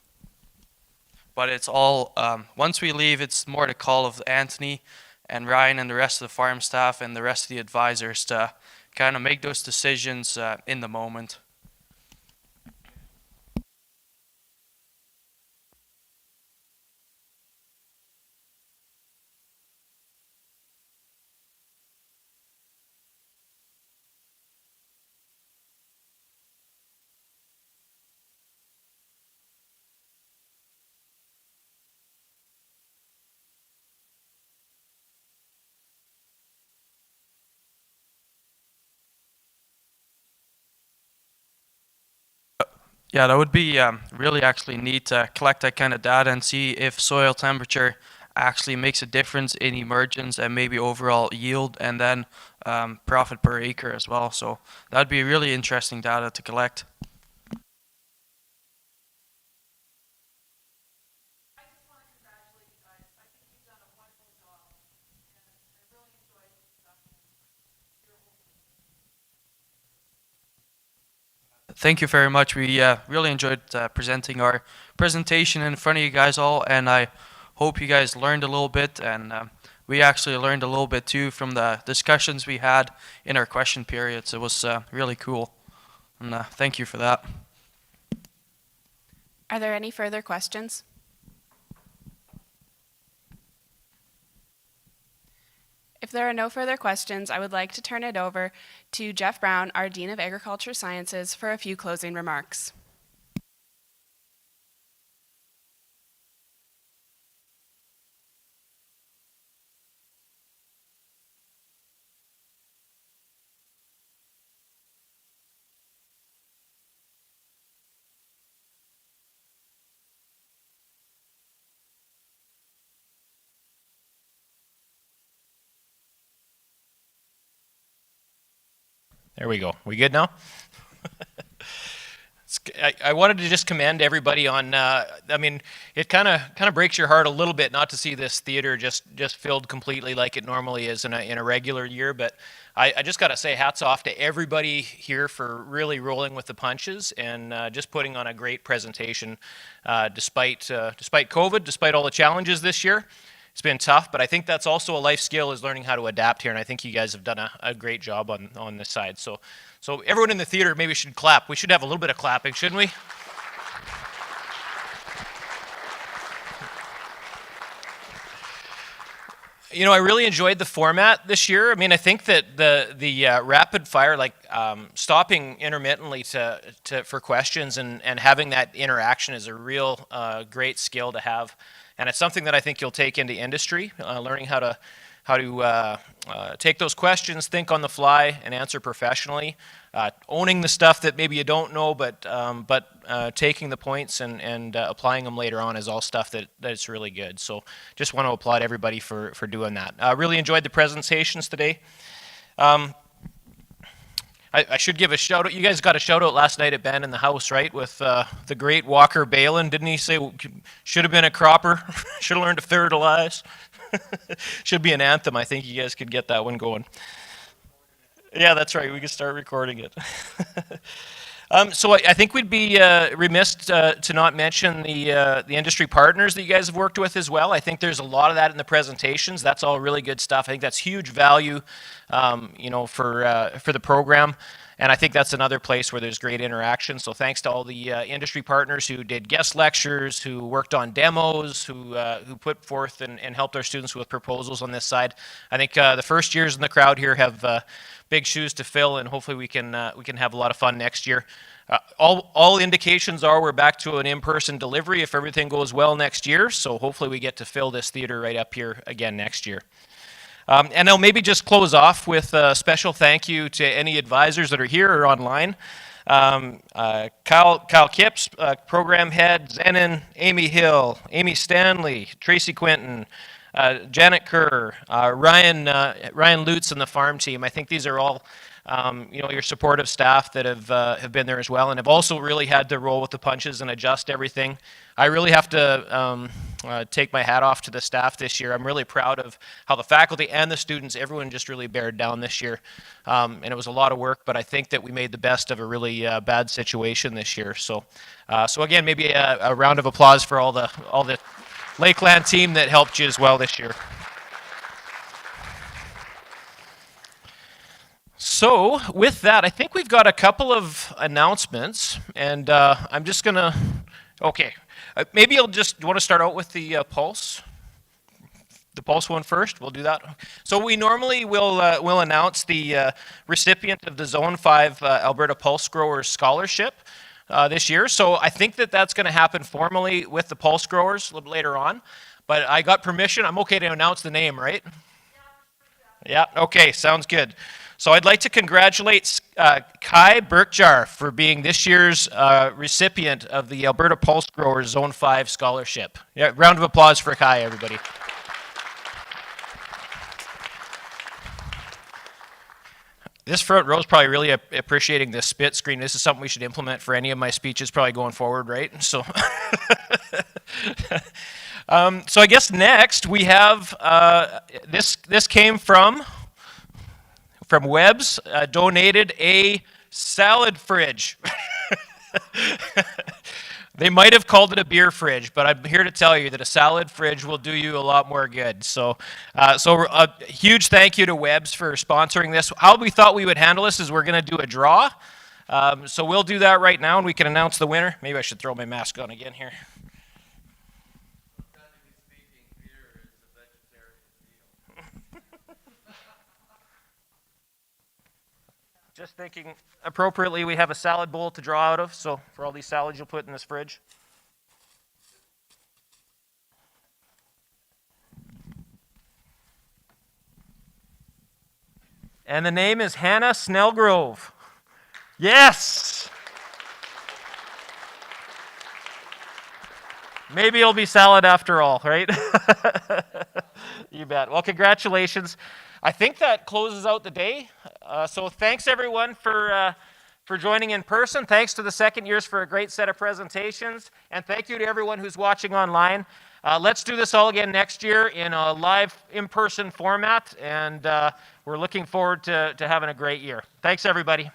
But it's all, once we leave, it's more the call of Anthony and Ryan and the rest of the farm staff and the rest of the advisors to kind of make those decisions in the moment. Yeah, that would be really actually neat to collect that kind of data and see if soil temperature actually makes a difference in emergence and maybe overall yield and then profit per acre as well. So that'd be really interesting data to collect. Thank you very much. We really enjoyed presenting our presentation in front of you guys all, and I hope you guys learned a little bit, and we actually learned a little bit too from the discussions we had in our question periods. It was really cool, and thank you for that. Are there any further questions? If there are no further questions, I would like to turn it over to Jeff Brown, our Dean of Agriculture Sciences, for a few closing remarks. There we go. We good now? I wanted to just commend everybody on, I mean, it kind of breaks your heart a little bit not to see this theater just filled completely like it normally is in a regular year, but I just got to say hats off to everybody here for really rolling with the punches and just putting on a great presentation despite COVID, despite all the challenges this year. It's been tough, but I think that's also a life skill, is learning how to adapt here, and I think you guys have done a great job on this side. So everyone in the theater maybe should clap. We should have a little bit of clapping, shouldn't we? You know, I really enjoyed the format this year. I mean, I think that the rapid fire, like stopping intermittently for questions and having that interaction is a real great skill to have. And it's something that I think you'll take into industry, learning how to take those questions, think on the fly, and answer professionally. Owning the stuff that maybe you don't know, but taking the points and applying them later on is all stuff that's really good. So just want to applaud everybody for doing that. Really enjoyed the presentations today. I should give a shout out. You guys got a shout out last night at Band in the House, right? With the great Walker Balin. Didn't he say should have been a cropper? Should have learned to fertilize. Should be an anthem. I think you guys could get that one going. Yeah, that's right. We can start recording it. So I think we'd be remiss to not mention the industry partners that you guys have worked with as well. I think there's a lot of that in the presentations. That's all really good stuff. I think that's huge value, for the program. And I think that's another place where there's great interaction. So thanks to all the industry partners who did guest lectures, who worked on demos, who put forth and helped our students with proposals on this side. I think the first years in the crowd here have big shoes to fill, and hopefully we can have a lot of fun next year. All indications are we're back to an in-person delivery if everything goes well next year. So hopefully we get to fill this theater right up here again next year. And I'll maybe just close off with a special thank you to any advisors that are here or online. Kyle Kipps, program head, Zenon, Amy Hill, Amy Stanley, Tracy Quinton, Janet Kerr, Ryan Lutz and the farm team. I think these are all your supportive staff that have been there as well, and have also really had to roll with the punches and adjust everything. I really have to take my hat off to the staff this year. I'm really proud of how the faculty and the students, everyone just really bared down this year. And it was a lot of work, but I think that we made the best of a really bad situation this year. So again, maybe a round of applause for all the Lakeland team that helped you as well this year. So with that, I think we've got a couple of announcements, and I'm just gonna, okay, maybe I'll just, do you want to start out with the Pulse? The Pulse one first, we'll do that. So we normally will announce the recipient of the Zone 5 Alberta Pulse Growers Scholarship this year. So I think that that's going to happen formally with the Pulse Growers a little later on, but I got permission. I'm okay to announce the name, right? Yeah, okay, sounds good. So I'd like to congratulate Kai Berkjar for being this year's recipient of the Alberta Pulse Growers Zone 5 Scholarship. Yeah, round of applause for Kai, everybody. This front row is probably really appreciating this spit screen. This is something we should implement for any of my speeches probably going forward, right? So, so I guess next we have, this came from Webb's, donated a salad fridge. They might have called it a beer fridge, but I'm here to tell you that a salad fridge will do you a lot more good. So a huge thank you to Webb's for sponsoring this. How we thought we would handle this is we're going to do a draw. So we'll do that right now, and we can announce the winner. Maybe I should throw my mask on again here. Just thinking appropriately, we have a salad bowl to draw out of, so for all these salads you'll put in this fridge. And the name is Hannah Snellgrove. Yes! Maybe it'll be salad after all, right? You bet. Well, congratulations. I think that closes out the day. So thanks everyone for joining in person. Thanks to the second years for a great set of presentations. And thank you to everyone who's watching online. Let's do this all again next year in a live in-person format. And we're looking forward to having a great year. Thanks everybody.